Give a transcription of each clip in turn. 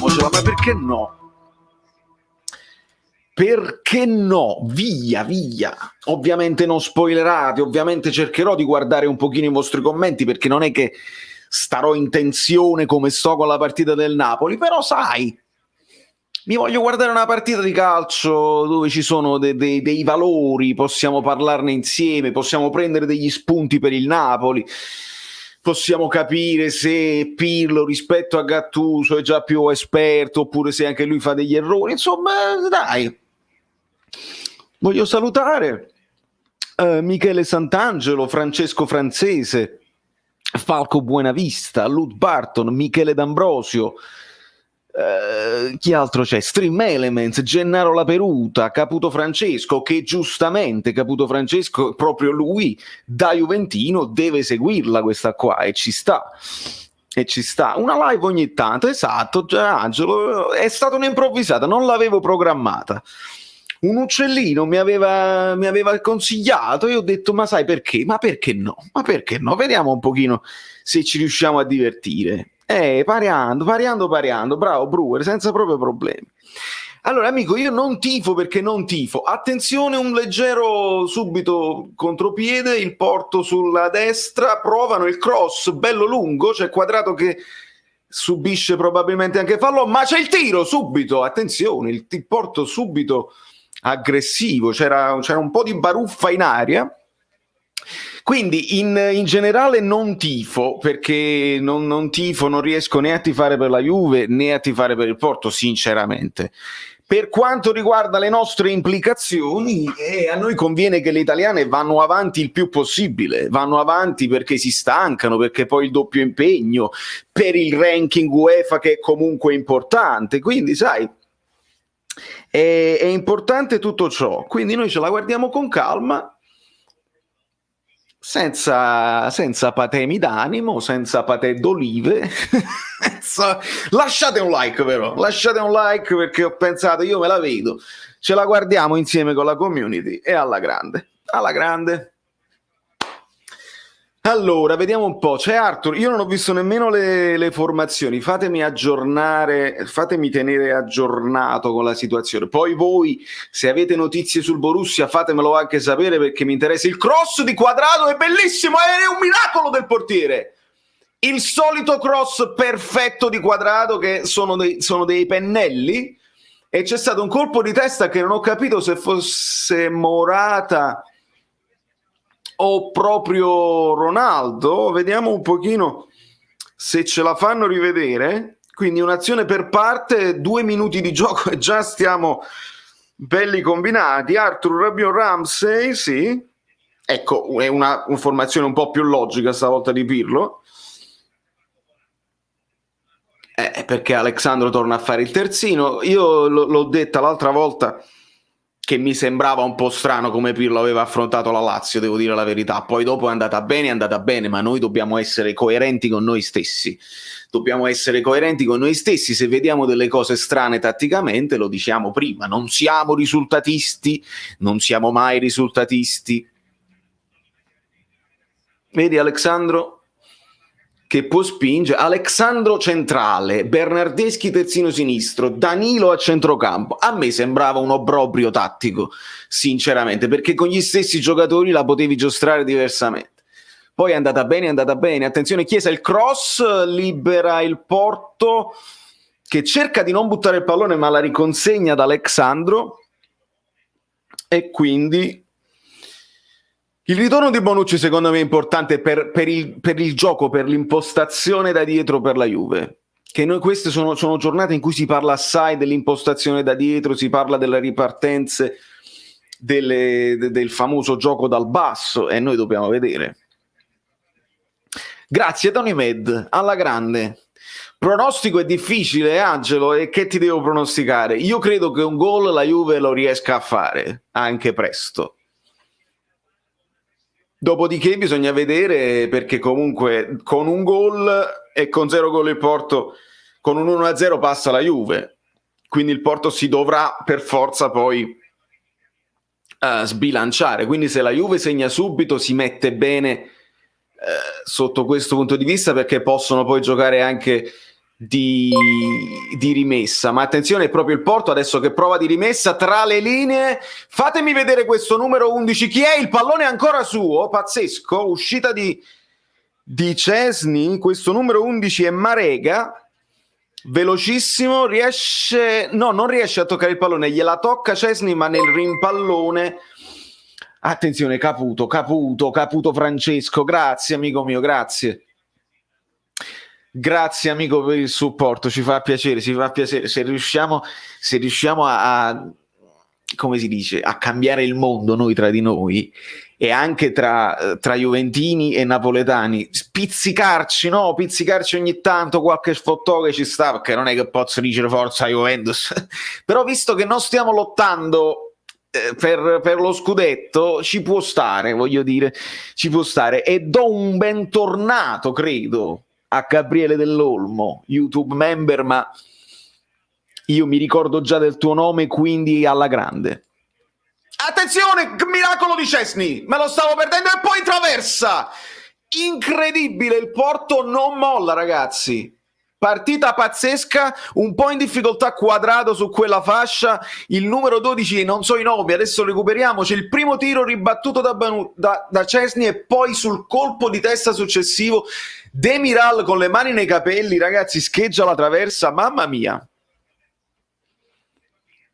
giochiamocela, ma perché no? Perché no? Via, via. Ovviamente non spoilerate, ovviamente cercherò di guardare un pochino i vostri commenti, perché non è che starò in tensione come sto con la partita del Napoli, però sai, mi voglio guardare una partita di calcio dove ci sono dei valori, possiamo parlarne insieme, possiamo prendere degli spunti per il Napoli, possiamo capire se Pirlo rispetto a Gattuso è già più esperto oppure se anche lui fa degli errori, insomma dai. Voglio salutare Michele Sant'Angelo, Francesco Francese, Falco Buenavista, Lud Barton, Michele D'Ambrosio, chi altro c'è? Stream Elements, Gennaro Laperuta, Caputo Francesco, che giustamente Caputo Francesco, proprio lui, da Juventino, deve seguirla questa qua, e ci sta. E ci sta. Una live ogni tanto, esatto, già Angelo, è stata un'improvvisata, non l'avevo programmata. Un uccellino mi aveva consigliato e ho detto ma sai perché? Ma perché no? Ma perché no? Vediamo un pochino se ci riusciamo a divertire. Pariando, bravo Brewer, senza proprio problemi. Allora amico, io non tifo perché non tifo. Attenzione, un leggero subito contropiede, il Porto sulla destra, provano il cross bello lungo, c'è Quadrato che subisce probabilmente anche fallo, ma c'è il tiro subito, attenzione, il Porto subito aggressivo, c'era un po' di baruffa in aria, quindi in generale non tifo, perché non tifo, non riesco né a tifare per la Juve né a tifare per il Porto, sinceramente. Per quanto riguarda le nostre implicazioni, a noi conviene che le italiane vanno avanti il più possibile, vanno avanti perché si stancano, perché poi il doppio impegno, per il ranking UEFA che è comunque importante, quindi sai, è importante tutto ciò, quindi noi ce la guardiamo con calma, senza patemi d'animo, senza patè d'olive. Lasciate un like però, lasciate un like, perché ho pensato, io me la vedo, ce la guardiamo insieme con la community e alla grande, alla grande. Allora, vediamo un po', c'è Arthur, io non ho visto nemmeno le formazioni, fatemi aggiornare, fatemi tenere aggiornato con la situazione, poi voi se avete notizie sul Borussia fatemelo anche sapere, perché mi interessa. Il cross di Quadrato è bellissimo, è un miracolo del portiere, il solito cross perfetto di Quadrato, che sono dei pennelli, e c'è stato un colpo di testa che non ho capito se fosse Morata o proprio Ronaldo. Vediamo un pochino se ce la fanno rivedere. Quindi un'azione per parte, 2 minuti di gioco e già stiamo belli combinati. Arthur, Rabiot, Ramsey, sì, ecco, è una formazione un po' più logica stavolta di Pirlo, perché Alexandro torna a fare il terzino. Io l'ho detta l'altra volta che mi sembrava un po' strano come Pirlo aveva affrontato la Lazio, devo dire la verità. Poi dopo è andata bene, ma noi dobbiamo essere coerenti con noi stessi. Dobbiamo essere coerenti con noi stessi. Se vediamo delle cose strane tatticamente, lo diciamo prima. Non siamo risultatisti, non siamo mai risultatisti. Vedi Alexandro che può spingere, Alexandro centrale, Bernardeschi terzino sinistro, Danilo a centrocampo. A me sembrava un obbrobrio tattico, sinceramente, perché con gli stessi giocatori la potevi giostrare diversamente. Poi è andata bene, attenzione Chiesa, il cross libera il Porto, che cerca di non buttare il pallone ma la riconsegna ad Alexandro, e quindi il ritorno di Bonucci secondo me è importante per il gioco, per l'impostazione da dietro per la Juve, che noi queste sono giornate in cui si parla assai dell'impostazione da dietro, si parla delle ripartenze, del famoso gioco dal basso, e noi dobbiamo vedere. Grazie Tony Med, alla grande. Pronostico è difficile, Angelo, e che ti devo pronosticare? Io credo che un gol la Juve lo riesca a fare, anche presto. Dopodiché bisogna vedere, perché comunque con un gol e con 0 gol il Porto, con un 1-0 passa la Juve, quindi il Porto si dovrà per forza poi sbilanciare, quindi se la Juve segna subito si mette bene sotto questo punto di vista, perché possono poi giocare anche di rimessa, ma attenzione, è proprio il Porto adesso che prova di rimessa tra le linee. Fatemi vedere questo numero 11, chi è? Il pallone è ancora suo, pazzesco, uscita di Szczęsny, questo numero 11 è Marega, velocissimo, riesce, no, non riesce a toccare il pallone, gliela tocca Szczęsny ma nel rimpallone. Attenzione, Caputo Francesco, grazie amico mio, grazie amico per il supporto, ci fa piacere, se riusciamo a come si dice, a cambiare il mondo noi tra di noi e anche tra juventini e napoletani, pizzicarci ogni tanto, qualche sfottò che ci sta, perché non è che posso dire forza Juventus però visto che non stiamo lottando per lo scudetto, ci può stare, voglio dire, ci può stare. E do un bentornato, credo, a Gabriele Dell'Olmo, YouTube member, ma io mi ricordo già del tuo nome, quindi alla grande. Attenzione, miracolo di Szczęsny, me lo stavo perdendo e poi traversa. Incredibile, il Porto non molla, ragazzi. Partita pazzesca, un po' in difficoltà Quadrado su quella fascia, il numero 12 non so i nomi, adesso recuperiamo, c'è il primo tiro ribattuto da Szczęsny e poi sul colpo di testa successivo Demiral con le mani nei capelli, ragazzi, scheggia la traversa, mamma mia.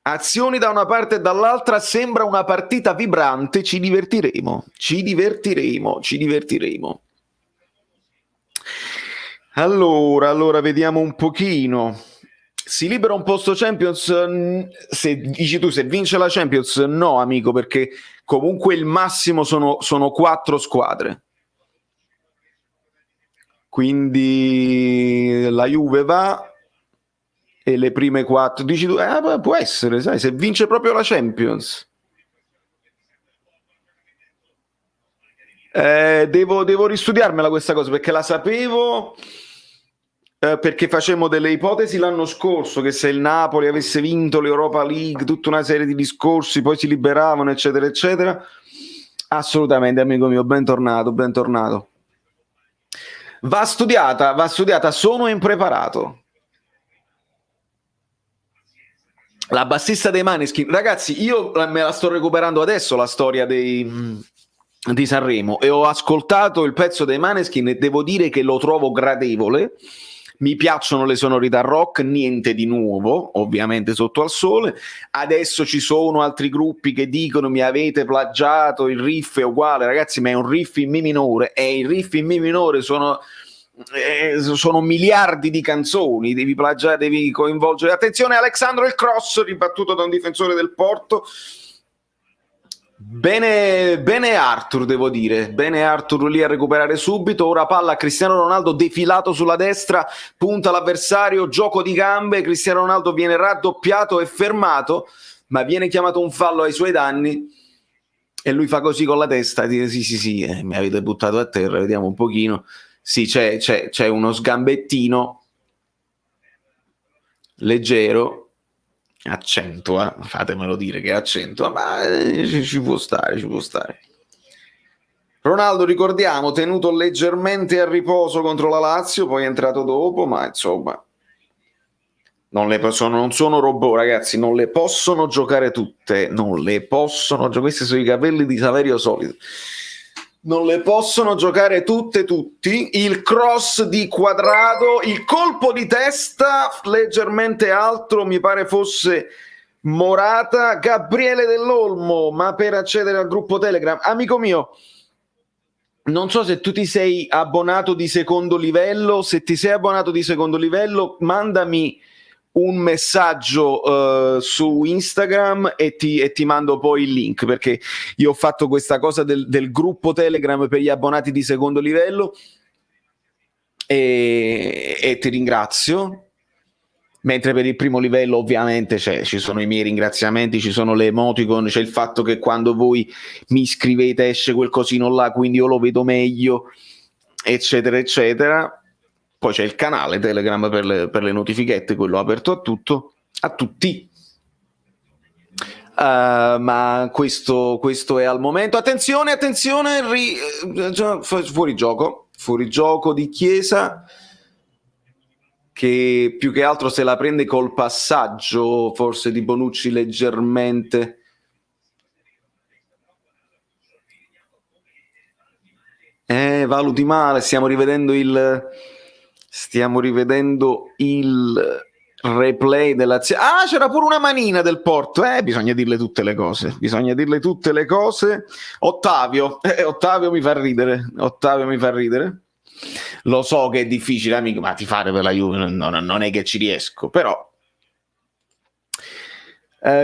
Azioni da una parte e dall'altra, sembra una partita vibrante, ci divertiremo. Allora, vediamo un pochino. Si libera un posto Champions? Se dici tu, se vince la Champions, no amico, perché comunque il massimo sono 4 squadre. Quindi la Juve va e le prime 4, dici tu, può essere, sai, se vince proprio la Champions. Devo ristudiarmela questa cosa, perché la sapevo, perché facemmo delle ipotesi l'anno scorso, che se il Napoli avesse vinto l'Europa League, tutta una serie di discorsi, poi si liberavano, eccetera, eccetera. Assolutamente, amico mio, bentornato. Va studiata, sono impreparato. La bassista dei Maneskin, ragazzi, io me la sto recuperando adesso la storia di Sanremo e ho ascoltato il pezzo dei Maneskin e devo dire che lo trovo gradevole. Mi piacciono le sonorità rock, niente di nuovo, ovviamente sotto al sole. Adesso ci sono altri gruppi che dicono mi avete plagiato, il riff è uguale, ragazzi, ma è un riff in Mi minore e i riff in Mi minore sono miliardi di canzoni, devi plagiare, devi coinvolgere. Attenzione, Alexandro, il cross ribattuto da un difensore del Porto. Bene Arthur, devo dire, bene Arthur lì a recuperare subito. Ora palla a Cristiano Ronaldo, defilato sulla destra, punta l'avversario, gioco di gambe, Cristiano Ronaldo viene raddoppiato e fermato, ma viene chiamato un fallo ai suoi danni e lui fa così con la testa, dice sì, mi avete buttato a terra, vediamo un pochino. Sì, c'è uno sgambettino leggero, accentua, fatemelo dire che accentua, ma ci può stare. Ronaldo, ricordiamo, tenuto leggermente a riposo contro la Lazio, poi è entrato dopo, ma insomma non sono robot, ragazzi, non le possono giocare tutte, questi sono i capelli di Saverio Solito. Non le possono giocare tutti. Il cross di Quadrado, il colpo di testa leggermente altro, mi pare fosse Morata. Gabriele Dell'Olmo, ma per accedere al gruppo Telegram, amico mio, non so se tu ti sei abbonato di secondo livello. Se ti sei abbonato di secondo livello, mandami un messaggio su Instagram e ti mando poi il link, perché io ho fatto questa cosa del gruppo Telegram per gli abbonati di secondo livello e ti ringrazio, mentre per il primo livello ovviamente ci sono i miei ringraziamenti, ci sono le emoticon, c'è il fatto che quando voi mi iscrivete esce quel cosino là, quindi io lo vedo meglio, eccetera eccetera. Poi c'è il canale Telegram per le notifichette, quello aperto a tutti. Ma questo è al momento. Attenzione, fuori gioco di Chiesa. che più che altro se la prende col passaggio forse di Bonucci leggermente. Valuti male, stiamo rivedendo il replay dell'azione. Ah, c'era pure una manina del Porto. Bisogna dirle tutte le cose. Ottavio mi fa ridere. Lo so che è difficile, amico, ma tifare per la Juve non è che ci riesco, però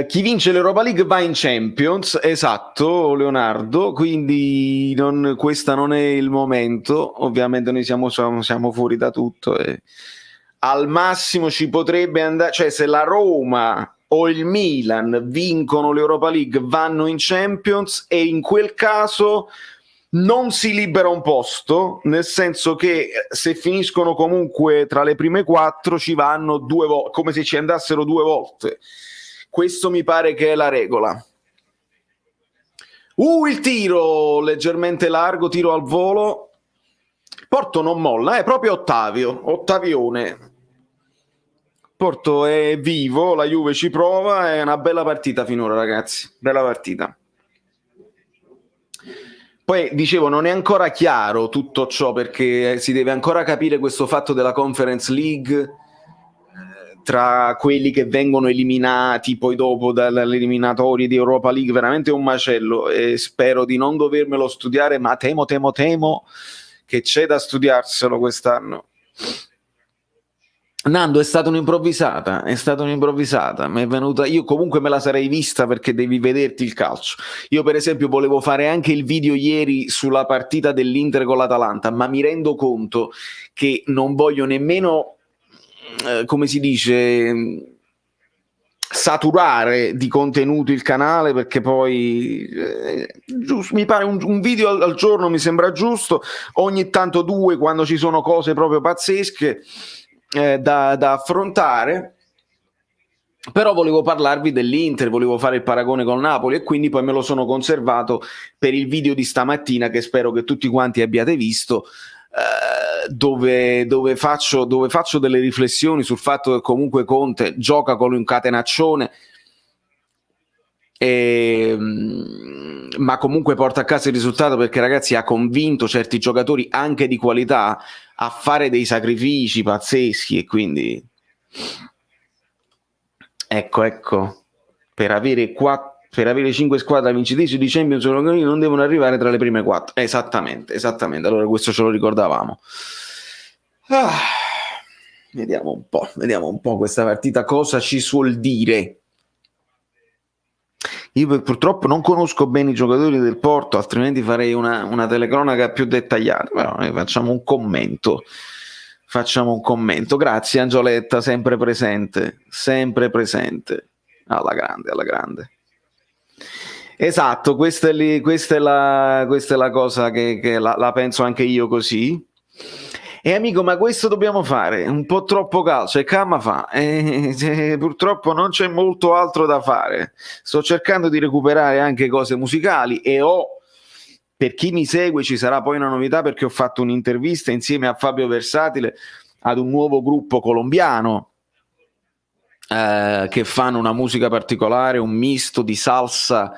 chi vince l'Europa League va in Champions, esatto, Leonardo, quindi questa non è il momento, ovviamente noi siamo fuori da tutto e al massimo ci potrebbe andare, cioè se la Roma o il Milan vincono l'Europa League vanno in Champions e in quel caso non si libera un posto, nel senso che se finiscono comunque tra le prime 4 ci vanno 2 volte, come se ci andassero 2 volte. Questo mi pare che è la regola. Il tiro leggermente largo, tiro al volo. Porto non molla, è proprio Ottavione. Porto è vivo, la Juve ci prova, è una bella partita finora, ragazzi, bella partita. Poi dicevo, non è ancora chiaro tutto ciò perché si deve ancora capire questo fatto della Conference League tra quelli che vengono eliminati poi dopo dalle eliminatorie di Europa League, veramente un macello e spero di non dovermelo studiare, ma temo che c'è da studiarselo quest'anno. Nando, è stata un'improvvisata, mi è venuta, io comunque me la sarei vista perché devi vederti il calcio. Io per esempio volevo fare anche il video ieri sulla partita dell'Inter con l'Atalanta, ma mi rendo conto che non voglio nemmeno come si dice, saturare di contenuti il canale, perché poi giusto, mi pare un video al giorno mi sembra giusto, ogni tanto 2 quando ci sono cose proprio pazzesche da affrontare. Però volevo parlarvi dell'Inter, volevo fare il paragone con Napoli e quindi poi me lo sono conservato per il video di stamattina che spero che tutti quanti abbiate visto, dove faccio delle riflessioni sul fatto che comunque Conte gioca con un catenaccione ma comunque porta a casa il risultato perché, ragazzi, ha convinto certi giocatori anche di qualità a fare dei sacrifici pazzeschi e quindi ecco per avere 5 squadre vincitrici di Champions non devono arrivare tra le prime 4. Esattamente, allora questo ce lo ricordavamo. Vediamo un po' questa partita cosa ci suol dire. Io purtroppo non conosco bene i giocatori del Porto, altrimenti farei una telecronaca più dettagliata, però noi facciamo un commento. Grazie Angioletta, sempre presente, alla grande. Esatto, questa è la cosa che la penso anche io così. E amico, ma questo dobbiamo fare, un po' troppo calcio, e calma fa, purtroppo non c'è molto altro da fare, sto cercando di recuperare anche cose musicali e per chi mi segue ci sarà poi una novità perché ho fatto un'intervista insieme a Fabio Versatile ad un nuovo gruppo colombiano che fanno una musica particolare, un misto di salsa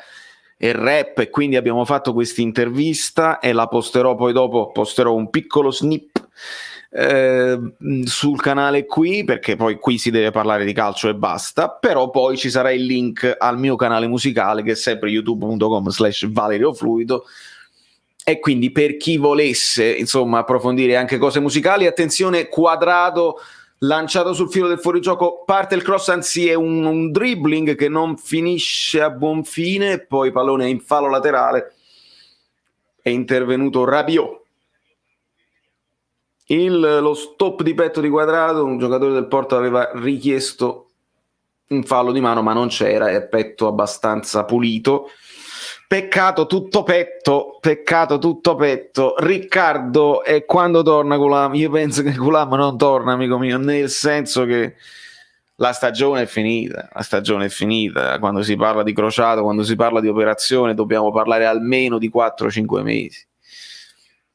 e rap, e quindi abbiamo fatto questa intervista e la posterò poi dopo, posterò un piccolo snip sul canale qui, perché poi qui si deve parlare di calcio e basta, però poi ci sarà il link al mio canale musicale che è sempre youtube.com/valeriofluido, e quindi per chi volesse insomma approfondire anche cose musicali, attenzione, Quadrado lanciato sul filo del fuorigioco, parte il cross, anzi è un dribbling che non finisce a buon fine, poi pallone in fallo laterale, è intervenuto Rabiot. Lo stop di petto di Quadrado, un giocatore del Porto aveva richiesto un fallo di mano ma non c'era, è petto abbastanza pulito. Peccato tutto petto. Riccardo, e quando torna Gulam? Io penso che Gulam non torna, amico mio, nel senso che la stagione è finita. Quando si parla di crociato, quando si parla di operazione, dobbiamo parlare almeno di 4-5 mesi.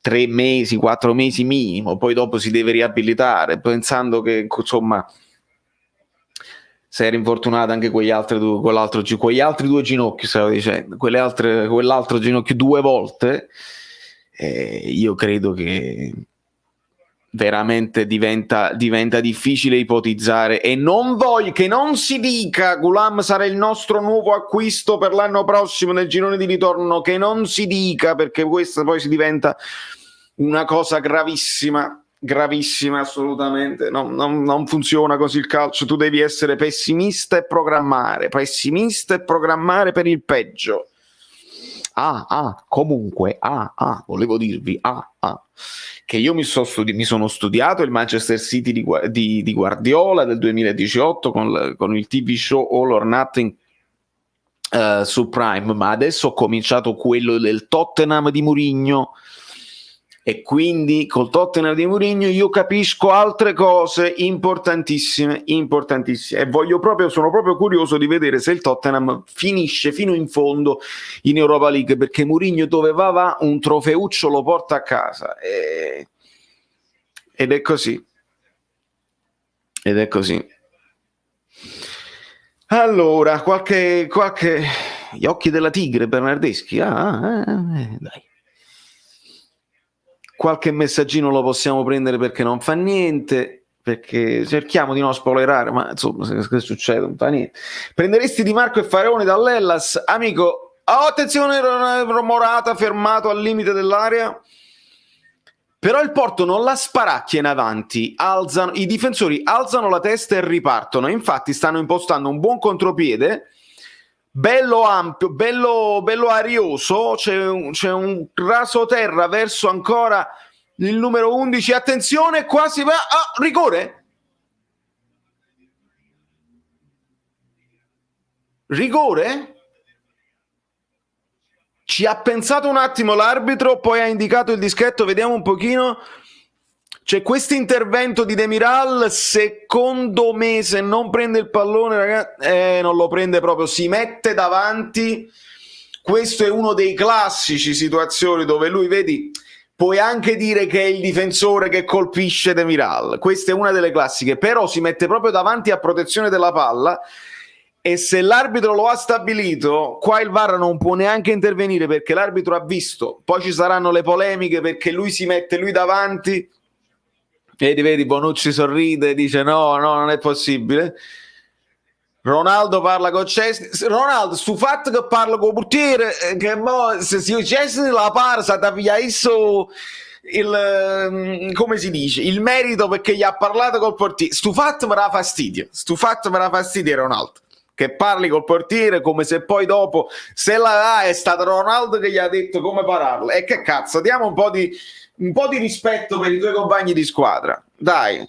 3 mesi, 4 mesi minimo, poi dopo si deve riabilitare, pensando che insomma si era infortunato anche quegli altri due ginocchi, stavo dicendo, quell'altro ginocchio 2 volte. Io credo che veramente diventa difficile ipotizzare, e non voglio che non si dica Ghoulam sarà il nostro nuovo acquisto per l'anno prossimo nel girone di ritorno, che non si dica, perché questa poi si diventa una cosa gravissima assolutamente. Non funziona così il calcio, tu devi essere pessimista e programmare per il peggio. Comunque, volevo dirvi che io mi sono studiato il Manchester City di Guardiola del 2018 con il TV show All or Nothing su Prime, ma adesso ho cominciato quello del Tottenham di Mourinho, e quindi col Tottenham di Mourinho io capisco altre cose importantissime, e sono proprio curioso di vedere se il Tottenham finisce fino in fondo in Europa League, perché Mourinho dove va un trofeuccio lo porta a casa, ed è così. Allora, qualche gli occhi della tigre Bernardeschi, dai. Qualche messaggino lo possiamo prendere perché non fa niente, perché cerchiamo di non spoilerare, ma insomma, che succede? Non fa niente. Prenderesti Di Marco e Faraoni dall'Hellas? Amico, attenzione, Morata fermato al limite dell'area, però il Porto non la sparacchia in avanti, i difensori alzano la testa e ripartono, infatti stanno impostando un buon contropiede, bello ampio, bello arioso, c'è un raso terra verso ancora il numero 11, attenzione, qua si va, rigore? Ci ha pensato un attimo l'arbitro, poi ha indicato il dischetto, vediamo un pochino. C'è questo intervento di Demiral, secondo me se non prende il pallone, ragazzi, non lo prende proprio, si mette davanti. Questo è uno dei classici situazioni dove lui, vedi, puoi anche dire che è il difensore che colpisce Demiral, questa è una delle classiche, però si mette proprio davanti a protezione della palla, e se l'arbitro lo ha stabilito, qua il VAR non può neanche intervenire perché l'arbitro ha visto, poi ci saranno le polemiche perché lui si mette davanti. Vedi, Bonucci sorride, dice no, non è possibile. Ronaldo parla con Chesney. Ronaldo, stu fatto che parla con il portiere, che mo, se Chesney la para, sa da via isso come si dice, il merito perché gli ha parlato col portiere. Stu fatto me dà fastidio, Ronaldo. Che parli col portiere come se poi dopo, se la è stato Ronaldo che gli ha detto come pararla. E che cazzo, diamo un po' di rispetto per i tuoi compagni di squadra. Dai.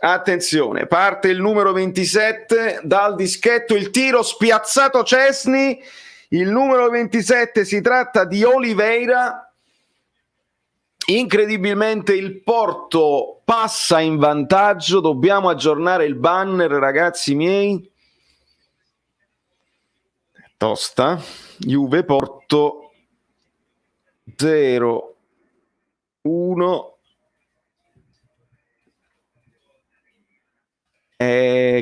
Attenzione, parte il numero 27 dal dischetto, il tiro spiazzato Chesney, il numero 27 si tratta di Oliveira. Incredibilmente il Porto passa in vantaggio, dobbiamo aggiornare il banner, ragazzi miei. Tosta, Juve Porto 0-1.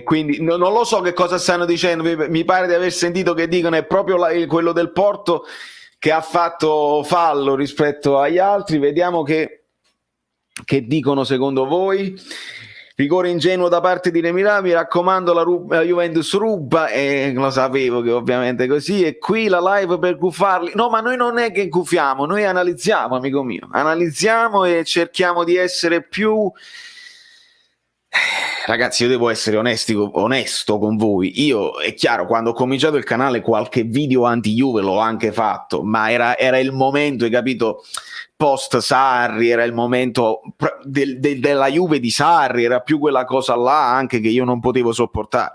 Quindi non lo so che cosa stanno dicendo, mi pare di aver sentito che dicono è proprio quello del Porto che ha fatto fallo rispetto agli altri. Vediamo che dicono secondo voi. Rigore ingenuo da parte di Remira, mi raccomando, la Juventus ruba, e lo sapevo che ovviamente è così. E qui la live per guffarli. No, ma noi non è che gufiamo, noi analizziamo, amico mio, analizziamo e cerchiamo di essere più... Ragazzi, io devo essere onesto con voi. Io, è chiaro, quando ho cominciato il canale qualche video anti-Juve l'ho anche fatto, ma era il momento, hai capito, post Sarri, era il momento della Juve di Sarri, era più quella cosa là anche che io non potevo sopportare.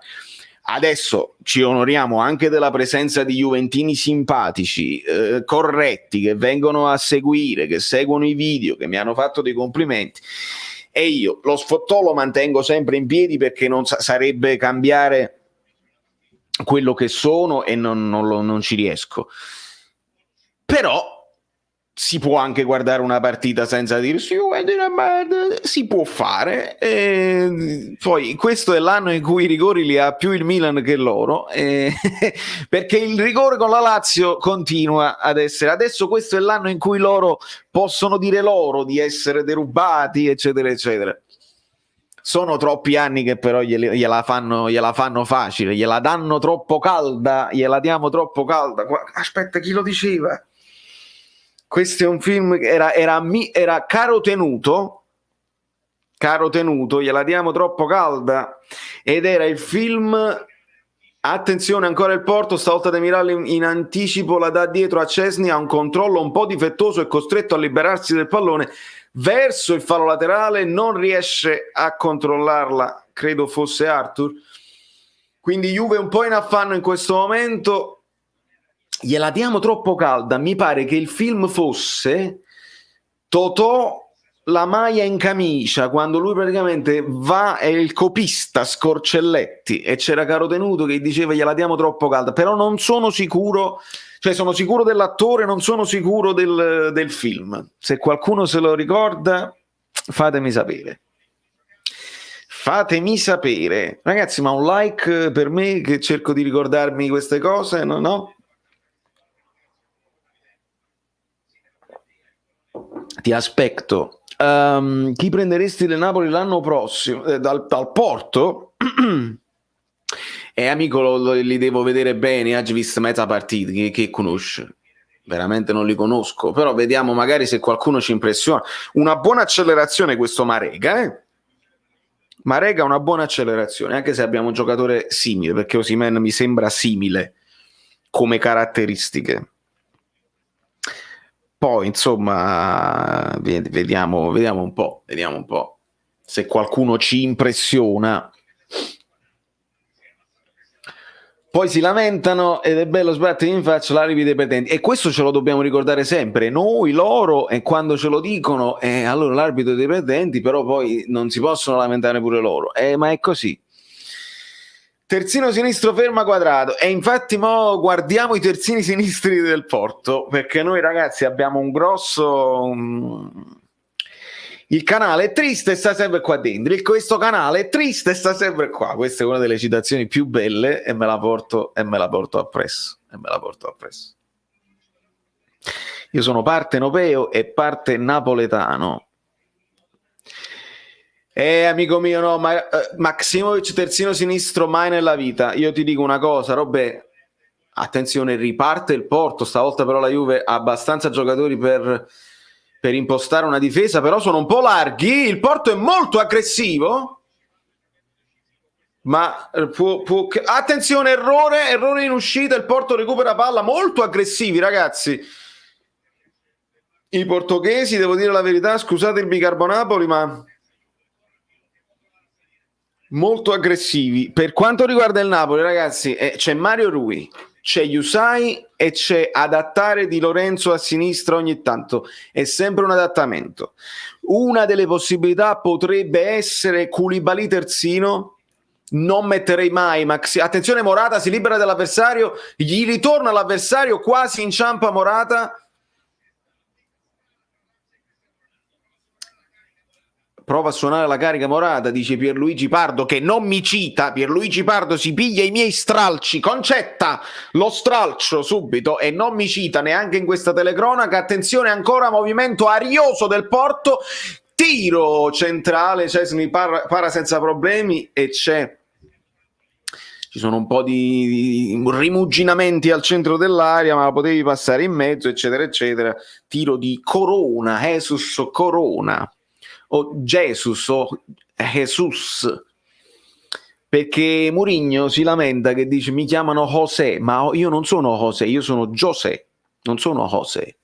Adesso ci onoriamo anche della presenza di juventini simpatici, corretti, che vengono a seguire, che seguono i video, che mi hanno fatto dei complimenti. E io lo sfottò lo mantengo sempre in piedi perché non sarebbe cambiare quello che sono e non ci riesco. Però si può anche guardare una partita senza dire si può fare. Poi questo è l'anno in cui i rigori li ha più il Milan che loro, perché il rigore con la Lazio continua ad essere, adesso questo è l'anno in cui loro possono dire loro di essere derubati, eccetera eccetera. Sono troppi anni che però gliela fanno facile, gliela danno troppo calda, gliela diamo troppo calda. Aspetta, chi lo diceva? Questo è un film che era Caro Tenuto, gliela diamo troppo calda, ed era il film, attenzione, ancora il Porto, stavolta De Miralli in anticipo la dà dietro a Szczesny, ha un controllo un po' difettoso, è costretto a liberarsi del pallone verso il fallo laterale, non riesce a controllarla, credo fosse Arthur, quindi Juve un po' in affanno in questo momento. Gliela diamo troppo calda. Mi pare che il film fosse Totò la maglia in camicia, quando lui praticamente va, è il copista Scorcelletti, e c'era Caro Tenuto che diceva gliela diamo troppo calda, però non sono sicuro, cioè sono sicuro dell'attore, non sono sicuro del film. Se qualcuno se lo ricorda, fatemi sapere. Fatemi sapere. Ragazzi, ma un like per me che cerco di ricordarmi queste cose, no? Ti aspetto. Chi prenderesti del Napoli l'anno prossimo? Dal Porto? Amico, li devo vedere bene. Oggi visto mezza partita, che conosce? Veramente non li conosco, però vediamo magari se qualcuno ci impressiona. Una buona accelerazione questo Marega, Marega, una buona accelerazione, anche se abbiamo un giocatore simile, perché Osimhen mi sembra simile come caratteristiche. Poi insomma vediamo un po' se qualcuno ci impressiona. Poi si lamentano ed è bello sbattere in faccia l'alibi dei perdenti, e questo ce lo dobbiamo ricordare sempre, noi, loro, e quando ce lo dicono allora l'arbitro dei perdenti, però poi non si possono lamentare pure loro, ma è così. Terzino sinistro ferma Quadrato, e infatti mo guardiamo i terzini sinistri del Porto, perché noi ragazzi abbiamo un grosso... Il canale è triste e sta sempre qua dentro, questo canale è triste e sta sempre qua. Questa è una delle citazioni più belle e me la porto appresso. Io sono parte europeo e parte napoletano. Amico mio, no, Maximovic terzino sinistro mai nella vita. Io ti dico una cosa, Robè, attenzione, riparte il Porto, stavolta però la Juve ha abbastanza giocatori per impostare una difesa, però sono un po' larghi, il Porto è molto aggressivo, ma attenzione, errore in uscita, il Porto recupera palla, molto aggressivi ragazzi. I portoghesi, devo dire la verità, scusate il bicarbonapoli, ma... molto aggressivi. Per quanto riguarda il Napoli, ragazzi, c'è Mario Rui, c'è Yusai e c'è adattare Di Lorenzo a sinistra ogni tanto. È sempre un adattamento. Una delle possibilità potrebbe essere Koulibaly terzino. Non metterei mai attenzione, Morata si libera dell'avversario, gli ritorna l'avversario, quasi inciampa Morata. Prova a suonare la carica Morata, dice Pierluigi Pardo, che non mi cita. Pierluigi Pardo si piglia i miei stralci, Concetta lo stralcio subito e non mi cita neanche in questa telecronaca. Attenzione, ancora movimento arioso del Porto, tiro centrale, Szczesny para senza problemi e ci sono un po' di rimuginamenti al centro dell'area, ma la potevi passare in mezzo, eccetera eccetera. Tiro di Corona, Jesus Corona o Jesus, perché Mourinho si lamenta che dice mi chiamano José, ma io non sono José, io sono José, non sono José,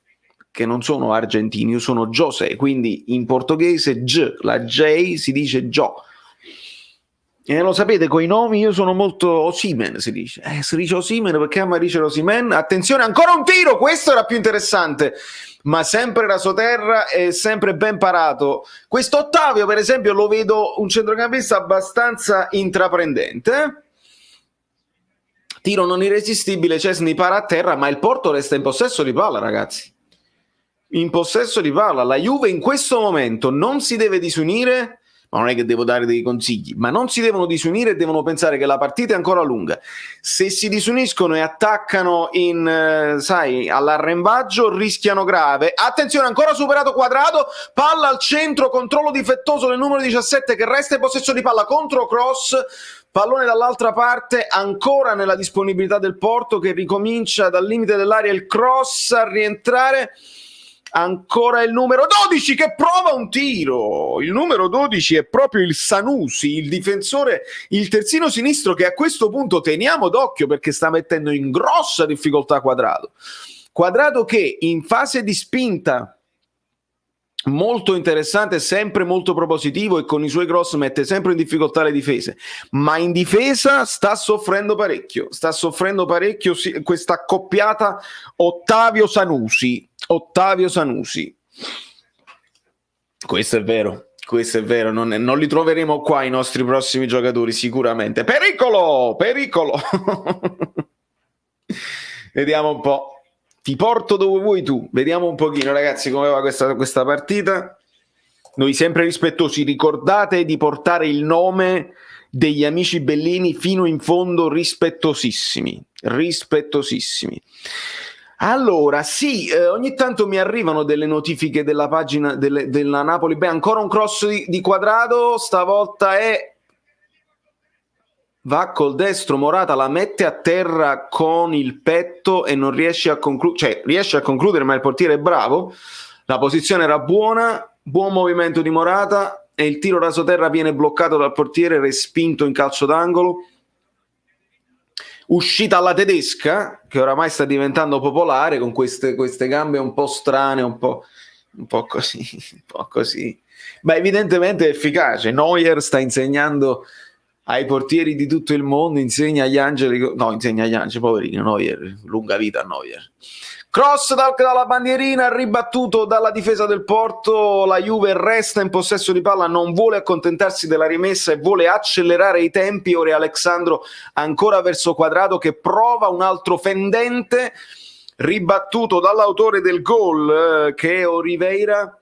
che non sono argentino, io sono José, quindi in portoghese la J si dice Gio. E lo sapete, coi nomi io sono molto Osimhen, si dice Osimhen perché a me dice Osimhen. Attenzione, ancora un tiro, questo era più interessante, ma sempre rasoterra e sempre ben parato. Questo Ottavio per esempio lo vedo un centrocampista abbastanza intraprendente. Tiro non irresistibile, Szczesny para a terra, ma il Porto resta in possesso di palla, ragazzi. in possesso di palla. La Juve in questo momento non si deve disunire, ma non è che devo dare dei consigli, ma non si devono disunire e devono pensare che la partita è ancora lunga. Se si disuniscono e attaccano all'arrembaggio, rischiano grave. Attenzione, ancora superato Quadrado, palla al centro, controllo difettoso del numero 17 che resta in possesso di palla contro cross, pallone dall'altra parte, ancora nella disponibilità del Porto che ricomincia dal limite dell'area il cross a rientrare. Ancora il numero 12 che prova un tiro. Il numero 12 è proprio il Sanusi, il difensore, il terzino sinistro che a questo punto teniamo d'occhio perché sta mettendo in grossa difficoltà Quadrado che in fase di spinta molto interessante, sempre molto propositivo e con i suoi cross mette sempre in difficoltà le difese, ma in difesa sta soffrendo parecchio questa accoppiata Ottavio Sanusi. Questo è vero, non li troveremo qua i nostri prossimi giocatori sicuramente. Pericolo! Vediamo un po'. Ti porto dove vuoi tu. Vediamo un pochino, ragazzi, come va questa partita. Noi sempre rispettosi, ricordate di portare il nome degli amici Bellini fino in fondo, rispettosissimi. Allora, sì, ogni tanto mi arrivano delle notifiche della pagina della Napoli. Beh, ancora un cross di Quadrado, stavolta va col destro, Morata la mette a terra con il petto e non riesce a concludere, cioè riesce a concludere ma il portiere è bravo, la posizione era buona, buon movimento di Morata e il tiro rasoterra viene bloccato dal portiere, respinto in calcio d'angolo. Uscita alla tedesca che oramai sta diventando popolare con queste gambe un po' strane, un po' così, ma evidentemente è efficace. Neuer sta insegnando ai portieri di tutto il mondo, insegna agli angeli, poverini, Neuer, lunga vita a Neuer. Cross dalla bandierina, ribattuto dalla difesa del Porto, la Juve resta in possesso di palla, non vuole accontentarsi della rimessa e vuole accelerare i tempi. Ora Alexandro ancora verso Quadrado che prova un altro fendente, ribattuto dall'autore del gol che è Oliveira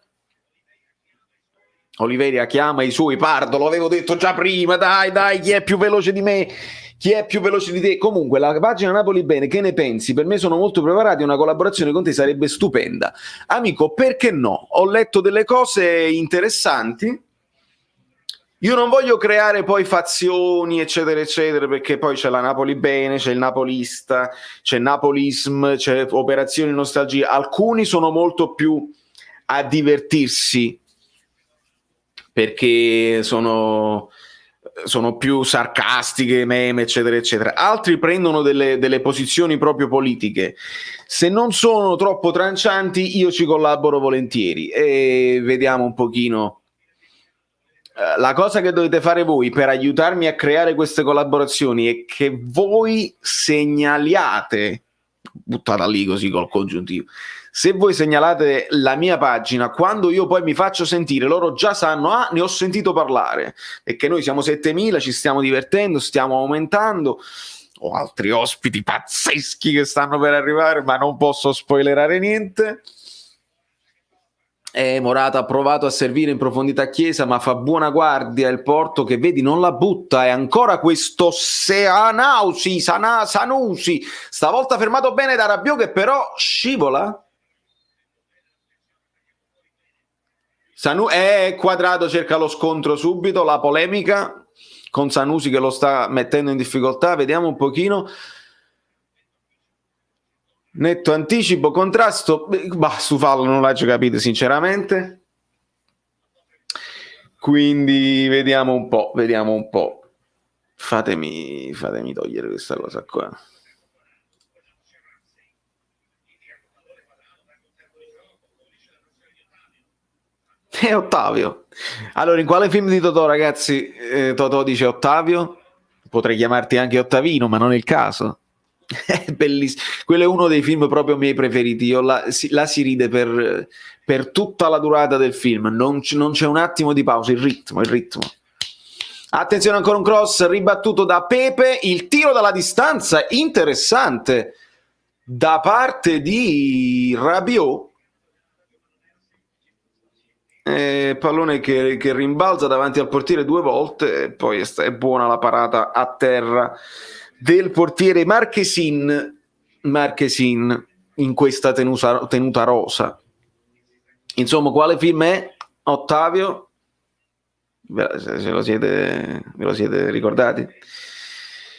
chiama i suoi, Pardo, lo avevo detto già prima, dai, chi è più veloce di me? Chi è più veloce di te? Comunque, la pagina Napoli Bene, che ne pensi? Per me sono molto preparati, una collaborazione con te sarebbe stupenda. Amico, perché no? Ho letto delle cose interessanti. Io non voglio creare poi fazioni, eccetera, eccetera, perché poi c'è la Napoli Bene, c'è il Napolista, c'è Napolism, c'è Operazioni Nostalgia. Alcuni sono molto più a divertirsi, perché sono più sarcastiche, meme, eccetera, eccetera. Altri prendono delle posizioni proprio politiche. Se non sono troppo trancianti, io ci collaboro volentieri e vediamo un pochino. La cosa che dovete fare voi per aiutarmi a creare queste collaborazioni è che voi segnaliate, buttata lì così col congiuntivo, se voi segnalate la mia pagina, quando io poi mi faccio sentire, loro già sanno, ne ho sentito parlare, perché noi siamo 7.000, ci stiamo divertendo, stiamo aumentando, ho altri ospiti pazzeschi che stanno per arrivare, ma non posso spoilerare niente. Morata ha provato a servire in profondità Chiesa, ma fa buona guardia il Porto che vedi non la butta, e ancora questo Sanusi, stavolta fermato bene da Rabiot che però scivola. Quadrado cerca lo scontro subito, la polemica con Sanusi che lo sta mettendo in difficoltà, vediamo un pochino. Netto anticipo, contrasto, su fallo non l'ho capito sinceramente, quindi vediamo un po', fatemi togliere questa cosa qua. Ottavio, allora in quale film di Totò, ragazzi, Totò dice Ottavio? Potrei chiamarti anche Ottavino, ma non è il caso. È bellissimo, quello è uno dei film proprio miei preferiti. Io la si ride per tutta la durata del film, non c'è un attimo di pausa, il ritmo. Attenzione, ancora un cross ribattuto da Pepe, il tiro dalla distanza interessante da parte di Rabiot, pallone che rimbalza davanti al portiere 2 volte, e poi è buona la parata a terra del portiere Marchesin in questa tenuta rosa. Insomma, quale film è, Ottavio? Ve lo siete ricordati?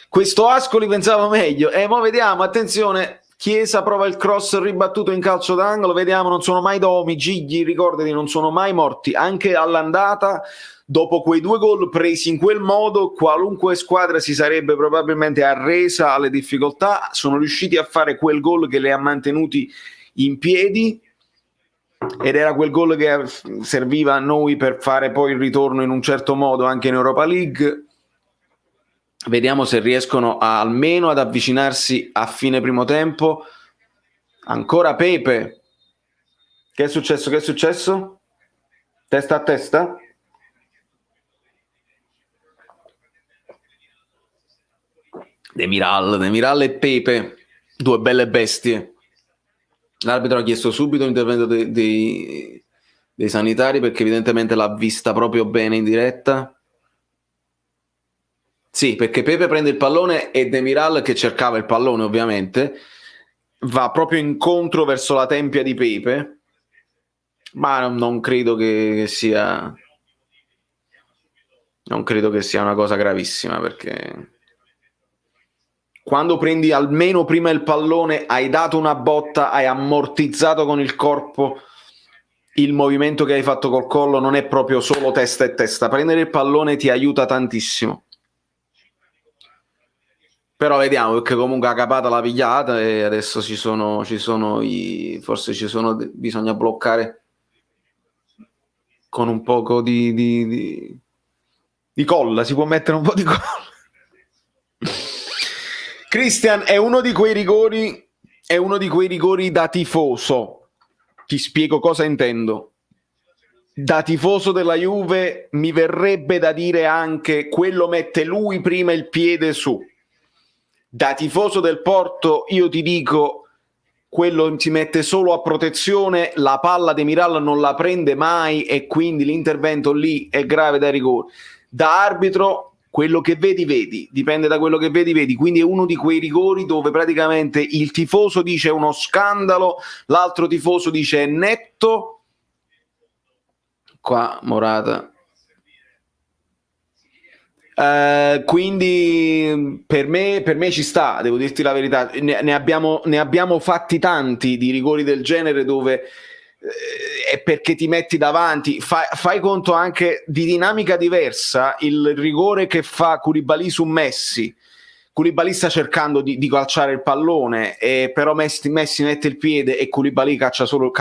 Questo Ascoli pensavo meglio, mo vediamo, attenzione, Chiesa prova il cross ribattuto in calcio d'angolo, vediamo, non sono mai domi, Gigli, ricordati, non sono mai morti, anche all'andata, dopo quei 2 gol presi in quel modo, qualunque squadra si sarebbe probabilmente arresa alle difficoltà, sono riusciti a fare quel gol che li ha mantenuti in piedi, ed era quel gol che serviva a noi per fare poi il ritorno in un certo modo anche in Europa League. Vediamo se riescono almeno ad avvicinarsi a fine primo tempo. Ancora Pepe. Che è successo? Testa a testa? Demiral e Pepe, 2 belle bestie. L'arbitro ha chiesto subito l'intervento dei sanitari perché evidentemente l'ha vista proprio bene in diretta. Sì, perché Pepe prende il pallone e Demiral, che cercava il pallone ovviamente, va proprio incontro verso la tempia di Pepe, ma non credo che sia una cosa gravissima, perché quando prendi almeno prima il pallone, hai dato una botta, hai ammortizzato con il corpo il movimento che hai fatto col collo, non è proprio solo testa e testa. Prendere il pallone ti aiuta tantissimo. Però vediamo, perché comunque ha capata la pigliata e adesso bisogna bloccare con un poco di colla, si può mettere un po' di colla. Christian, è uno di quei rigori da tifoso. Ti spiego cosa intendo. Da tifoso della Juve mi verrebbe da dire anche quello mette lui prima il piede su. Da tifoso del Porto io ti dico quello si mette solo a protezione, la palla De Miral non la prende mai e quindi l'intervento lì è grave da rigore. Da arbitro quello che vedi, dipende da quello che vedi, quindi è uno di quei rigori dove praticamente il tifoso dice uno scandalo, l'altro tifoso dice è netto. Qua Morata. Quindi per me ci sta, devo dirti la verità, ne abbiamo fatti tanti di rigori del genere dove è perché ti metti davanti, fai conto anche di dinamica diversa, il rigore che fa Koulibaly su Messi. Koulibaly sta cercando di calciare il pallone, però Messi mette il piede e Koulibaly calcia solo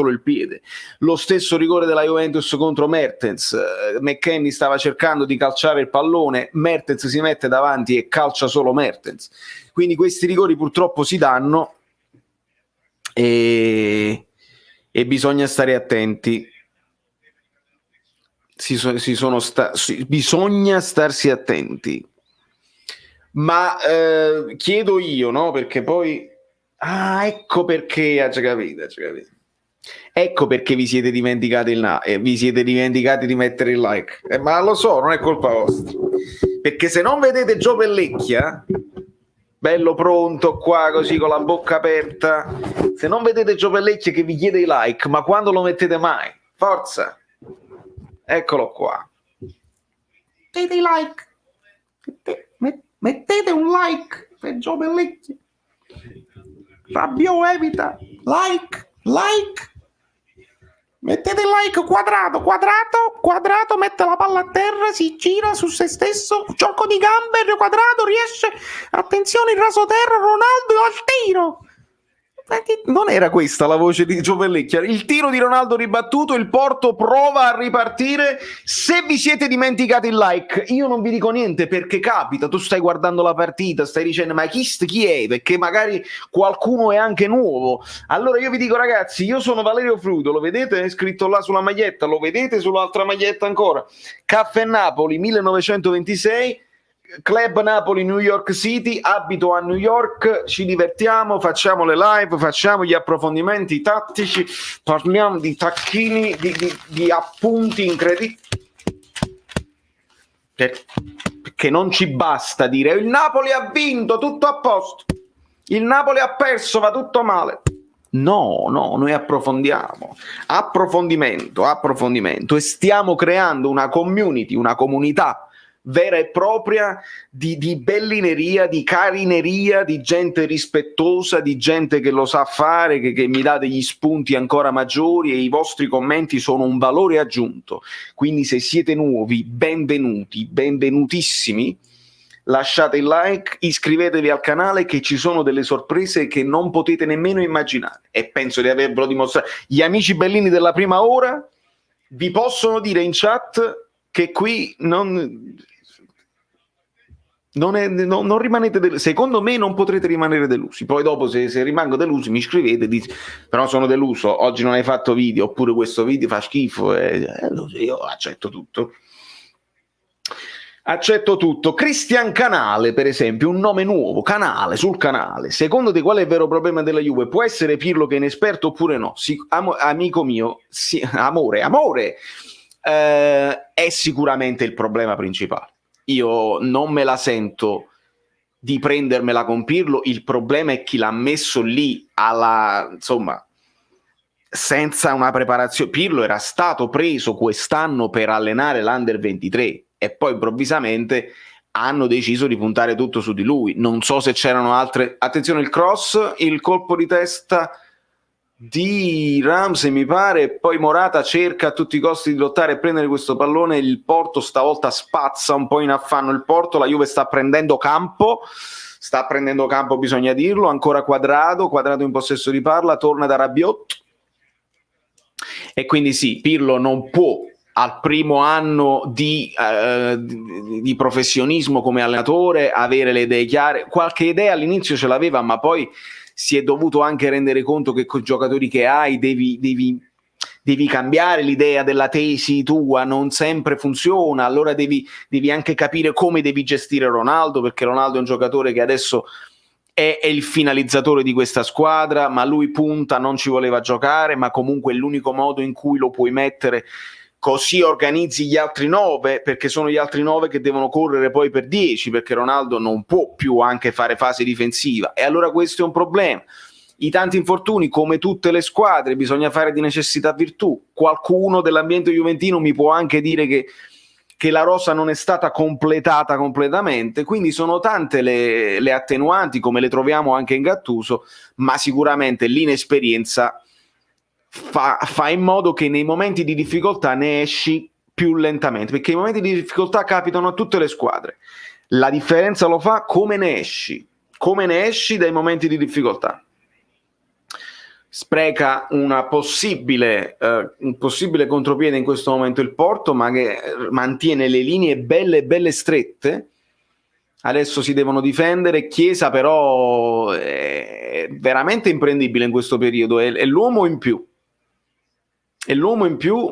il piede. Lo stesso rigore della Juventus contro Mertens, McKennie stava cercando di calciare il pallone, Mertens si mette davanti e calcia solo Mertens. Quindi questi rigori purtroppo si danno e bisogna stare attenti. Bisogna starsi attenti. Ma chiedo io, no? Perché poi ecco perché ha già capito. Ecco perché vi siete dimenticati di mettere il like. Ma lo so, non è colpa vostra. Perché se non vedete Gio Pellecchia, bello pronto qua così con la bocca aperta, se non vedete Gio Pellecchia che vi chiede i like, ma quando lo mettete mai? Forza. Eccolo qua. Mettete i like. Mettete un like per Gio Pellecchia. Rabiot evita. Like. Mettete il like, quadrato, mette la palla a terra, si gira su se stesso, gioco di gambe, quadrato, riesce, attenzione, il raso terra, Ronaldo al tiro. Non era questa la voce di Gio Pellecchia. Il tiro di Ronaldo ribattuto, il Porto prova a ripartire. Se vi siete dimenticati il like, io non vi dico niente perché capita, tu stai guardando la partita, stai dicendo ma chi è? Perché magari qualcuno è anche nuovo. Allora io vi dico ragazzi, io sono Valerio Frudo, lo vedete? È scritto là sulla maglietta, lo vedete sull'altra maglietta ancora. Caffè Napoli 1926. Club Napoli New York City, abito a New York, ci divertiamo, facciamo le live, facciamo gli approfondimenti tattici, parliamo di tacchini, di appunti incredibili, perché non ci basta dire il Napoli ha vinto, tutto a posto, il Napoli ha perso, va tutto male. No, noi approfondiamo, approfondimento, e stiamo creando una community, una comunità vera e propria di bellineria, di carineria, di gente rispettosa, di gente che lo sa fare, che mi dà degli spunti ancora maggiori, e i vostri commenti sono un valore aggiunto. Quindi se siete nuovi, benvenutissimi. Lasciate il like, iscrivetevi al canale, che ci sono delle sorprese che non potete nemmeno immaginare, e penso di avervelo dimostrato. Gli amici bellini della prima ora vi possono dire in chat che qui non rimanete secondo me non potrete rimanere delusi. Poi dopo se rimango delusi mi scrivete, dite, però sono deluso, oggi non hai fatto video, oppure questo video fa schifo, io accetto tutto. Cristian Canale, per esempio, un nome nuovo, Canale, sul canale. Secondo te qual è il vero problema della Juve? Può essere Pirlo che è inesperto oppure no? Amico mio, sì, amore, è sicuramente il problema principale. Io non me la sento di prendermela con Pirlo, il problema è chi l'ha messo lì insomma, senza una preparazione. Pirlo era stato preso quest'anno per allenare l'Under 23 e poi improvvisamente hanno deciso di puntare tutto su di lui. Non so se c'erano altre. Attenzione, il cross, il colpo di testa di Ramsey mi pare, e poi Morata cerca a tutti i costi di lottare e prendere questo pallone. Il Porto stavolta spazza un po' in affanno il Porto, la Juve sta prendendo campo, bisogna dirlo. Ancora Quadrado in possesso di palla, torna da Rabiot, e quindi sì, Pirlo non può al primo anno di professionismo come allenatore avere le idee chiare. Qualche idea all'inizio ce l'aveva, ma poi si è dovuto anche rendere conto che con i giocatori che hai devi cambiare l'idea della tesi tua, non sempre funziona. Allora devi anche capire come devi gestire Ronaldo, perché Ronaldo è un giocatore che adesso è il finalizzatore di questa squadra, ma lui punta, non ci voleva giocare, ma comunque è l'unico modo in cui lo puoi mettere, così organizzi gli altri 9, perché sono gli altri 9 che devono correre poi per 10, perché Ronaldo non può più anche fare fase difensiva, e allora questo è un problema. I tanti infortuni, come tutte le squadre, bisogna fare di necessità virtù. Qualcuno dell'ambiente juventino mi può anche dire che la rosa non è stata completata completamente, quindi sono tante le attenuanti, come le troviamo anche in Gattuso, ma sicuramente l'inesperienza fa in modo che nei momenti di difficoltà ne esci più lentamente, perché i momenti di difficoltà capitano a tutte le squadre. La differenza lo fa come ne esci dai momenti di difficoltà. Spreca un possibile contropiede in questo momento il Porto, ma che mantiene le linee belle strette. Adesso si devono difendere. Chiesa però è veramente imprendibile in questo periodo, è l'uomo in più.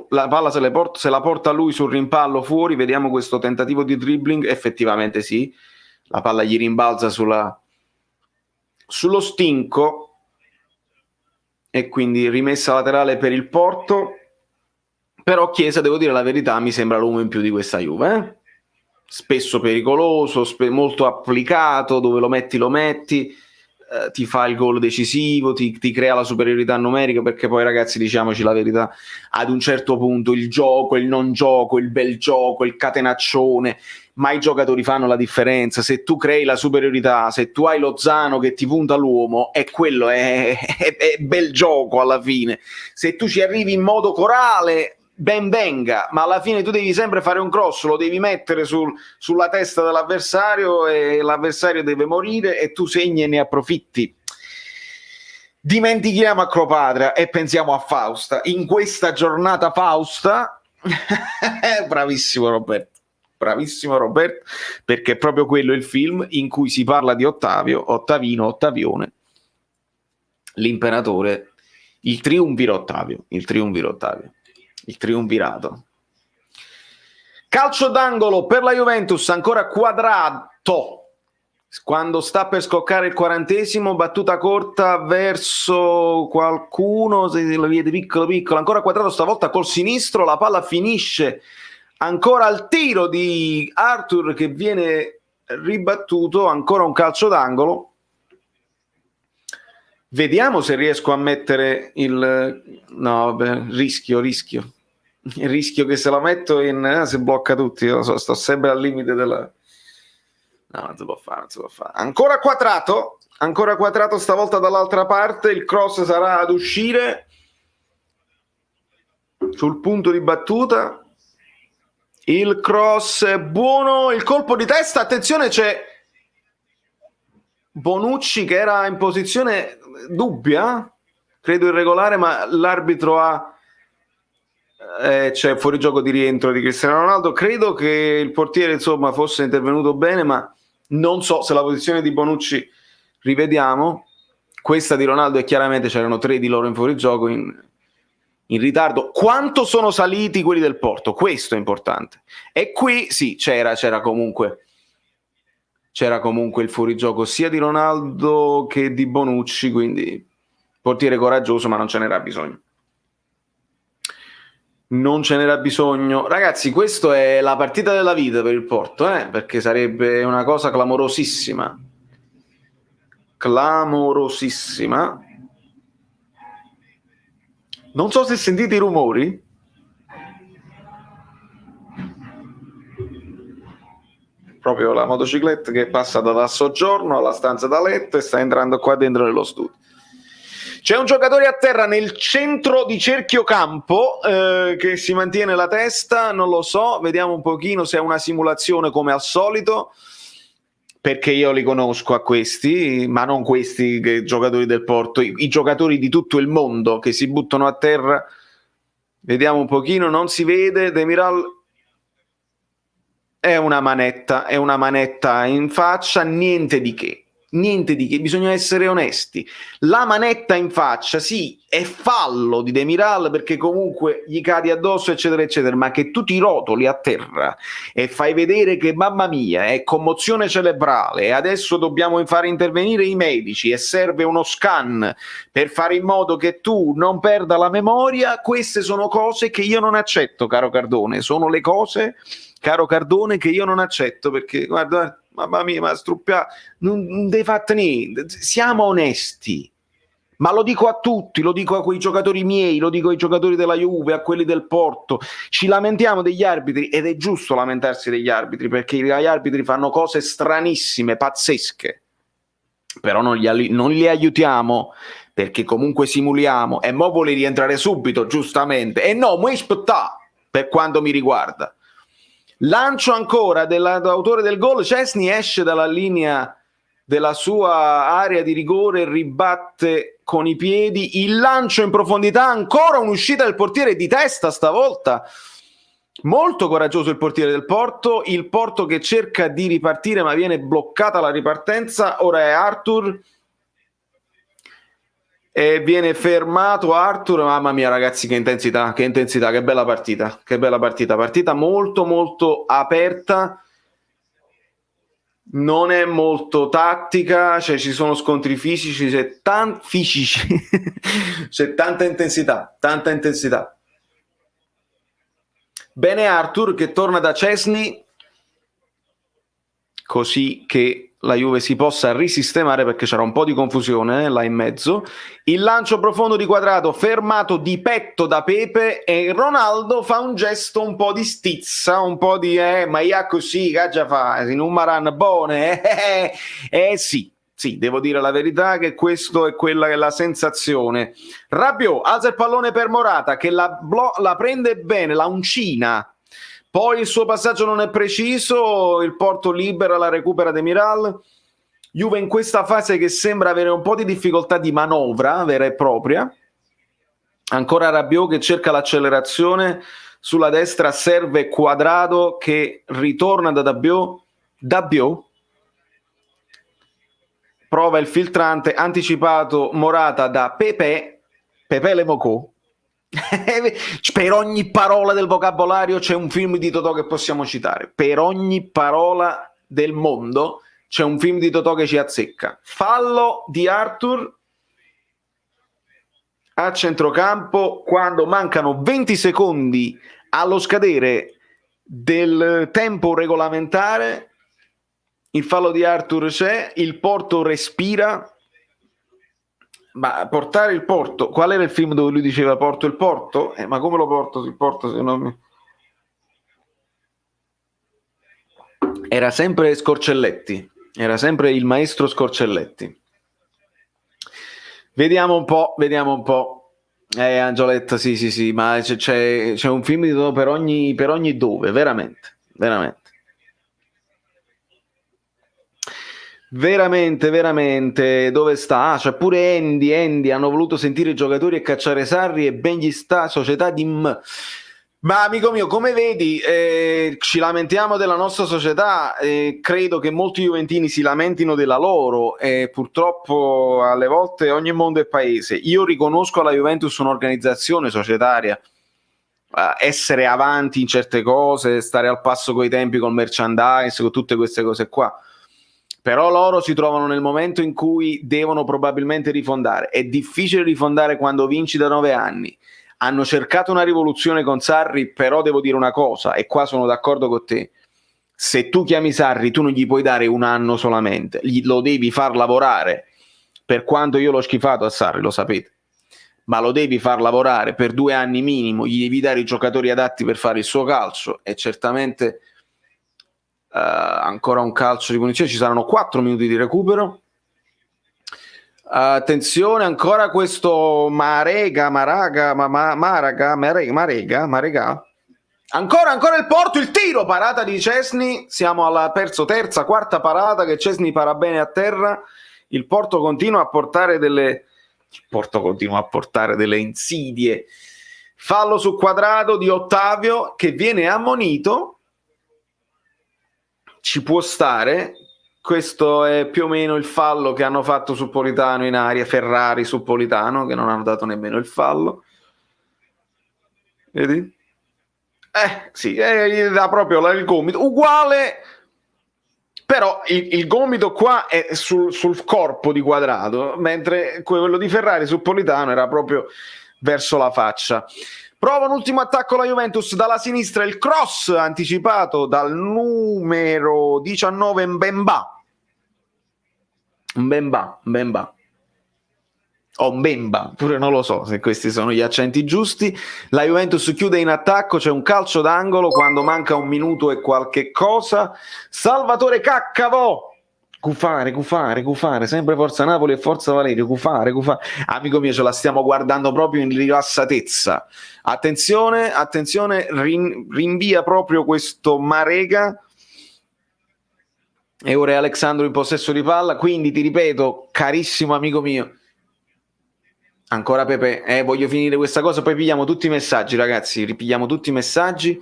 La palla se la porta lui sul rimpallo fuori. Vediamo questo tentativo di dribbling, effettivamente sì, la palla gli rimbalza sullo stinco, e quindi rimessa laterale per il Porto. Però Chiesa, devo dire la verità, mi sembra l'uomo in più di questa Juve, spesso pericoloso, molto applicato, dove lo metti, ti fa il gol decisivo, ti crea la superiorità numerica, perché poi, ragazzi, diciamoci la verità, ad un certo punto il gioco, il non gioco, il bel gioco, il catenaccione, ma i giocatori fanno la differenza. Se tu crei la superiorità, se tu hai Lozano che ti punta l'uomo, e quello è bel gioco alla fine. Se tu ci arrivi in modo corale, ben venga, ma alla fine tu devi sempre fare un cross, lo devi mettere sulla testa dell'avversario, e l'avversario deve morire e tu segni e ne approfitti. Dimentichiamo Acropatria e pensiamo a Fausta. In questa giornata Fausta bravissimo Roberto, perché è proprio quello il film in cui si parla di Ottavione, l'imperatore, il triunvirato. Calcio d'angolo per la Juventus, ancora Quadrato. Quando sta per scoccare il 40°, battuta corta verso qualcuno, se lo vede piccolo piccolo, ancora Quadrato stavolta col sinistro, la palla finisce ancora al tiro di Arthur che viene ribattuto, ancora un calcio d'angolo. Vediamo se riesco a mettere il... no, vabbè, rischio che se la metto in... si blocca tutti, lo so, sto sempre al limite della... no, non si può fare. Ancora Quadrato stavolta dall'altra parte, il cross sarà ad uscire sul punto di battuta, il cross è buono, il colpo di testa, attenzione, c'è Bonucci che era in posizione dubbia, credo irregolare, ma l'arbitro ha c'è fuorigioco di rientro di Cristiano Ronaldo. Credo che il portiere insomma fosse intervenuto bene, ma non so se la posizione di Bonucci, rivediamo, questa di Ronaldo, e chiaramente c'erano 3 di loro in fuorigioco in ritardo. Quanto sono saliti quelli del Porto? Questo è importante. E qui sì, c'era comunque il fuorigioco sia di Ronaldo che di Bonucci, quindi portiere coraggioso, ma non ce n'era bisogno. Ragazzi, questa è la partita della vita per il Porto, perché sarebbe una cosa clamorosissima. Non so se sentite i rumori. Proprio la motocicletta che passa dal soggiorno alla stanza da letto e sta entrando qua dentro nello studio. C'è un giocatore a terra nel centro di cerchio campo che si mantiene la testa, non lo so, vediamo un pochino se è una simulazione come al solito, perché io li conosco a questi, ma non questi giocatori del Porto, i giocatori di tutto il mondo che si buttano a terra. Vediamo un pochino, non si vede, Demiral è una manetta in faccia, niente di che, bisogna essere onesti. La manetta in faccia, sì, è fallo di Demiral perché comunque gli cadi addosso eccetera eccetera, ma che tu ti rotoli a terra e fai vedere che mamma mia è commozione cerebrale e adesso dobbiamo fare intervenire i medici e serve uno scan per fare in modo che tu non perda la memoria, queste sono cose che io non accetto, caro Cardone, sono le cose, caro Cardone, che io non accetto, perché guarda, mamma mia, ma struppia, non devi fare niente, siamo onesti, ma lo dico a tutti, lo dico a quei giocatori miei, lo dico ai giocatori della Juve, a quelli del Porto, ci lamentiamo degli arbitri ed è giusto lamentarsi degli arbitri perché gli arbitri fanno cose stranissime, pazzesche, però non li aiutiamo perché comunque simuliamo e mo vuole rientrare subito, giustamente, e no, mo aspettà, per quanto mi riguarda. Lancio ancora dell'autore del gol, Szczęsny esce dalla linea della sua area di rigore, ribatte con i piedi, il lancio in profondità, ancora un'uscita del portiere di testa stavolta, molto coraggioso il portiere del Porto, il Porto che cerca di ripartire ma viene bloccata la ripartenza, ora è Arthur e viene fermato Arthur. Mamma mia ragazzi, che intensità, che bella partita molto molto aperta, non è molto tattica, cioè ci sono scontri fisici, c'è tanta intensità. Bene Arthur che torna da Szczęsny, così che la Juve si possa risistemare perché c'era un po' di confusione là in mezzo. Il lancio profondo di Quadrato fermato di petto da Pepe e Ronaldo fa un gesto un po' di stizza, un po' di ma io così che già fa, in un maran buone, sì, devo dire la verità che questo è quella che è la sensazione. Rabiot alza il pallone per Morata che la prende bene, la uncina. Poi il suo passaggio non è preciso, il Porto libera, la recupera Demiral. Juve in questa fase che sembra avere un po' di difficoltà di manovra vera e propria. Ancora Rabiot che cerca l'accelerazione, sulla destra serve Quadrado che ritorna da Rabiot. Prova il filtrante, anticipato Morata da Pepe Lemoko. Per ogni parola del vocabolario c'è un film di Totò che possiamo citare. Per ogni parola del mondo c'è un film di Totò che ci azzecca. Fallo di Arthur a centrocampo quando mancano 20 secondi allo scadere del tempo regolamentare. Il fallo di Arthur c'è, il Porto respira. Ma portare il Porto, qual era il film dove lui diceva porto il Porto? Ma come lo porto il Porto se non mi... Era sempre Scorcelletti, era sempre il maestro Scorcelletti. Vediamo un po'. Angioletta, sì, ma c'è un film di Totò per ogni dove, veramente. Veramente, dove sta? C'è pure Andy, hanno voluto sentire i giocatori e cacciare Sarri e ben gli sta, società di Ma amico mio, come vedi, ci lamentiamo della nostra società, credo che molti juventini si lamentino della loro, e purtroppo alle volte ogni mondo è paese. Io riconosco alla Juventus un'organizzazione societaria, essere avanti in certe cose, stare al passo coi tempi, col merchandise, con tutte queste cose qua. Però loro si trovano nel momento in cui devono probabilmente rifondare. È difficile rifondare quando vinci da 9 anni. Hanno cercato una rivoluzione con Sarri, però devo dire una cosa, e qua sono d'accordo con te. Se tu chiami Sarri, tu non gli puoi dare un anno solamente, lo devi far lavorare. Per quanto io l'ho schifato a Sarri, lo sapete, ma lo devi far lavorare per 2 anni minimo, gli devi dare i giocatori adatti per fare il suo calcio, e certamente... ancora un calcio di punizione, ci saranno 4 minuti di recupero. Attenzione, ancora questo Marega. Ancora il Porto, il tiro, parata di Szczęsny, siamo alla quarta parata che Szczęsny para bene a terra. Il Porto continua a portare delle insidie. Fallo su Quadrado di Ottavio che viene ammonito. Ci può stare, questo è più o meno il fallo che hanno fatto su Politano in aria, Ferrari su Politano, che non hanno dato nemmeno il fallo. Vedi? Sì, gli dà proprio il gomito, uguale, però il gomito qua è sul corpo di Quadrado, mentre quello di Ferrari su Politano era proprio verso la faccia. Prova un ultimo attacco la Juventus dalla sinistra, il cross anticipato dal numero 19 Mbemba o Mbemba, pure non lo so se questi sono gli accenti giusti. La Juventus chiude in attacco, c'è un calcio d'angolo quando manca 1 minuto e qualche cosa. Salvatore Caccavò, Cufare, sempre Forza Napoli e Forza Valerio, Cufare. Amico mio, ce la stiamo guardando proprio in rilassatezza. Attenzione, rinvia proprio questo Marega. E ora è Alexandro in possesso di palla, quindi ti ripeto, carissimo amico mio, ancora Pepe, voglio finire questa cosa, poi pigliamo tutti i messaggi, ragazzi, ripigliamo tutti i messaggi.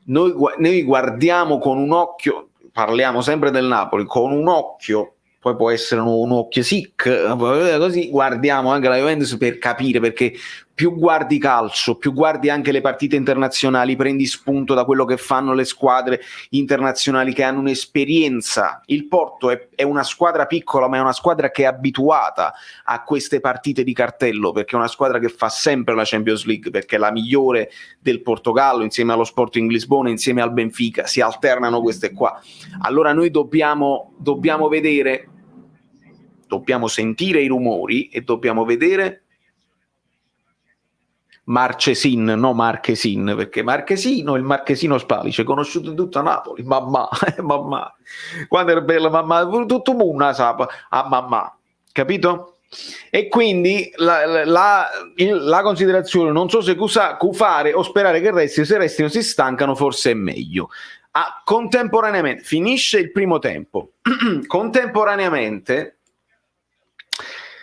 Noi guardiamo con un occhio, parliamo sempre del Napoli, con un occhio, poi può essere un occhio sic, così guardiamo anche la Juventus per capire, perché più guardi calcio, più guardi anche le partite internazionali, prendi spunto da quello che fanno le squadre internazionali che hanno un'esperienza. Il Porto è una squadra piccola, ma è una squadra che è abituata a queste partite di cartello, perché è una squadra che fa sempre la Champions League, perché è la migliore del Portogallo, insieme allo Sporting Lisbona, insieme al Benfica, si alternano queste qua. Allora noi dobbiamo vedere, dobbiamo sentire i rumori e dobbiamo vedere Marchesin, no Marchesin, perché Marchesino, il Marchesino Spalice, conosciuto in tutta Napoli, mamma, quando era bella mamma, tutto una sapa a mamma, capito? E quindi la considerazione, non so se cufare o sperare che resti, se restino si stancano forse è meglio. Contemporaneamente, finisce il primo tempo, contemporaneamente,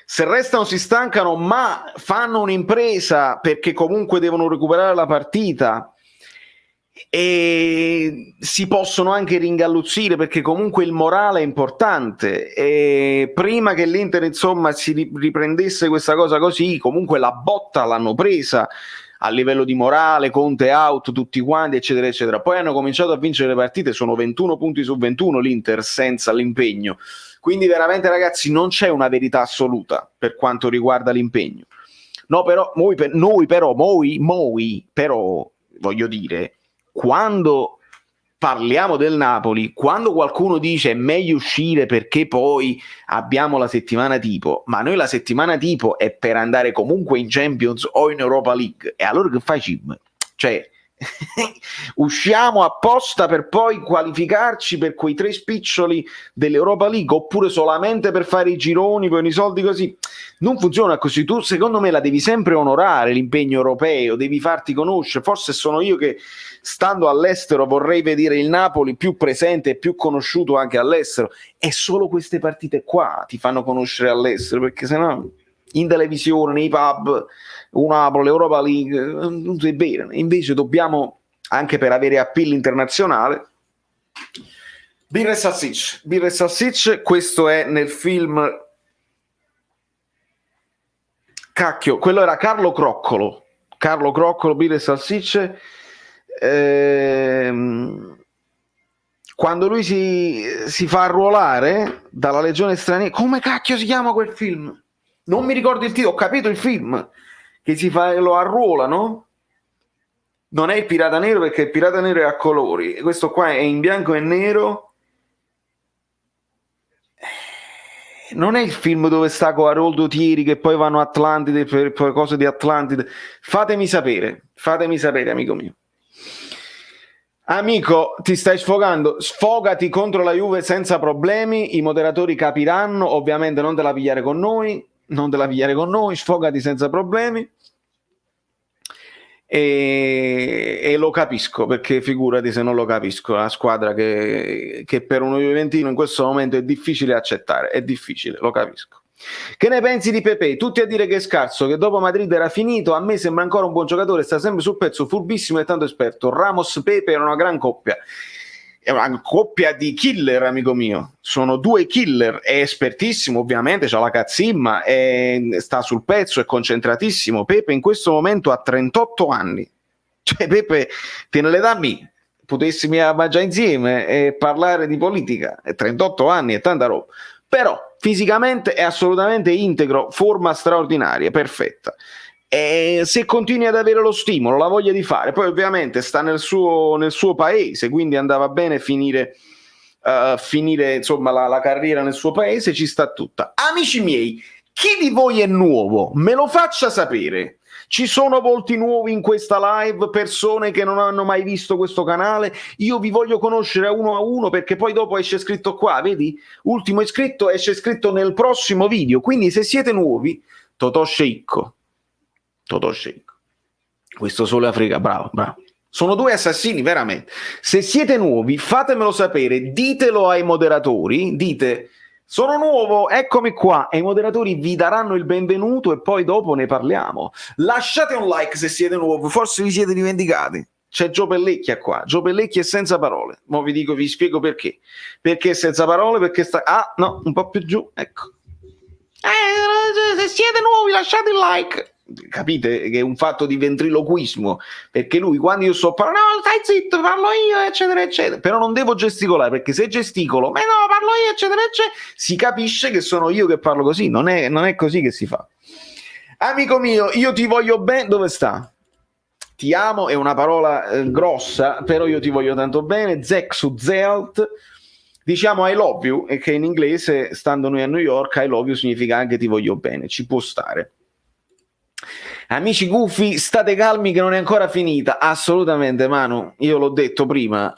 se restano si stancano ma fanno un'impresa perché comunque devono recuperare la partita e si possono anche ringalluzzire perché comunque il morale è importante, e prima che l'Inter insomma si riprendesse questa cosa così, comunque la botta l'hanno presa a livello di morale, Conte out, tutti quanti eccetera eccetera, poi hanno cominciato a vincere le partite, sono 21 punti su 21 l'Inter senza l'impegno, quindi veramente ragazzi non c'è una verità assoluta per quanto riguarda l'impegno. No, però noi però voglio dire, quando parliamo del Napoli, quando qualcuno dice è meglio uscire perché poi abbiamo la settimana tipo, ma noi la settimana tipo è per andare comunque in Champions o in Europa League, e allora che fai, Cim? Cioè usciamo apposta per poi qualificarci per quei 3 spiccioli dell'Europa League, oppure solamente per fare i gironi con i soldi così? Non funziona così. Tu secondo me la devi sempre onorare l'impegno europeo, devi farti conoscere. Forse sono io che stando all'estero vorrei vedere il Napoli più presente e più conosciuto anche all'estero, e solo queste partite qua ti fanno conoscere all'estero, perché sennò in televisione, nei pub, Napoli, l'Europa League, non è vero. Invece dobbiamo, anche per avere appeal internazionale, Birra e Salsicce, questo è nel film, cacchio, quello era Carlo Croccolo, Birra e Salsicce, quando lui si fa arruolare dalla legione straniera, come cacchio si chiama quel film? Non mi ricordo il titolo, ho capito il film, che lo arruolano, non è il Pirata Nero perché il Pirata Nero è a colori, questo qua è in bianco e nero, non è il film dove sta con Haroldo Thieri che poi vanno a Atlantide per cose di Atlantide, fatemi sapere amico mio. Amico, ti stai sfogando, sfogati contro la Juve senza problemi, i moderatori capiranno, ovviamente non te la pigliare con noi, sfogati senza problemi, e lo capisco, perché figurati se non lo capisco, la squadra che per uno juventino in questo momento è difficile accettare, è difficile, lo capisco. Che ne pensi di Pepe? Tutti a dire che è scarso, che dopo Madrid era finito, a me sembra ancora un buon giocatore, sta sempre sul pezzo, furbissimo e tanto esperto. Ramos-Pepe era una gran coppia, è una coppia di killer, amico mio, sono 2 killer, è espertissimo ovviamente, c'ha la cazzimma, sta sul pezzo, è concentratissimo. Pepe in questo momento ha 38 anni, cioè Pepe te ne le dà me, potessimo mangiare insieme e parlare di politica, 38 anni è tanta roba, però fisicamente è assolutamente integro, forma straordinaria, perfetta. E se continui ad avere lo stimolo, la voglia di fare, poi ovviamente sta nel suo paese, quindi andava bene finire insomma la carriera nel suo paese, ci sta tutta. Amici miei, chi di voi è nuovo? Me lo faccia sapere. Ci sono volti nuovi in questa live, persone che non hanno mai visto questo canale. Io vi voglio conoscere a uno perché poi dopo esce scritto qua, vedi? Ultimo iscritto esce scritto nel prossimo video, quindi se siete nuovi, Totò Sceicco, questo Sole Africa, bravo, sono 2 assassini veramente. Se siete nuovi fatemelo sapere, ditelo ai moderatori, dite sono nuovo, eccomi qua, e i moderatori vi daranno il benvenuto e poi dopo ne parliamo. Lasciate un like se siete nuovi, forse vi siete dimenticati. C'è Gio Pellecchia qua, Gio Pellecchia è senza parole, mo vi spiego perché è senza parole, perché no, un po' più giù, ecco. Se siete nuovi lasciate il like. Capite che è un fatto di ventriloquismo, perché lui quando io sto parlando, no stai zitto, parlo io eccetera eccetera, però non devo gesticolare, perché se gesticolo, ma no parlo io eccetera eccetera, si capisce che sono io che parlo così, non è così che si fa. Amico mio, io ti voglio bene. Dove sta? Ti amo è una parola grossa, però io ti voglio tanto bene. Zexu Zelt, diciamo I love you, e che in inglese, stando noi a New York, I love you significa anche ti voglio bene, ci può stare. Amici gufi, state calmi che non è ancora finita, assolutamente Manu, io l'ho detto prima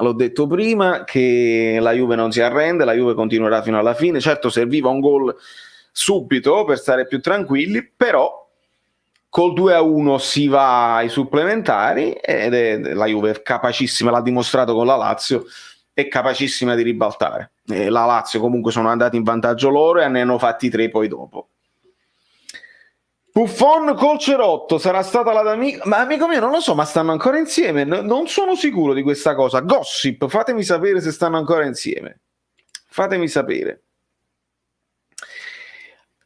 che la Juve non si arrende, la Juve continuerà fino alla fine, certo serviva un gol subito per stare più tranquilli, però col 2-1 si va ai supplementari ed la Juve è capacissima, l'ha dimostrato con la Lazio, è capacissima di ribaltare. La Lazio comunque sono andati in vantaggio loro e ne hanno fatti 3 poi dopo. Buffon col Cerotto sarà stata la d'amico, ma amico mio non lo so, ma stanno ancora insieme? Non sono sicuro di questa cosa. Gossip, fatemi sapere se stanno ancora insieme, fatemi sapere.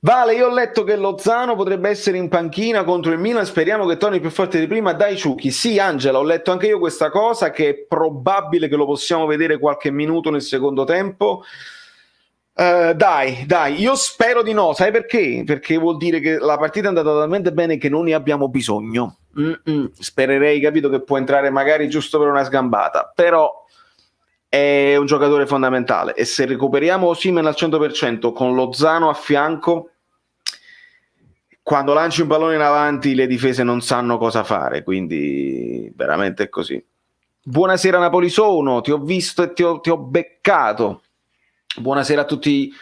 Vale, io ho letto che Lozano potrebbe essere in panchina contro il Milan, speriamo che torni più forte di prima. Dai Ciuchi, sì Angela, ho letto anche io questa cosa, che è probabile che lo possiamo vedere qualche minuto nel secondo tempo. Dai, io spero di no, sai perché? Perché vuol dire che la partita è andata talmente bene che non ne abbiamo bisogno. Spererei, capito, che può entrare magari giusto per una sgambata, però è un giocatore fondamentale e se recuperiamo Osimhen al 100% con Lozano a fianco, quando lanci un pallone in avanti le difese non sanno cosa fare, quindi veramente è così. Buonasera Napoli sono, ti ho visto e ti ho beccato. Buonasera a tutti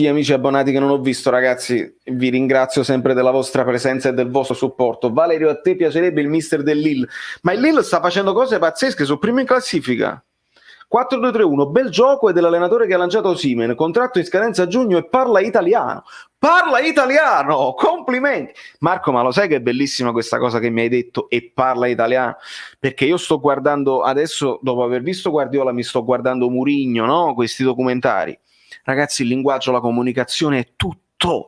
gli amici abbonati che non ho visto, ragazzi, vi ringrazio sempre della vostra presenza e del vostro supporto. Valerio, a te piacerebbe il mister del Lille? Ma il Lille sta facendo cose pazzesche, sono primo in classifica. 4-2-3-1, bel gioco, e dell'allenatore che ha lanciato Osimhen, contratto in scadenza a giugno e parla italiano, complimenti. Marco, ma lo sai che è bellissima questa cosa che mi hai detto, e parla italiano? Perché io sto guardando adesso, dopo aver visto Guardiola, mi sto guardando Mourinho, no? Questi documentari. Ragazzi, il linguaggio, la comunicazione è tutto.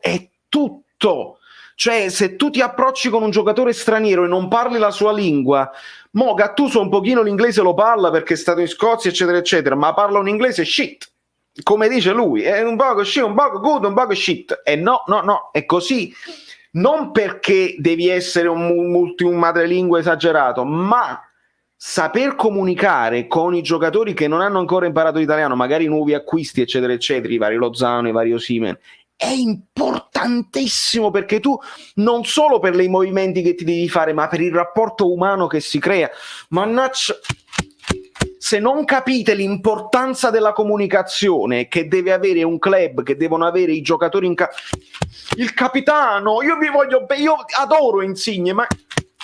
Cioè, se tu ti approcci con un giocatore straniero e non parli la sua lingua, mo Gattuso un pochino l'inglese lo parla perché è stato in Scozia, eccetera, eccetera, ma parla un inglese shit, come dice lui, è un poco shit, un poco good, un poco shit. E no, è così. Non perché devi essere un madrelingua esagerato, ma saper comunicare con i giocatori che non hanno ancora imparato l'italiano, magari nuovi acquisti, eccetera, eccetera, i vari Lozano, i vari Osimhen, è importantissimo, perché tu non solo per i movimenti che ti devi fare, ma per il rapporto umano che si crea. Mannaggia, se non capite l'importanza della comunicazione che deve avere un club, che devono avere i giocatori il capitano, io adoro Insigne, ma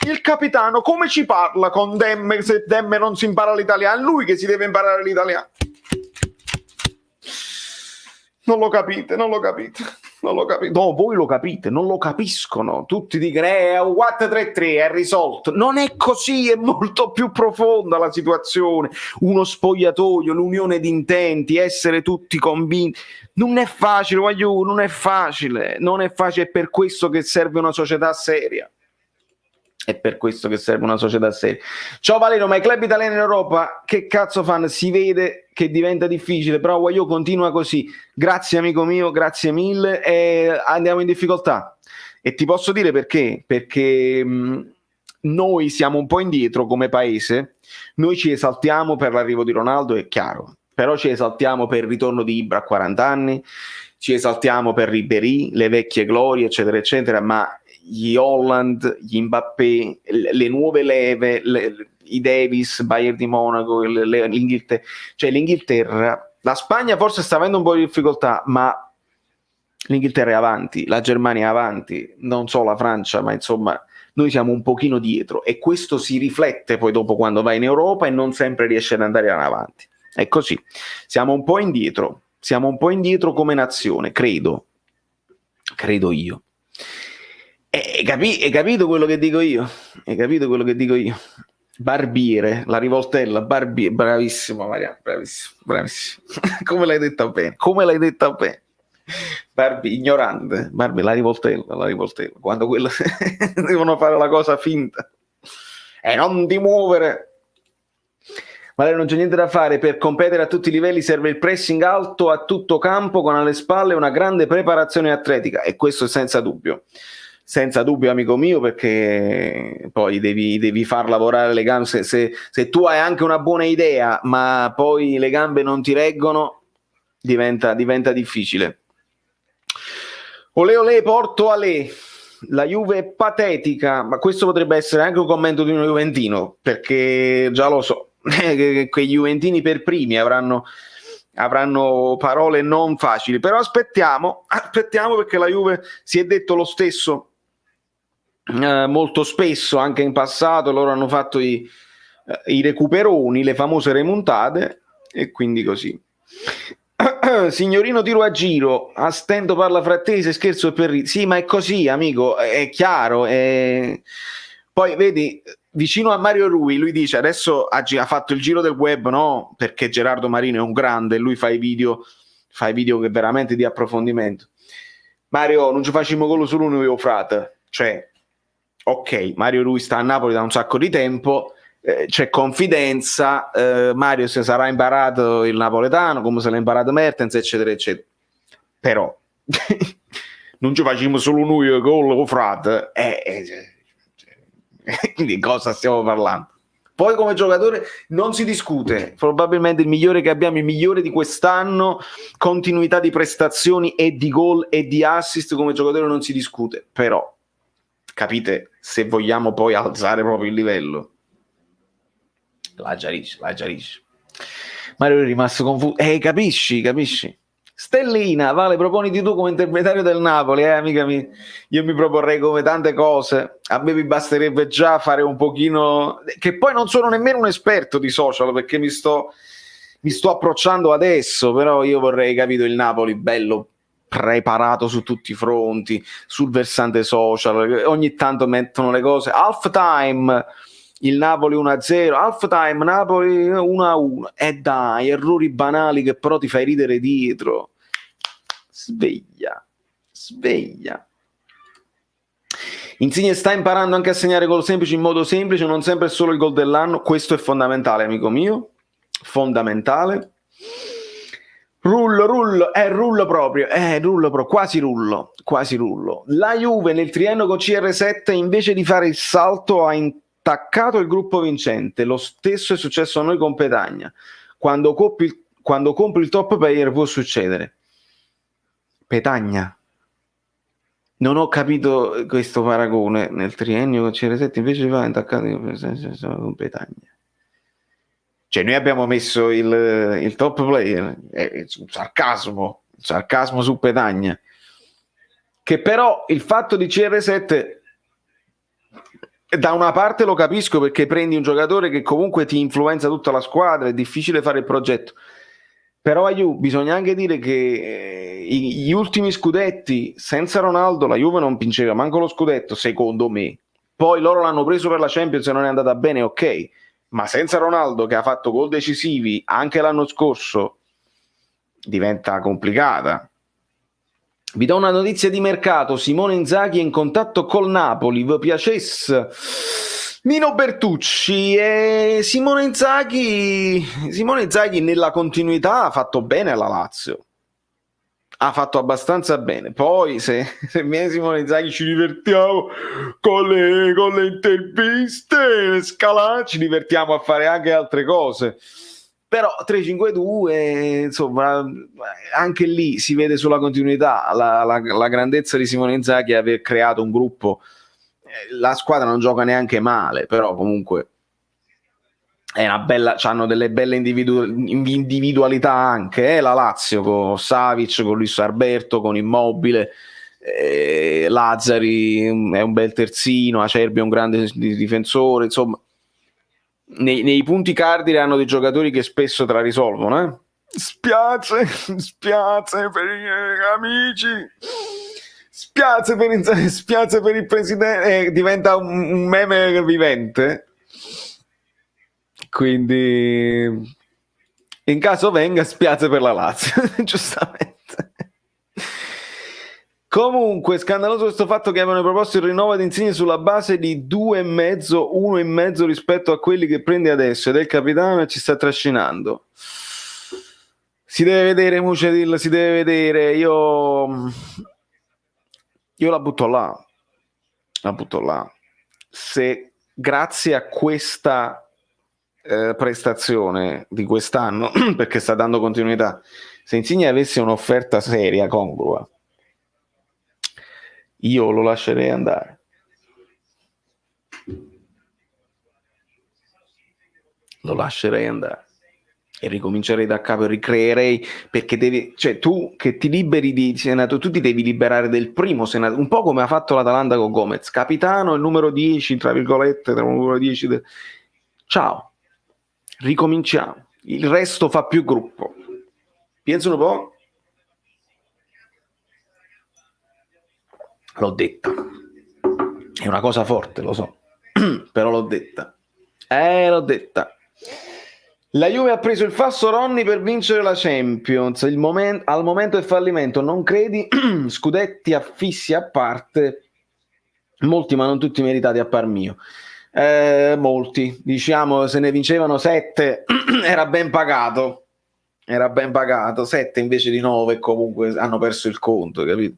il capitano come ci parla con Demme se Demme non si impara l'italiano? È lui che si deve imparare l'italiano. Non lo capite. No, voi lo capite, non lo capiscono. Tutti dicono, 4-3-3, è risolto. Non è così, è molto più profonda la situazione. Uno spogliatoio, l'unione di intenti, essere tutti convinti. Non è facile, non è facile. È per questo che serve una società seria. Ciao Valerio, ma i club italiani in Europa che cazzo fanno? Si vede che diventa difficile, però Guagliò continua così. Grazie amico mio, grazie mille, e andiamo in difficoltà. E ti posso dire perché? Perché noi siamo un po' indietro come paese. Noi ci esaltiamo per l'arrivo di Ronaldo, è chiaro, però ci esaltiamo per il ritorno di Ibra a 40 anni, ci esaltiamo per Ribéry, le vecchie glorie, eccetera, eccetera, ma gli Holland, gli Mbappé, le nuove leve, i Davis, Bayern di Monaco, l'Inghilterra, cioè l'Inghilterra, la Spagna forse sta avendo un po' di difficoltà, ma l'Inghilterra è avanti, la Germania è avanti, non so la Francia, ma insomma noi siamo un pochino dietro, e questo si riflette poi dopo quando vai in Europa e non sempre riesce ad andare avanti. È così, siamo un po' indietro come nazione, credo io. Hai capito quello che dico io? Barbiere, la rivoltella, Barbiere, bravissimo Mariano, bravissimo. Come l'hai detta bene. Ignorante, la rivoltella, quando quello devono fare la cosa finta. E non ti muovere. Valerio, non c'è niente da fare, per competere a tutti i livelli serve il pressing alto a tutto campo, con alle spalle una grande preparazione atletica, e questo è senza dubbio, amico mio, perché poi devi far lavorare le gambe. Se tu hai anche una buona idea ma poi le gambe non ti reggono, diventa difficile. Olè, Porto Ale, la Juve è patetica, ma questo potrebbe essere anche un commento di un juventino, perché già lo so che quei juventini per primi avranno parole non facili, però aspettiamo, perché la Juve si è detto lo stesso molto spesso anche in passato, loro hanno fatto i recuperoni, le famose remontate, e quindi così. Signorino tiro a giro, a stento parla frattesi, scherzo e per sì, ma è così, amico, è chiaro. Poi vedi, vicino a Mario Rui, lui dice adesso ha fatto il giro del web, no? Perché Gerardo Marino è un grande, lui fa i video che veramente di approfondimento. Mario, non ci facciamo quello solo noi, frate. Cioè, ok, Mario Rui sta a Napoli da un sacco di tempo, c'è confidenza, Mario si sarà imparato il napoletano come se l'ha imparato Mertens, eccetera eccetera, però non ci facciamo solo noi con lo frate, di cosa stiamo parlando? Poi come giocatore non si discute, probabilmente il migliore che abbiamo, il migliore di quest'anno, continuità di prestazioni e di gol e di assist, come giocatore non si discute, però capite, se vogliamo poi alzare proprio il livello, la giarisce. Mario è rimasto confuso. Capisci? Stellina, Vale, proponiti tu come interpretario del Napoli, amica mia. Io mi proporrei come tante cose. A me mi basterebbe già fare un pochino, che poi non sono nemmeno un esperto di social, perché mi sto approcciando adesso, però io vorrei, capito, il Napoli bello preparato su tutti i fronti, sul versante social, ogni tanto mettono le cose, half time, il Napoli 1-0, half time Napoli 1-1, e dai, errori banali che però ti fai ridere dietro. Sveglia. Insigne sta imparando anche a segnare gol semplici in modo semplice, non sempre è solo il gol dell'anno, questo è fondamentale, amico mio, fondamentale. Rullo proprio, quasi rullo. La Juve nel triennio con CR7 invece di fare il salto ha intaccato il gruppo vincente, lo stesso è successo a noi con Petagna, quando compri il top player può succedere. Petagna, non ho capito questo paragone, nel triennio con CR7 invece di fare intaccato con Petagna. Cioè noi abbiamo messo il top player, sarcasmo su Petagna, che però il fatto di CR7 da una parte lo capisco, perché prendi un giocatore che comunque ti influenza tutta la squadra, è difficile fare il progetto, però bisogna anche dire che gli ultimi scudetti senza Ronaldo la Juve non vinceva manco lo scudetto, secondo me. Poi loro l'hanno preso per la Champions e non è andata bene, ok, ma senza Ronaldo, che ha fatto gol decisivi anche l'anno scorso, diventa complicata. Vi do una notizia di mercato: Simone Inzaghi è in contatto col Napoli, vi piacesse? Nino Bertucci e Simone Inzaghi nella continuità ha fatto bene alla Lazio, ha fatto abbastanza bene. Poi se viene Simone Inzaghi ci divertiamo con le interviste, le scalate, ci divertiamo a fare anche altre cose, però 3-5-2 insomma anche lì si vede sulla continuità la grandezza di Simone Inzaghi, aver creato un gruppo. La squadra non gioca neanche male, però comunque è una bella, hanno delle belle individualità anche, la Lazio con Savic, con Luis Alberto, con Immobile, Lazzari è un bel terzino, Acerbi è un grande difensore, insomma nei punti cardine hanno dei giocatori che spesso te la risolvono. Spiace per gli amici, spiace per il presidente, diventa un meme vivente. Quindi in caso venga, spiace per la Lazio giustamente. Comunque scandaloso questo fatto che avevano proposto il rinnovo ad Insigne sulla base di 2,5, 1,5 rispetto a quelli che prende adesso, ed è il capitano e ci sta trascinando. Si deve vedere, Mucedil, si deve vedere. Io la butto là. Se grazie a questa prestazione di quest'anno, perché sta dando continuità, se Insigne avesse un'offerta seria, congrua, io lo lascerei andare. E ricomincerei da capo e ricreerei, perché tu che ti liberi di Senato, tu ti devi liberare del primo Senato, un po' come ha fatto l'Atalanta con Gomez, capitano, il numero 10 tra virgolette, tra il numero 10 ciao, ricominciamo, il resto fa più gruppo. Pensa un po'. L'ho detta. È una cosa forte, lo so. Però l'ho detta. L'ho detta. La Juve ha preso il falso Ronny per vincere la Champions. Al momento del fallimento, non credi? Scudetti affissi a parte, molti ma non tutti meritati a par mio. Molti, diciamo, se ne vincevano 7 era ben pagato. 7 invece di 9 comunque hanno perso il conto, capito?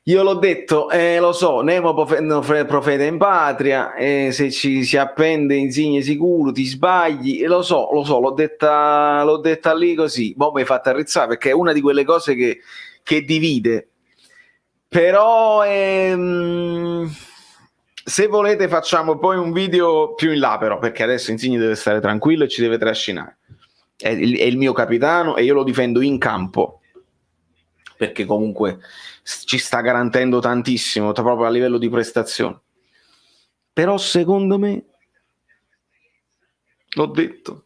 Io l'ho detto, lo so, Nemo profeta in patria, se ci si appende insigne sicuro ti sbagli, lo so, l'ho detta lì così, boh, mi hai fatto arrezzare perché è una di quelle cose che divide, però se volete facciamo poi un video più in là però, perché adesso Insigne deve stare tranquillo e ci deve trascinare, è il mio capitano e io lo difendo in campo, perché comunque ci sta garantendo tantissimo proprio a livello di prestazione, però secondo me l'ho detto.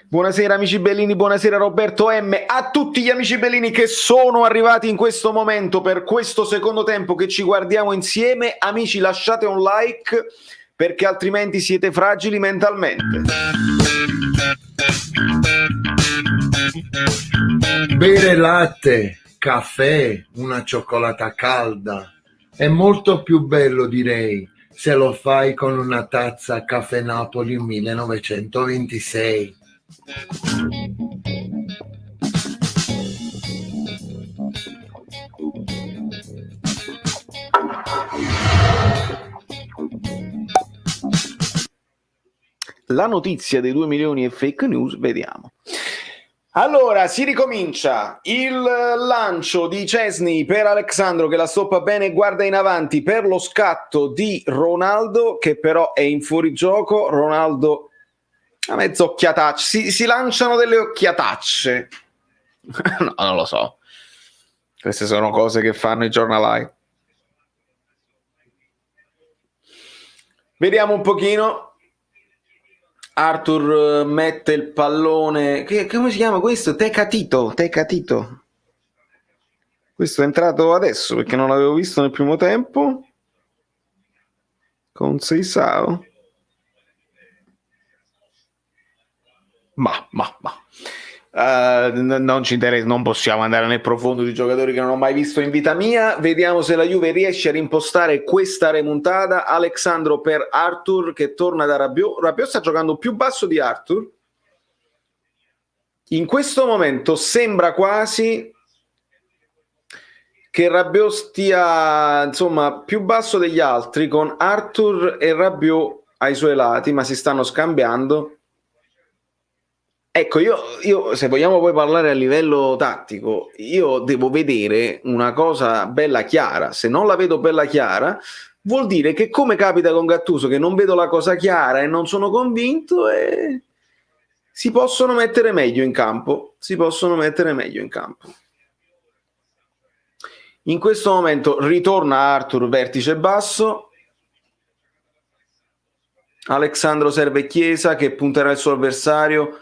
Buonasera amici bellini, buonasera Roberto M, a tutti gli amici bellini che sono arrivati in questo momento per questo secondo tempo che ci guardiamo insieme. Amici, lasciate un like perché altrimenti siete fragili mentalmente. Bere latte, caffè, una cioccolata calda è molto più bello, direi, se lo fai con una tazza Caffè Napoli 1926. La notizia dei 2 milioni è fake news, vediamo. Allora, si ricomincia il lancio di Szczęsny per Alexandro che la stoppa bene e guarda in avanti per lo scatto di Ronaldo che però è in fuorigioco. Ronaldo a mezzo occhiatacce, si lanciano delle occhiatacce. No, non lo so. Queste sono cose che fanno i giornalai. Vediamo un pochino. Arthur mette il pallone, come si chiama questo? Tecatito. Questo è entrato adesso perché non l'avevo visto nel primo tempo con Seisao. Ma non ci interessa, non possiamo andare nel profondo di giocatori che non ho mai visto in vita mia. Vediamo se la Juve riesce a rimpostare questa remontata. Alexandro per Arthur che torna da Rabiot. Rabiot sta giocando più basso di Arthur. In questo momento sembra quasi che Rabiot stia insomma più basso degli altri, con Arthur e Rabiot ai suoi lati, ma si stanno scambiando. Ecco, io se vogliamo poi parlare a livello tattico, io devo vedere una cosa bella chiara. Se non la vedo bella chiara, vuol dire che, come capita con Gattuso, che non vedo la cosa chiara e non sono convinto, e si possono mettere meglio in campo. In questo momento ritorna Arthur vertice basso. Alexandro serve Chiesa che punterà il suo avversario.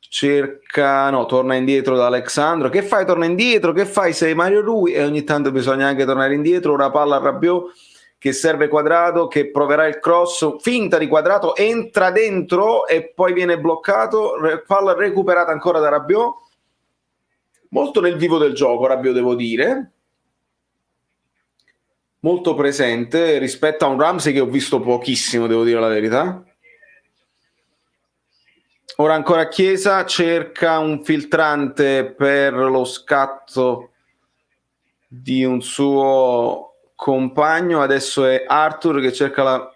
Torna indietro da Alexandro. Che fai? Torna indietro? Che fai? Sei Mario Rui? E ogni tanto bisogna anche tornare indietro. Ora palla a Rabiot che serve Quadrato, che proverà il cross, finta di Quadrato, entra dentro e poi viene bloccato. Palla recuperata ancora da Rabiot, molto nel vivo del gioco Rabiot, devo dire, molto presente rispetto a un Ramsey che ho visto pochissimo, devo dire la verità. Ora ancora Chiesa, cerca un filtrante per lo scatto di un suo compagno. Adesso è Arthur che cercato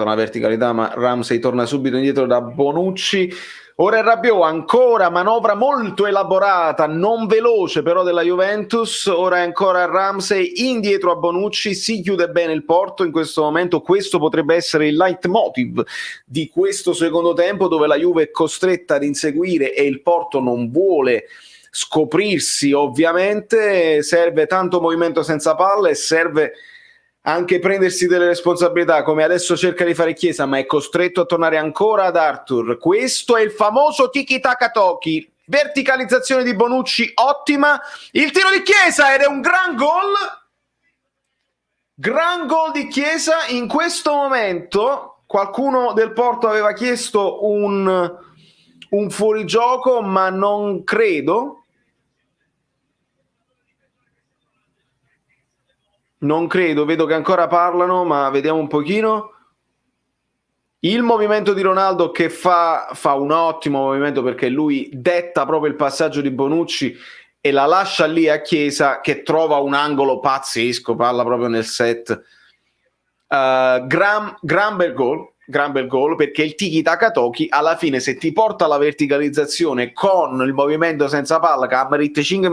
una verticalità, ma Ramsey torna subito indietro da Bonucci. Ora è Rabiot, ancora manovra molto elaborata, non veloce però della Juventus. Ora è ancora Ramsey indietro a Bonucci, si chiude bene il porto in questo momento. Questo potrebbe essere il leitmotiv di questo secondo tempo, dove la Juve è costretta ad inseguire e il Porto non vuole scoprirsi. Ovviamente serve tanto movimento senza palla e serve anche prendersi delle responsabilità, come adesso cerca di fare Chiesa, ma è costretto a tornare ancora ad Arthur. Questo è il famoso tiki-taka-toki. verticalizzazione di Bonucci ottima, il tiro di Chiesa ed è un gran gol di Chiesa. In questo momento qualcuno del Porto aveva chiesto un fuorigioco, ma non credo. Vedo che ancora parlano, ma vediamo un pochino. Il movimento di Ronaldo che fa un ottimo movimento, perché lui detta proprio il passaggio di Bonucci e la lascia lì a Chiesa, che trova un angolo pazzesco, palla proprio nel set. Gran bel gol, perché il tiki-taka toki alla fine, se ti porta alla verticalizzazione con il movimento senza palla, che amerite 5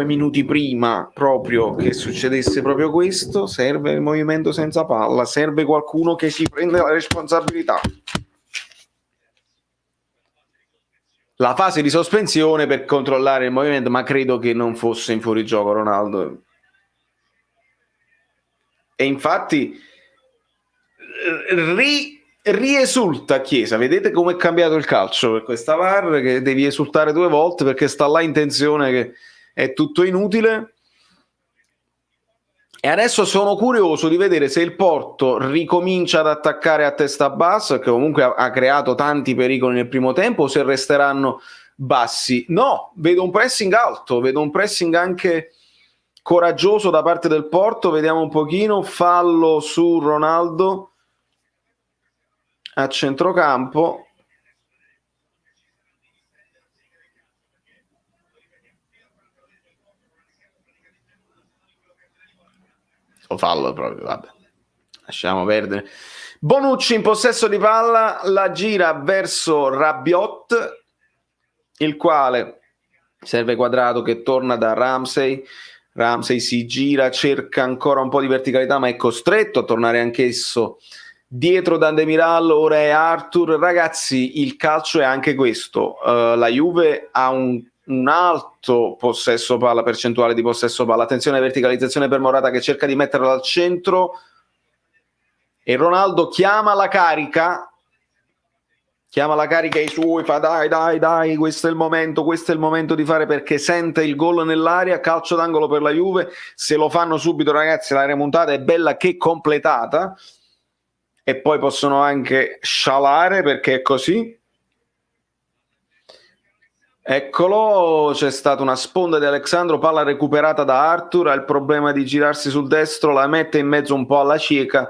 minuti prima proprio che succedesse proprio questo, serve il movimento senza palla, serve qualcuno che si prende la responsabilità. La fase di sospensione per controllare il movimento, ma credo che non fosse in fuorigioco Ronaldo. E infatti riesulta Chiesa. Vedete come è cambiato il calcio per questa VAR, che devi esultare 2 volte perché sta là in tensione che è tutto inutile. E adesso sono curioso di vedere se il Porto ricomincia ad attaccare a testa bassa, che comunque ha creato tanti pericoli nel primo tempo, o se resteranno bassi. No, vedo un pressing alto, vedo un pressing anche coraggioso da parte del Porto. Vediamo un pochino, fallo su Ronaldo a centrocampo. O fallo proprio, vabbè, lasciamo perdere. Bonucci in possesso di palla, la gira verso Rabiot, il quale serve Quadrato che torna da Ramsey si gira, cerca ancora un po' di verticalità, ma è costretto a tornare anch'esso dietro da Demiral. Ora è Arthur. Ragazzi, il calcio è anche questo, la Juve ha un alto possesso palla, percentuale di possesso palla. Attenzione alla verticalizzazione per Morata che cerca di metterla al centro e Ronaldo chiama la carica ai suoi, fa dai, questo è il momento di fare, perché sente il gol nell'aria, calcio d'angolo per la Juve. Se lo fanno subito, ragazzi, la remontata è bella che completata, e poi possono anche scialare, perché è così. Eccolo, c'è stata una sponda di Alexandro, palla recuperata da Arthur, ha il problema di girarsi sul destro, la mette in mezzo un po' alla cieca,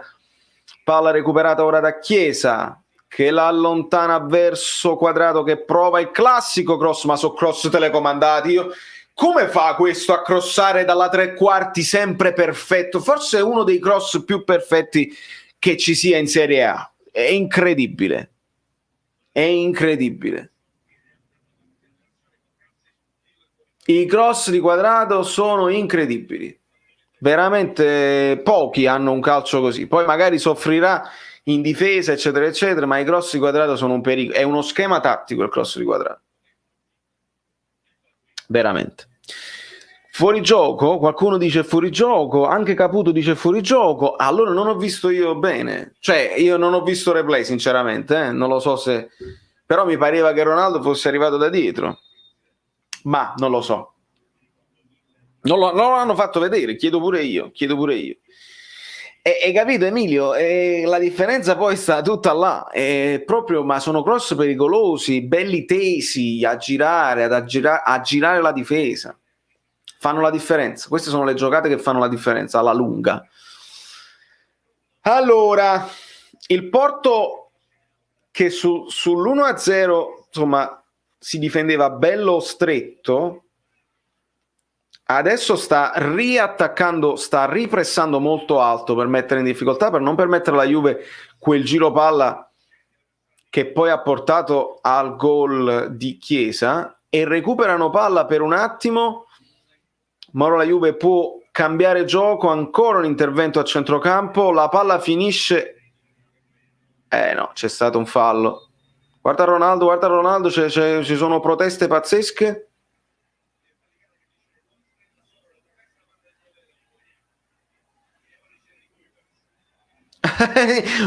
palla recuperata ora da Chiesa, che la allontana verso Quadrato, che prova il classico cross, ma so cross telecomandati. Come fa questo a crossare dalla 3/4 sempre perfetto? Forse è uno dei cross più perfetti che ci sia in Serie A. È incredibile. I cross di Quadrato sono incredibili. Veramente pochi hanno un calcio così. Poi magari soffrirà in difesa, eccetera, eccetera, ma i cross di Quadrato sono un pericolo. È uno schema tattico il cross di Quadrato. Veramente. Fuorigioco? Qualcuno dice fuorigioco, anche Caputo dice fuorigioco. Allora non ho visto io bene. Cioè, io non ho visto replay, sinceramente, non lo so se... Però mi pareva che Ronaldo fosse arrivato da dietro. Ma non lo so. Non lo hanno fatto vedere, chiedo pure io. E capito, Emilio? La differenza poi sta tutta là. Proprio, ma sono cross pericolosi, belli tesi a girare la difesa. Fanno la differenza. Queste sono le giocate che fanno la differenza alla lunga. Allora, il Porto che sull'1-0, insomma, si difendeva bello stretto, adesso sta riattaccando, sta ripressando molto alto per mettere in difficoltà, per non permettere alla Juve quel giro palla che poi ha portato al gol di Chiesa, e recuperano palla per un attimo, ma ora la Juve può cambiare gioco. Ancora un intervento a centrocampo, la palla finisce, no, c'è stato un fallo. Guarda Ronaldo, ci sono proteste pazzesche.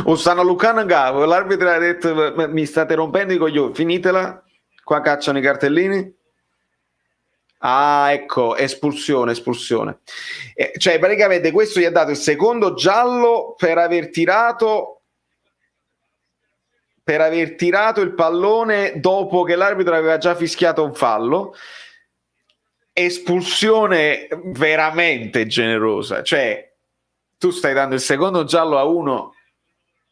O stanno lucando in capo, l'arbitro ha detto mi state rompendo i coglioni, finitela, qua cacciano i cartellini. Ah, ecco, espulsione. Cioè, praticamente questo gli ha dato il secondo giallo per aver tirato il pallone dopo che l'arbitro aveva già fischiato un fallo. Espulsione veramente generosa, cioè tu stai dando il secondo giallo a uno, a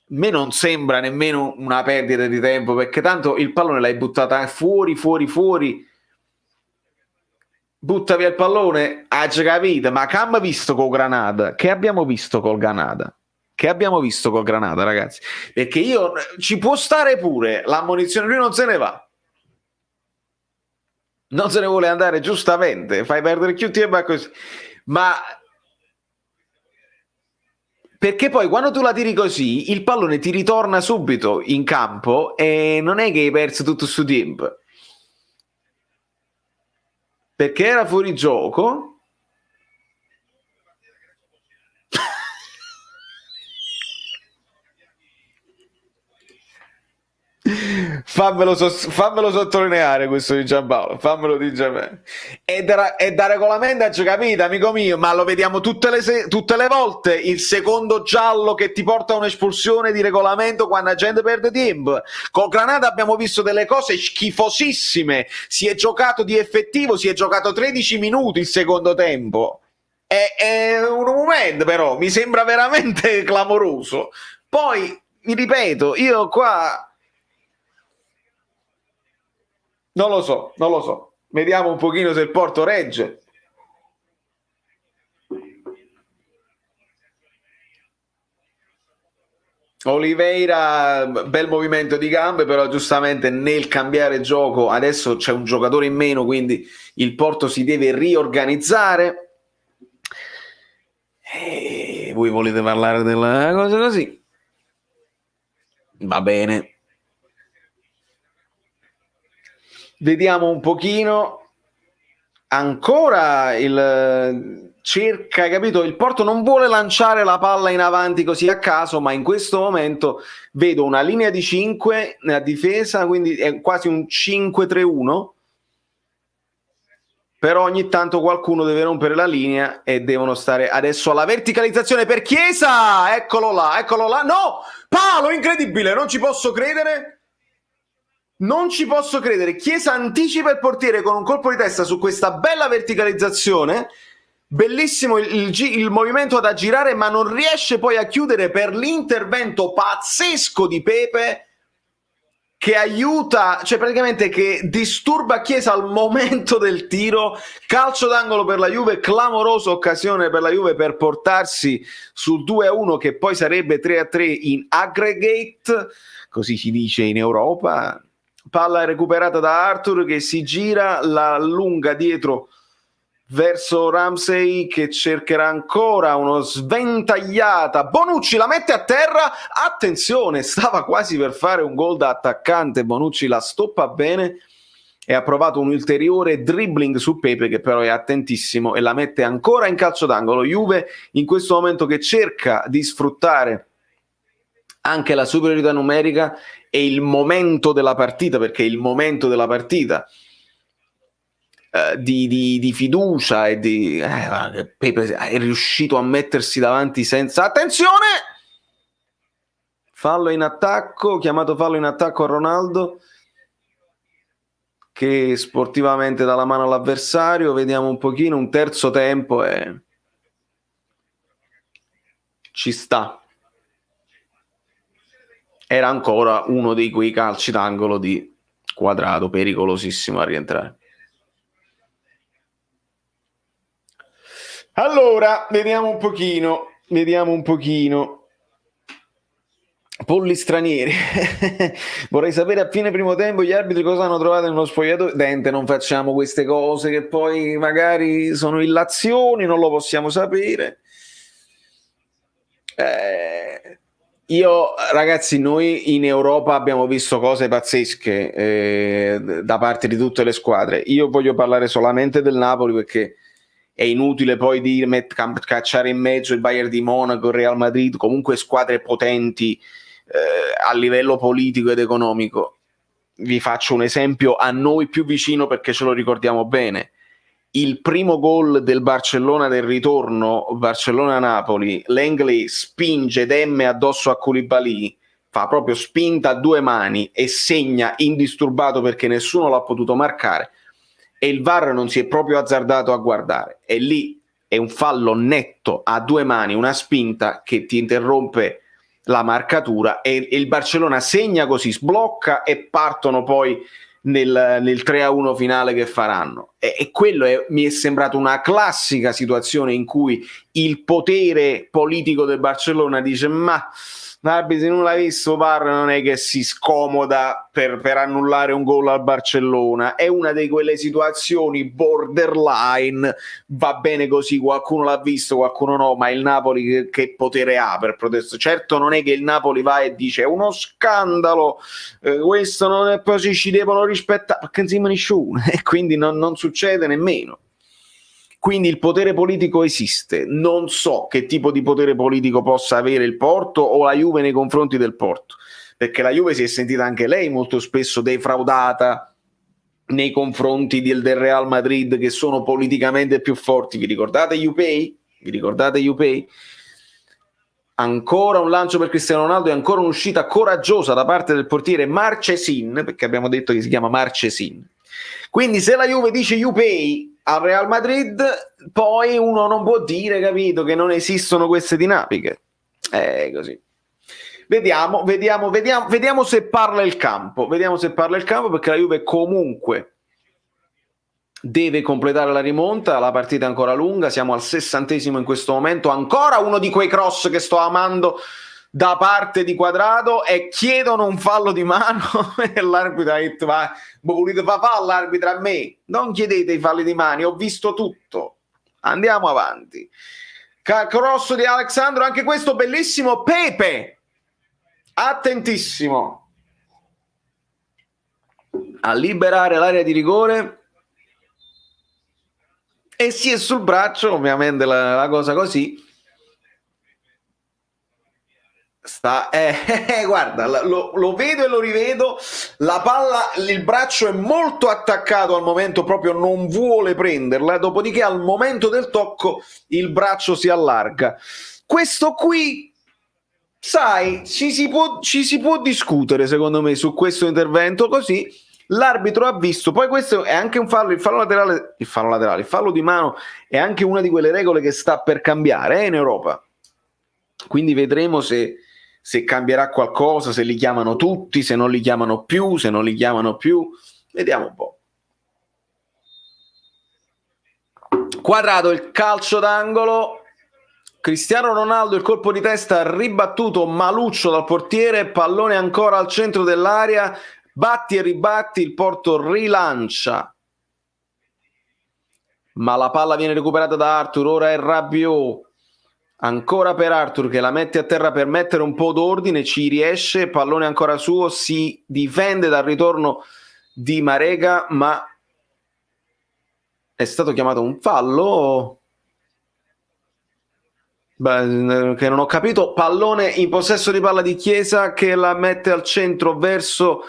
me non sembra nemmeno una perdita di tempo, perché tanto il pallone l'hai buttata fuori, butta via il pallone, ha già capito, ma che abbiamo visto col Granada? Che abbiamo visto col Granada? Ragazzi? Perché ci può stare pure l'ammonizione, lui non se ne va. Non se ne vuole andare, giustamente, fai perdere più tempo così. Ma perché poi quando tu la tiri così, il pallone ti ritorna subito in campo e non è che hai perso tutto questo tempo. Perché era fuori gioco. Fammelo sottolineare questo di Giampaolo, fammelo dire. È da regolamento, hai capito, amico mio, ma lo vediamo tutte le volte, il secondo giallo che ti porta a un'espulsione di regolamento quando la gente perde tempo. Col Granada abbiamo visto delle cose schifosissime, si è giocato di effettivo, si è giocato 13 minuti il secondo tempo. È un momento, però, mi sembra veramente clamoroso. Poi, vi ripeto, io qua... Non lo so. Vediamo un pochino se il Porto regge. Oliveira, bel movimento di gambe, però giustamente nel cambiare gioco adesso c'è un giocatore in meno, quindi il Porto si deve riorganizzare. E voi volete parlare della cosa così? Va bene. Vediamo un pochino. Ancora cerca, capito? Il Porto non vuole lanciare la palla in avanti così a caso, ma in questo momento vedo una linea di 5 nella difesa, quindi è quasi un 5-3-1. Però ogni tanto qualcuno deve rompere la linea e devono stare adesso alla verticalizzazione per Chiesa. Eccolo là. No! Palo incredibile, non ci posso credere. Chiesa anticipa il portiere con un colpo di testa su questa bella verticalizzazione. Bellissimo il movimento da girare, ma non riesce poi a chiudere per l'intervento pazzesco di Pepe, che aiuta, cioè praticamente che disturba Chiesa al momento del tiro. Calcio d'angolo per la Juve, clamorosa occasione per la Juve per portarsi sul 2-1, che poi sarebbe 3-3 in aggregate, così si dice in Europa. Palla recuperata da Arthur che si gira, la allunga dietro verso Ramsey che cercherà ancora uno sventagliata. Bonucci la mette a terra, attenzione, stava quasi per fare un gol da attaccante, Bonucci la stoppa bene e ha provato un ulteriore dribbling su Pepe, che però è attentissimo e la mette ancora in calcio d'angolo. Juve in questo momento che cerca di sfruttare anche la superiorità numerica e il momento della partita, perché il momento della partita di fiducia e di Pepe è riuscito a mettersi davanti senza attenzione, fallo in attacco, chiamato fallo in attacco a Ronaldo che sportivamente dà la mano all'avversario. Vediamo un pochino un terzo tempo e ci sta. Era ancora uno di quei calci d'angolo di Quadrato pericolosissimo a rientrare. Allora, vediamo un pochino. Polli stranieri. Vorrei sapere a fine primo tempo gli arbitri cosa hanno trovato nello spogliatoio. Dente, non facciamo queste cose che poi magari sono illazioni, non lo possiamo sapere. Ragazzi, noi in Europa abbiamo visto cose pazzesche da parte di tutte le squadre. Io voglio parlare solamente del Napoli perché è inutile poi dire cacciare in mezzo il Bayern di Monaco, il Real Madrid, comunque squadre potenti a livello politico ed economico. Vi faccio un esempio a noi più vicino perché ce lo ricordiamo bene. Il primo gol del Barcellona del ritorno, Barcellona-Napoli, Lenglet spinge Demme addosso a Koulibaly, fa proprio spinta a due mani e segna indisturbato perché nessuno l'ha potuto marcare e il VAR non si è proprio azzardato a guardare. E lì è un fallo netto a due mani, una spinta che ti interrompe la marcatura e il Barcellona segna così, sblocca e partono poi nel 3-1 finale che faranno. E quello mi è sembrato una classica situazione in cui il potere politico del Barcellona dice ma se non l'hai visto VAR non è che si scomoda per annullare un gol al Barcellona, è una di quelle situazioni borderline, va bene così, qualcuno l'ha visto, qualcuno no, ma il Napoli che potere ha per protestare? Certo non è che il Napoli va e dice è uno scandalo, questo non è così, ci devono rispettare, perché insieme nessuno, e quindi non succede nemmeno. Quindi il potere politico esiste, non so che tipo di potere politico possa avere il Porto o la Juve nei confronti del Porto, perché la Juve si è sentita anche lei molto spesso defraudata nei confronti del Real Madrid, che sono politicamente più forti. Vi ricordate Jupei? Ancora un lancio per Cristiano Ronaldo e ancora un'uscita coraggiosa da parte del portiere Marchesin, perché abbiamo detto che si chiama Marchesin. Quindi se la Juve dice Jupei al Real Madrid, poi uno non può dire, capito, che non esistono queste dinamiche. È così. Vediamo se parla il campo. Vediamo se parla il campo, perché la Juve comunque deve completare la rimonta. La partita è ancora lunga, siamo al 60° in questo momento. Ancora uno di quei cross che sto amando da parte di Quadrado e chiedono un fallo di mano e l'arbitro ha detto ma volete far fallo l'arbitro a me? Non chiedete i falli di mani, ho visto tutto, andiamo avanti. Cross di Alexandro, anche questo bellissimo. Pepe attentissimo a liberare l'area di rigore e si è sul braccio, ovviamente la cosa così sta, guarda, lo vedo e lo rivedo, la palla, il braccio è molto attaccato al momento, proprio non vuole prenderla, dopodiché al momento del tocco il braccio si allarga. Questo qui, sai, ci si può discutere secondo me su questo intervento, così l'arbitro ha visto, poi questo è anche un fallo, il fallo di mano è anche una di quelle regole che sta per cambiare in Europa, quindi vedremo se cambierà qualcosa, se li chiamano tutti, se non li chiamano più, vediamo un po'. Quadrado, il calcio d'angolo, Cristiano Ronaldo, il colpo di testa ribattuto maluccio dal portiere, pallone ancora al centro dell'area, batti e ribatti, il Porto rilancia, ma la palla viene recuperata da Arthur, ora è Rabiot, ancora per Arthur che la mette a terra per mettere un po' d'ordine, ci riesce, pallone ancora suo, si difende dal ritorno di Marega, ma è stato chiamato un fallo? Beh, che non ho capito. Pallone in possesso di palla di Chiesa che la mette al centro verso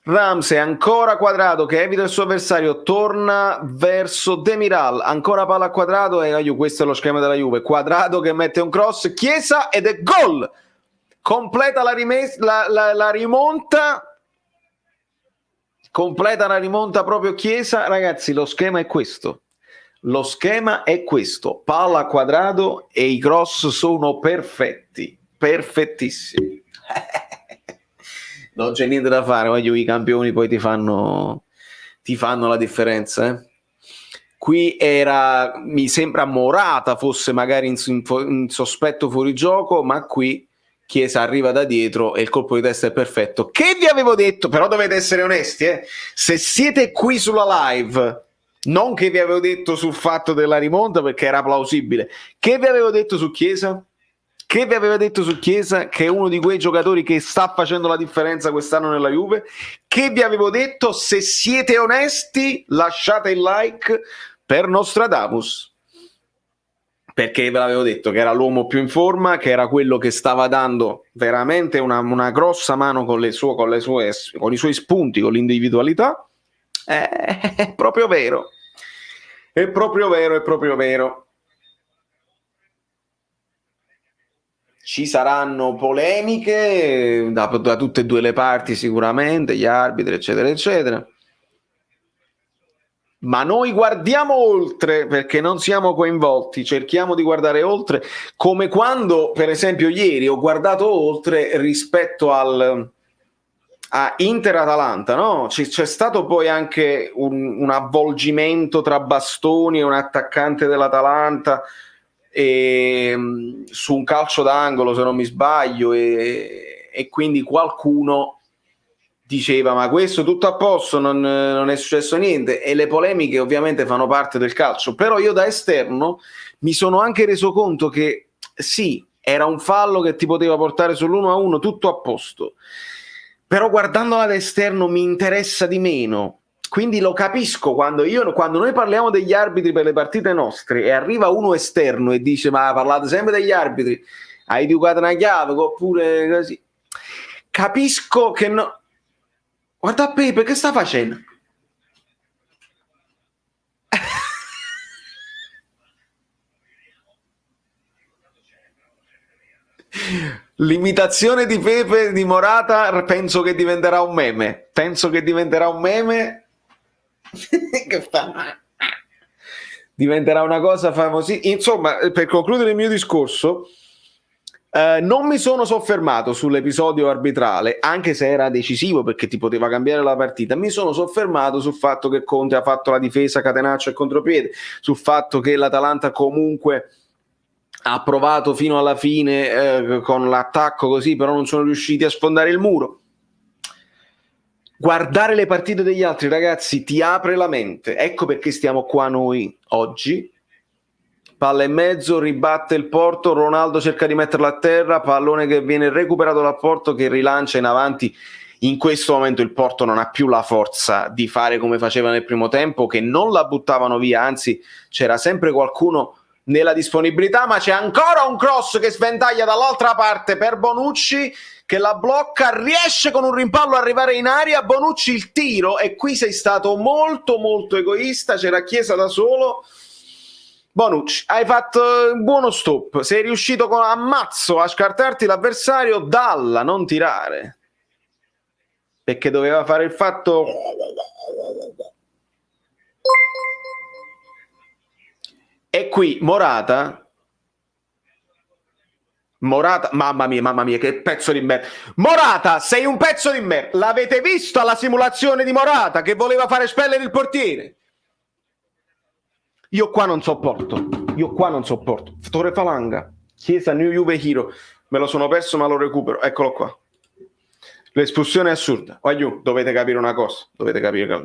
Ramsey, ancora Quadrado che evita il suo avversario, torna verso Demiral, ancora palla a Quadrado e questo è lo schema della Juve, Quadrado che mette un cross, Chiesa ed è gol, completa la rimonta, proprio Chiesa. Ragazzi, lo schema è questo, palla a Quadrado e i cross sono perfettissimi. Non c'è niente da fare, i campioni poi ti fanno la differenza. Qui mi sembra Morata fosse magari in sospetto fuorigioco, ma qui Chiesa arriva da dietro e il colpo di testa è perfetto. Che vi avevo detto, però dovete essere onesti, se siete qui sulla live, non che vi avevo detto sul fatto della rimonta perché era plausibile, che vi avevo detto su Chiesa? Che vi aveva detto su Chiesa, che è uno di quei giocatori che sta facendo la differenza quest'anno nella Juve? Che vi avevo detto? Se siete onesti lasciate il like, per Nostradamus, perché ve l'avevo detto che era l'uomo più in forma, che era quello che stava dando veramente una grossa mano con i suoi spunti, con l'individualità. È proprio vero, è proprio vero, è proprio vero. Ci saranno polemiche da tutte e due le parti sicuramente, gli arbitri eccetera eccetera, ma noi guardiamo oltre perché non siamo coinvolti, cerchiamo di guardare oltre, come quando per esempio ieri ho guardato oltre rispetto a Inter-Atalanta, no? C'è stato poi anche un avvolgimento tra bastoni e un attaccante dell'Atalanta su un calcio d'angolo se non mi sbaglio, e quindi qualcuno diceva ma questo tutto a posto, non è successo niente, e le polemiche ovviamente fanno parte del calcio, però io da esterno mi sono anche reso conto che sì, era un fallo che ti poteva portare sull'1-1, tutto a posto, però guardandola da esterno mi interessa di meno. Quindi lo capisco quando noi parliamo degli arbitri per le partite nostre e arriva uno esterno e dice ma parlate sempre degli arbitri, hai educato una chiave oppure così. Capisco che no. Guarda Pepe, che sta facendo? L'imitazione di Pepe di Morata penso che diventerà un meme. Che fa? Diventerà una cosa famosissima. Insomma, per concludere il mio discorso, non mi sono soffermato sull'episodio arbitrale, anche se era decisivo perché ti poteva cambiare la partita. Mi sono soffermato sul fatto che Conte ha fatto la difesa catenaccio e contropiede, sul fatto che l'Atalanta comunque ha provato fino alla fine con l'attacco così, però non sono riusciti a sfondare il muro. Guardare le partite degli altri, ragazzi, ti apre la mente. Ecco perché stiamo qua noi oggi. Palla in mezzo, ribatte il Porto, Ronaldo cerca di metterla a terra, pallone che viene recuperato dal Porto che rilancia in avanti. In questo momento il Porto non ha più la forza di fare come faceva nel primo tempo, che non la buttavano via, anzi c'era sempre qualcuno nella disponibilità, ma c'è ancora un cross che sventaglia dall'altra parte per Bonucci che la blocca, riesce con un rimpallo ad arrivare in aria, Bonucci il tiro, e qui sei stato molto molto egoista, c'era Chiesa da solo. Bonucci, hai fatto un buono stop, sei riuscito con ammazzo a scartarti l'avversario, dalla, non tirare, perché doveva fare il fatto. E qui Morata, mamma mia, che pezzo di merda. Morata, sei un pezzo di merda. L'avete visto alla simulazione di Morata che voleva fare espellere il portiere? Io qua non sopporto. Torre Falanga, Chiesa, New Juve Hero. Me lo sono perso ma lo recupero. Eccolo qua. L'espulsione è assurda. Voglio, dovete capire una cosa.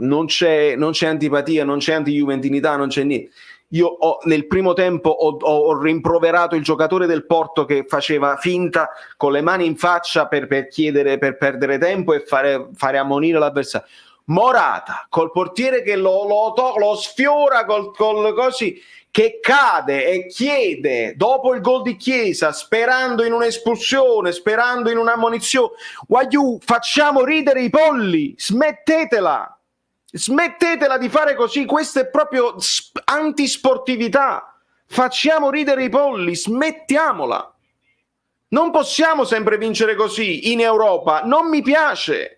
Non c'è antipatia, non c'è anti-juventinità, non c'è niente. Io nel primo tempo ho rimproverato il giocatore del Porto che faceva finta con le mani in faccia per chiedere, per perdere tempo e fare ammonire l'avversario. Morata col portiere che lo sfiora col così, che cade e chiede dopo il gol di Chiesa, sperando in un'espulsione, sperando in un'ammonizione. Guagliù, facciamo ridere i polli, smettetela di fare così, questa è proprio antisportività. Facciamo ridere i polli, smettiamola. Non possiamo sempre vincere così in Europa, non mi piace.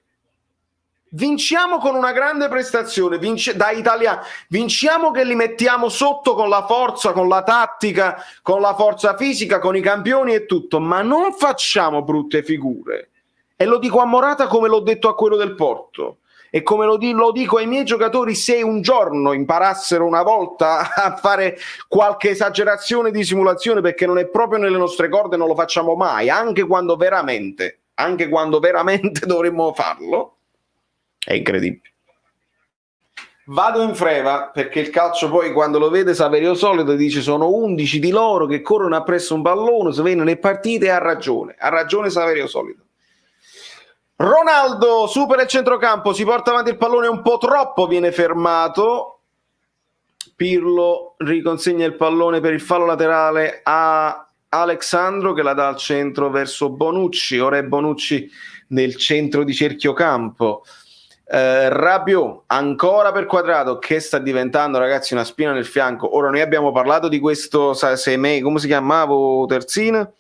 Vinciamo con una grande prestazione, da italiani, vinciamo che li mettiamo sotto con la forza, con la tattica, con la forza fisica, con i campioni e tutto, ma non facciamo brutte figure. E lo dico a Morata come l'ho detto a quello del Porto. E come lo dico ai miei giocatori, se un giorno imparassero una volta a fare qualche esagerazione di simulazione, perché non è proprio nelle nostre corde, non lo facciamo mai, anche quando veramente dovremmo farlo, è incredibile. Vado in freva, perché il calcio poi quando lo vede Saverio Solito dice sono 11 di loro che corrono appresso un pallone, se vengono le partite, e ha ragione Saverio Solito. Ronaldo supera il centrocampo, si porta avanti il pallone un po' troppo, viene fermato, Pirlo riconsegna il pallone per il fallo laterale a Alexandro che la dà al centro verso Bonucci. Ora è Bonucci nel centro di cerchiocampo. Rabiot ancora per Quadrato che sta diventando, ragazzi, una spina nel fianco. Ora noi abbiamo parlato di questo Semei, come si chiamava terzino?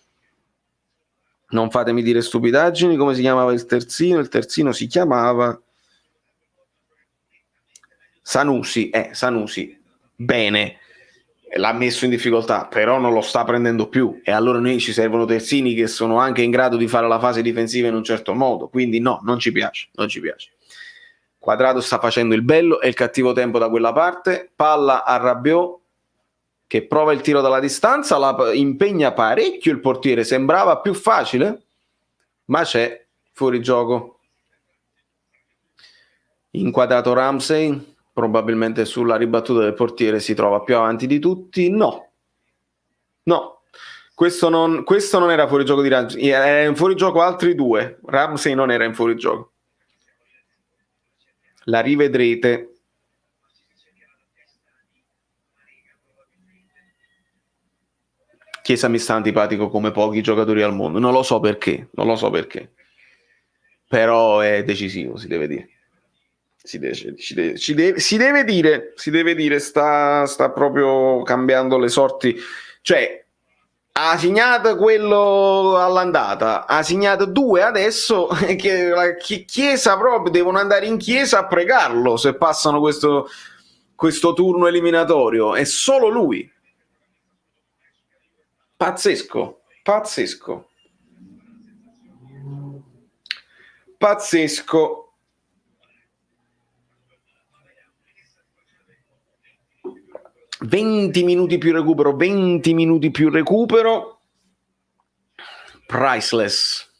Non fatemi dire stupidaggini. Come si chiamava il terzino? Il terzino si chiamava Sanusi. Sanusi bene, l'ha messo in difficoltà, però non lo sta prendendo più, e allora noi ci servono terzini che sono anche in grado di fare la fase difensiva in un certo modo. Quindi no, non ci piace. Quadrato sta facendo il bello e il cattivo tempo da quella parte. Palla a Rabiot che prova il tiro dalla distanza, la impegna parecchio il portiere, sembrava più facile, ma c'è fuori gioco. Inquadrato Ramsey, probabilmente sulla ribattuta del portiere si trova più avanti di tutti. No, questo non era fuori gioco di Ramsey, era in fuori gioco altri due. Ramsey non era in fuori gioco. La rivedrete. Chiesa mi sta antipatico come pochi giocatori al mondo, non lo so perché, però è decisivo, si deve dire. Si deve dire, sta proprio cambiando le sorti. Cioè, ha segnato quello all'andata, ha segnato 2 adesso, che la Chiesa proprio devono andare in chiesa a pregarlo se passano questo turno eliminatorio. È solo lui. Pazzesco. 20 minuti più recupero. Priceless.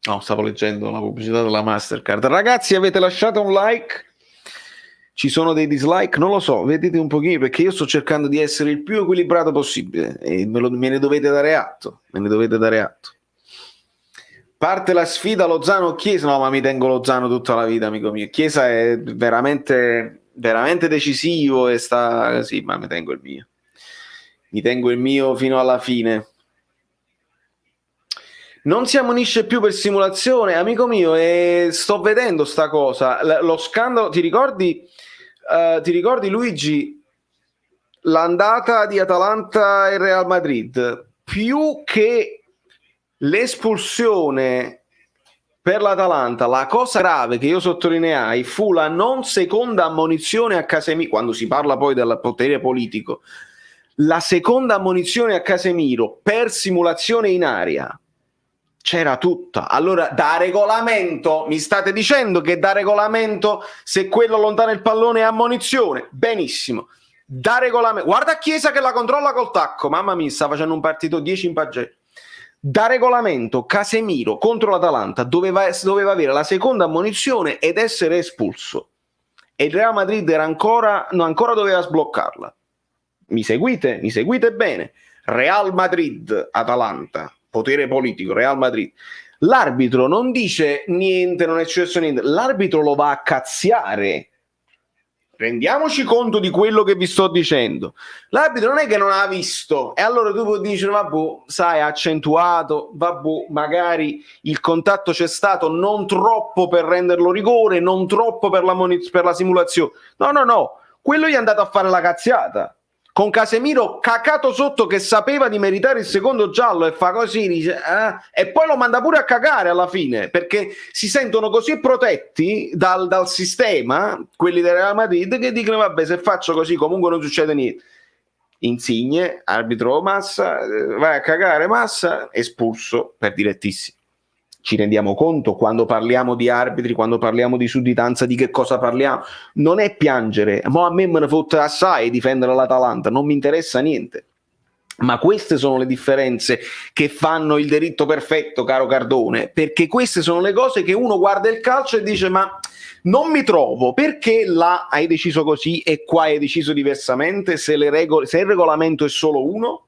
No, stavo leggendo la pubblicità della Mastercard. Ragazzi, avete lasciato un like? Ci sono dei dislike? Non lo so, vedete un pochino, perché io sto cercando di essere il più equilibrato possibile e me ne dovete dare atto. Parte la sfida Lozano-Chiesa. No, ma mi tengo Lozano tutta la vita, amico mio. Chiesa è veramente decisivo e sta... Sì, ma mi tengo il mio fino alla fine. Non si ammonisce più per simulazione, amico mio, e sto vedendo sta cosa. Lo scandalo, ti ricordi Luigi, l'andata di Atalanta e Real Madrid? Più che l'espulsione per l'Atalanta, la cosa grave che io sottolineai fu la non seconda ammonizione a Casemiro, quando si parla poi del potere politico, la seconda ammonizione a Casemiro per simulazione in aria. C'era tutta. Allora, da regolamento, mi state dicendo che da regolamento, se quello allontana il pallone è ammonizione? Benissimo. Da regolamento, guarda Chiesa che la controlla col tacco, mamma mia, sta facendo un partito 10 in pagella. Da regolamento Casemiro contro l'Atalanta doveva avere la seconda ammonizione ed essere espulso, e il Real Madrid ancora doveva sbloccarla. Mi seguite bene? Real Madrid Atalanta, potere politico, Real Madrid. L'arbitro non dice niente, non è successo niente, l'arbitro lo va a cazziare. Rendiamoci conto di quello che vi sto dicendo. L'arbitro non è che non ha visto, e allora tu puoi dire, vabbè, sai, ha accentuato, vabbè, magari il contatto c'è stato, non troppo per renderlo rigore, non troppo per la simulazione. No, quello gli è andato a fare la cazziata. Con Casemiro cacato sotto che sapeva di meritare il secondo giallo e fa così, dice, e poi lo manda pure a cagare alla fine, perché si sentono così protetti dal sistema, quelli del Real Madrid, che dicono vabbè, se faccio così comunque non succede niente. Insigne, arbitro Massa, vai a cagare Massa, espulso per direttissimo. Ci rendiamo conto quando parliamo di arbitri, quando parliamo di sudditanza, di che cosa parliamo? Non è piangere, ma a me ne fotte assai difendere l'Atalanta, non mi interessa niente. Ma queste sono le differenze che fanno il diritto perfetto, caro Cardone, perché queste sono le cose che uno guarda il calcio e dice ma non mi trovo, perché là hai deciso così e qua hai deciso diversamente, se il regolamento è solo uno?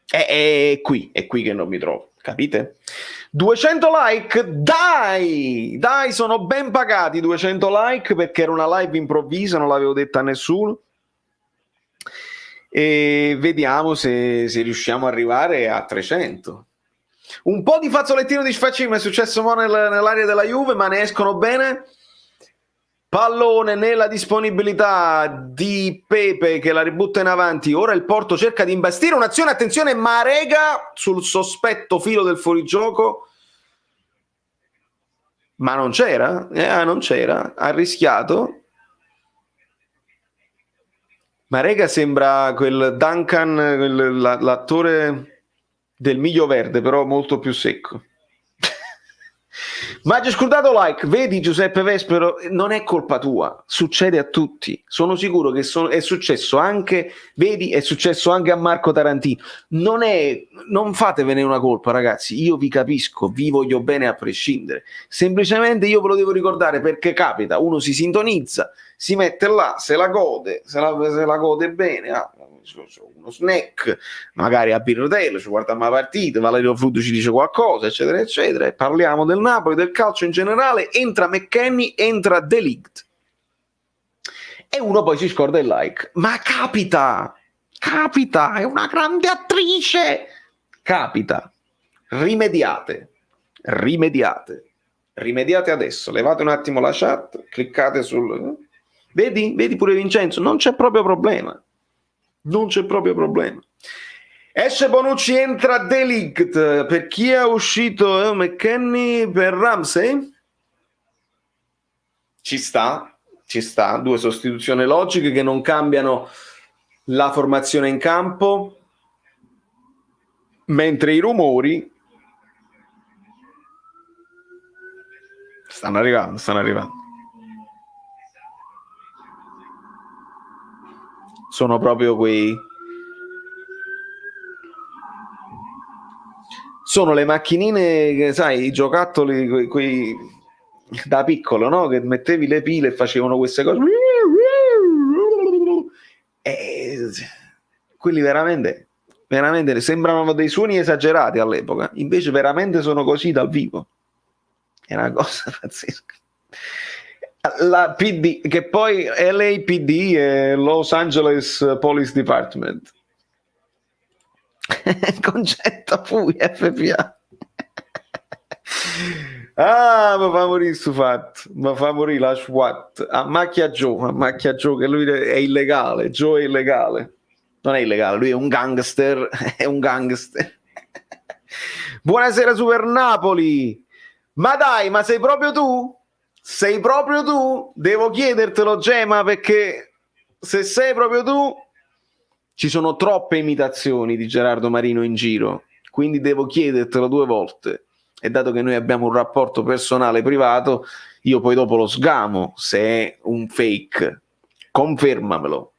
È qui che non mi trovo. Capite? 200 like, dai, sono ben pagati 200 like, perché era una live improvvisa, non l'avevo detta a nessuno, e vediamo se riusciamo ad arrivare a 300. Un po' di fazzolettino di sfaccino è successo nell'area della Juve, ma ne escono bene. Pallone nella disponibilità di Pepe che la ributta in avanti. Ora il Porto cerca di imbastire un'azione, attenzione, Marega sul sospetto filo del fuorigioco, ma non c'era, ha rischiato. Marega sembra quel Duncan, l'attore del Miglio Verde, però molto più secco. Maggio scordato like, vedi Giuseppe Vespero, non è colpa tua, succede a tutti, sono sicuro che è successo anche, vedi, è successo anche a Marco Tarantino, non fatevene una colpa ragazzi, io vi capisco, vi voglio bene a prescindere, semplicemente io ve lo devo ricordare perché capita, uno si sintonizza, si mette là, se la gode bene, uno snack, magari a birrotelle, ci guardiamo la partita, Valerio Frutto ci dice qualcosa, eccetera, eccetera, e parliamo del Napoli, del calcio in generale, entra McKennie, entra De Ligt. E uno poi si scorda il like. Ma capita, è una grande attrice. Capita. Rimediate adesso, levate un attimo la chat, cliccate sul... Vedi pure Vincenzo, non c'è proprio problema. Esce Bonucci, entra De Ligt. Per chi è uscito McKennie? Per Ramsey? Ci sta, due sostituzioni logiche che non cambiano la formazione in campo, mentre i rumori stanno arrivando. Sono proprio sono le macchinine, sai, i giocattoli quei da piccolo, no? Che mettevi le pile e facevano queste cose. Quelli veramente sembravano dei suoni esagerati all'epoca, invece veramente sono così dal vivo. È una cosa pazzesca. La PD, che poi LAPD è Los Angeles Police Department. Concetto FUI FPA. Ma fa morire sto fatto, ma fa morire la SWAT a macchia Joe che lui è illegale, Joe è illegale, non è illegale, lui è un gangster. Buonasera Super Napoli, ma dai, ma sei proprio tu? Devo chiedertelo Gemma, perché se sei proprio tu ci sono troppe imitazioni di Gerardo Marino in giro, quindi devo chiedertelo 2 volte. E dato che noi abbiamo un rapporto personale privato, io poi dopo lo sgamo se è un fake. Confermamelo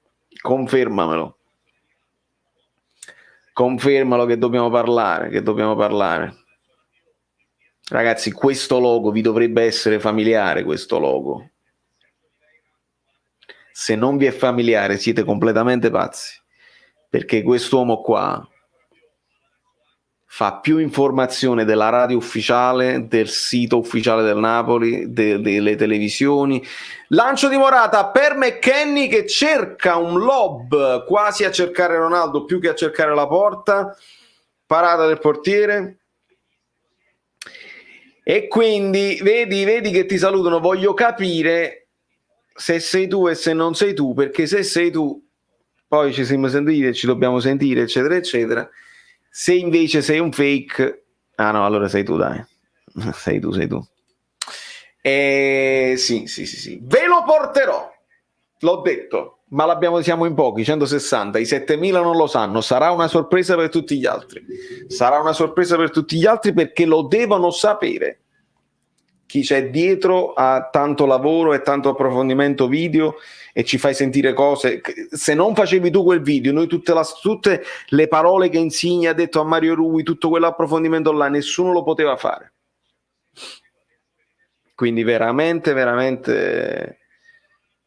che dobbiamo parlare. Ragazzi, questo logo vi dovrebbe essere familiare, questo logo. Se non vi è familiare siete completamente pazzi, perché quest'uomo qua fa più informazione della radio ufficiale, del sito ufficiale del Napoli, delle televisioni. Lancio di Morata per McKennie che cerca un lob, quasi a cercare Ronaldo più che a cercare la porta. Parata del portiere. E quindi vedi che ti salutano. Voglio capire se sei tu e se non sei tu, perché se sei tu poi ci siamo sentiti, ci dobbiamo sentire, eccetera, eccetera. Se invece sei un fake, no, allora sei tu, dai. Sei tu. Sì. Ve lo porterò. L'ho detto, ma siamo in pochi, 160. I 7000 non lo sanno. Sarà una sorpresa per tutti gli altri. Perché lo devono sapere. Chi c'è dietro ha tanto lavoro e tanto approfondimento video e ci fai sentire cose. Se non facevi tu quel video, noi tutte le parole che Insigne ha detto a Mario Rui, tutto quell'approfondimento là, nessuno lo poteva fare. Quindi veramente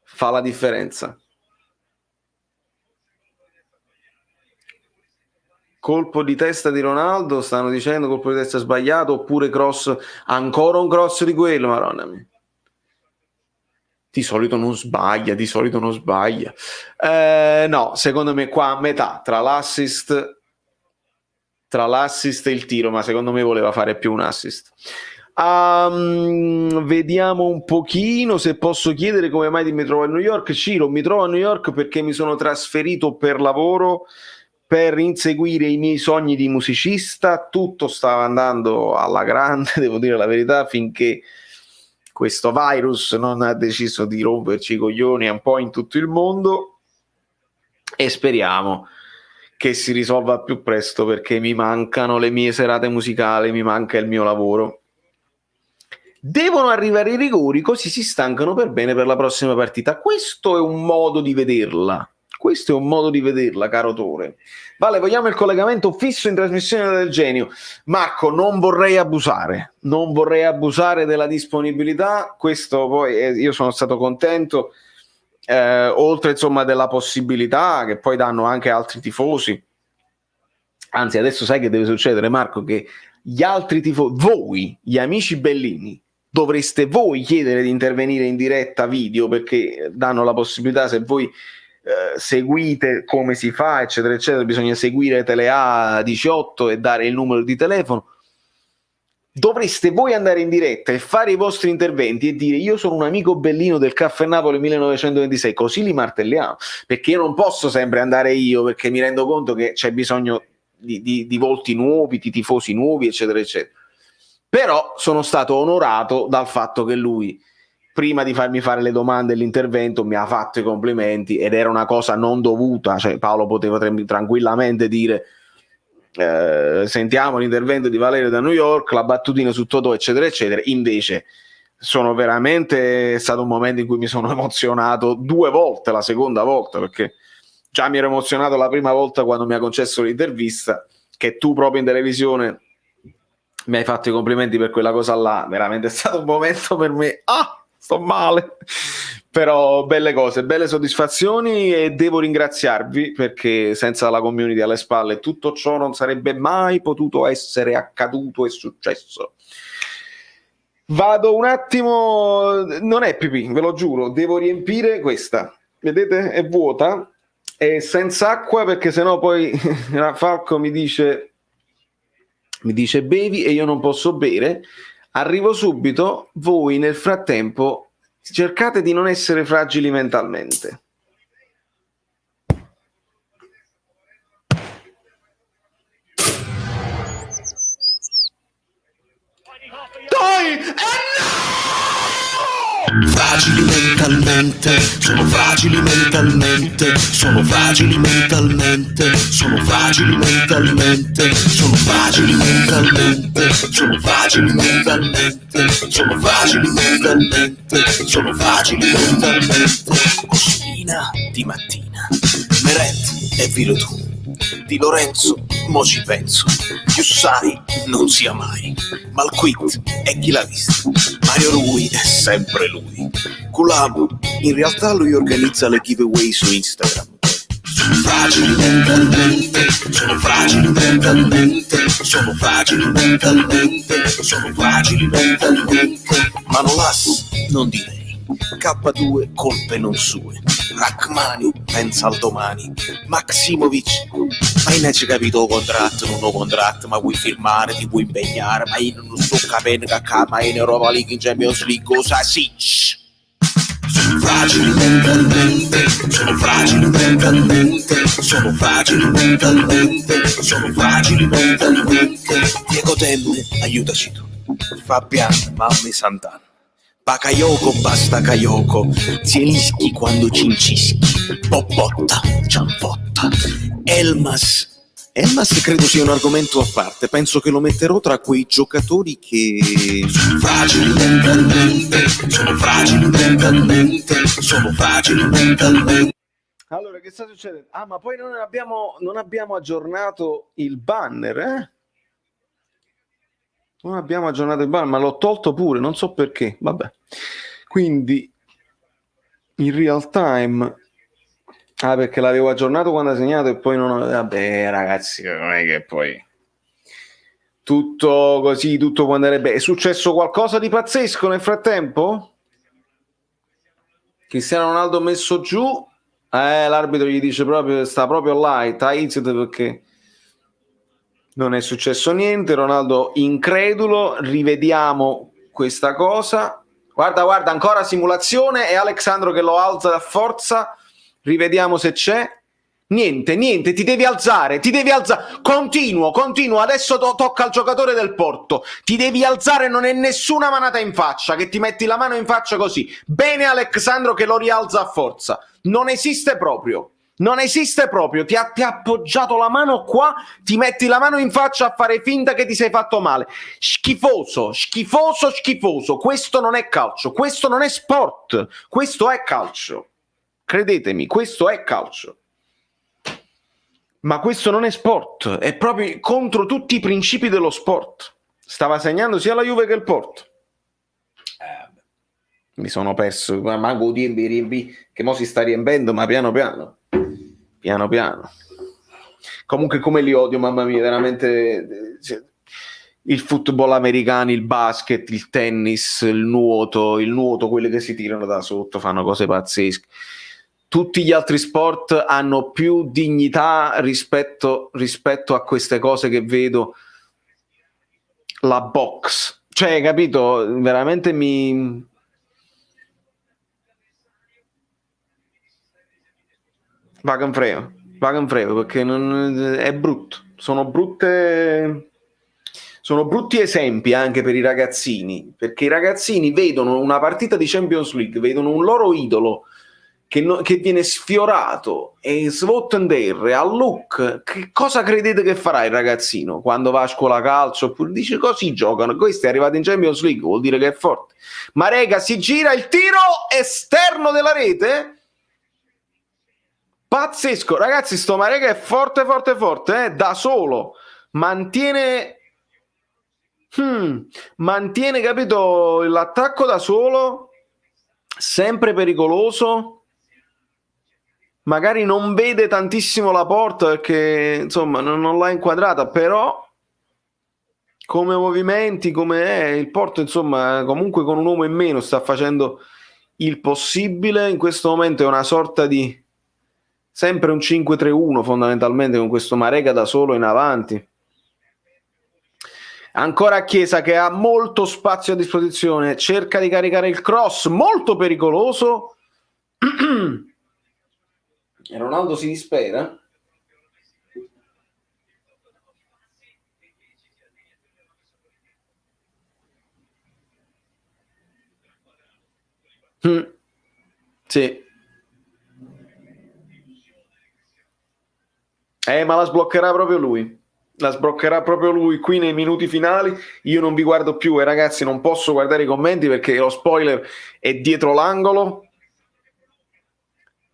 fa la differenza. colpo di testa di Ronaldo, stanno dicendo colpo di testa sbagliato, oppure cross, ancora un cross di quello, madonna mia. Di solito non sbaglia. No, secondo me qua a metà, tra l'assist e il tiro, ma secondo me voleva fare più un assist. Vediamo un pochino se posso chiedere come mai mi trovo a New York. Ciro, mi trovo a New York perché mi sono trasferito per lavoro, per inseguire i miei sogni di musicista. Tutto stava andando alla grande, devo dire la verità, finché questo virus non ha deciso di romperci i coglioni un po' in tutto il mondo, e speriamo che si risolva al più presto, perché mi mancano le mie serate musicali, mi manca il mio lavoro. Devono arrivare i rigori, così si stancano per bene per la prossima partita. Questo è un modo di vederla, caro Tore. Vale, vogliamo il collegamento fisso in trasmissione del genio. Marco, non vorrei abusare della disponibilità. Questo poi io sono stato contento, oltre insomma della possibilità che poi danno anche altri tifosi. Anzi, adesso sai che deve succedere, Marco, che gli altri tifosi, voi, gli amici Bellini, dovreste voi chiedere di intervenire in diretta video, perché danno la possibilità, se voi seguite come si fa, eccetera eccetera, bisogna seguire Telea 18 e dare il numero di telefono. Dovreste voi andare in diretta e fare i vostri interventi e dire: io sono un amico Bellino del Caffè Napoli 1926, così li martelliamo, perché io non posso sempre andare io, perché mi rendo conto che c'è bisogno di volti nuovi, di tifosi nuovi, eccetera eccetera. Però sono stato onorato dal fatto che lui, prima di farmi fare le domande e l'intervento, mi ha fatto i complimenti, ed era una cosa non dovuta. Cioè, Paolo poteva tranquillamente dire: sentiamo l'intervento di Valerio da New York, la battutina su Totò, eccetera eccetera. Invece è stato un momento in cui mi sono emozionato 2 volte, la seconda volta, perché già mi ero emozionato la prima volta quando mi ha concesso l'intervista, che tu proprio in televisione mi hai fatto i complimenti per quella cosa là. Veramente è stato un momento per me, sto male, però belle cose, belle soddisfazioni, e devo ringraziarvi, perché senza la community alle spalle tutto ciò non sarebbe mai potuto essere accaduto e successo. Vado un attimo, non è pipì, ve lo giuro, devo riempire questa, vedete, è vuota, è senza acqua, perché sennò poi Falco mi dice bevi e io non posso bere. Arrivo subito, voi nel frattempo cercate di non essere fragili mentalmente. Dai! Fragili mentalmente, sono fragili mentalmente, sono fragili mentalmente, sono fragili mentalmente, sono fragili mentalmente, sono fragili mentalmente, sono fragili mentalmente, sono fragili mentalmente. Cucina di mattina, Meret e Vilo tu, di Lorenzo mo ci penso, più sai non sia mai, ma il quit è chi l'ha visto, Mario Rui è sempre lui, Culamo in realtà lui organizza le giveaway su Instagram. Sono fragili mentalmente, sono fragili mentalmente, sono fragili mentalmente, sono fragili mentalmente, Manolas non direi, K2 colpe non sue, Rachmani pensa al domani, Maximovic ma io non ci capito contratto, non ho contratto, ma vuoi firmare, ti vuoi impegnare, ma io non sto capendo che ma in Europa League, in Champions League, cosa si? Sono fragili mentalmente, sono fragili mentalmente, sono fragili mentalmente, sono fragili mentalmente. Diego Temme, aiutaci tu. Fabiano, Mammi Sant'Anna. Bakayoko, basta Kayoko, Zielinski quando cincischi, Bobotta, Ciampotta, Elmas credo sia un argomento a parte, penso che lo metterò tra quei giocatori che sono fragili mentalmente, sono fragili mentalmente, sono fragili mentalmente. Allora, che sta succedendo? Ma poi non abbiamo aggiornato il banner, eh? Non abbiamo aggiornato il banner, ma l'ho tolto pure, non so perché, vabbè. Quindi in real time Ah, perché l'avevo aggiornato quando ha segnato e poi non... Vabbè, ragazzi, non è che poi... Tutto così, tutto può andare bene. È successo qualcosa di pazzesco nel frattempo? Cristiano Ronaldo messo giù, l'arbitro gli dice proprio, sta proprio là, Taizet, perché non è successo niente. Ronaldo incredulo, rivediamo questa cosa. Guarda, ancora simulazione e Alexandro che lo alza a forza. Rivediamo se c'è. Niente, ti devi alzare, continuo, adesso tocca al giocatore del Porto, ti devi alzare, non è nessuna manata in faccia, che ti metti la mano in faccia così, bene Alexandro che lo rialza a forza, non esiste proprio, ti ha appoggiato la mano qua, ti metti la mano in faccia a fare finta che ti sei fatto male, schifoso, questo non è calcio, questo non è sport, questo è calcio, credetemi, questo è calcio. Ma questo non è sport, è proprio contro tutti i principi dello sport. Stava segnando sia la Juve che il Porto. Mi sono perso, manco riembi, che mo si sta riempendo, ma piano piano. Comunque come li odio, mamma mia, veramente. Il football americano, il basket, il tennis, il nuoto, quelli che si tirano da sotto, fanno cose pazzesche. Tutti gli altri sport hanno più dignità rispetto a queste cose che vedo. La box, cioè, capito? Veramente mi... Vaga un frego, perché è brutto. Sono brutti esempi anche per i ragazzini, perché i ragazzini vedono una partita di Champions League, vedono un loro idolo che viene sfiorato e svuotendere a look. Che cosa credete che farà il ragazzino quando va a scuola calcio? Oppure dice così giocano, questo è arrivato in Champions League, vuol dire che è forte. Ma rega, si gira il tiro esterno della rete, pazzesco, ragazzi, sto Marega è forte, da solo mantiene, capito, l'attacco da solo, sempre pericoloso. Magari non vede tantissimo la porta perché insomma non l'ha inquadrata, però come movimenti, come è il Porto, insomma, comunque con un uomo in meno sta facendo il possibile. In questo momento è una sorta di sempre un 5-3-1 fondamentalmente, con questo Marega da solo in avanti. Ancora Chiesa che ha molto spazio a disposizione, cerca di caricare il cross, molto pericoloso. E Ronaldo si dispera. Sì. Ma la sbloccherà proprio lui. Qui nei minuti finali. Io non vi guardo più, ragazzi, non posso guardare i commenti perché lo spoiler è dietro l'angolo.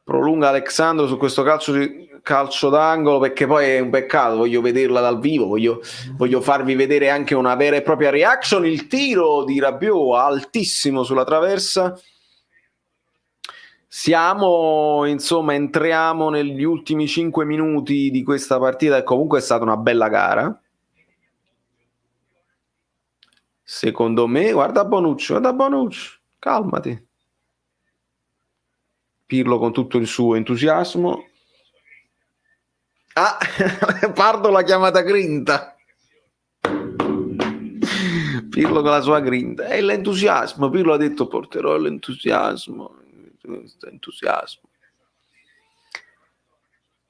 Prolunga Alexandro su questo calcio d'angolo, perché poi è un peccato, voglio vederla dal vivo, voglio farvi vedere anche una vera e propria reaction. Il tiro di Rabiot altissimo sulla traversa. Entriamo negli ultimi 5 minuti di questa partita e comunque è stata una bella gara. Secondo me, guarda Bonucci, calmati. Pirlo con tutto il suo entusiasmo. Pardo l'ha chiamata grinta. Pirlo con la sua grinta. È l'entusiasmo. Pirlo ha detto porterò l'entusiasmo.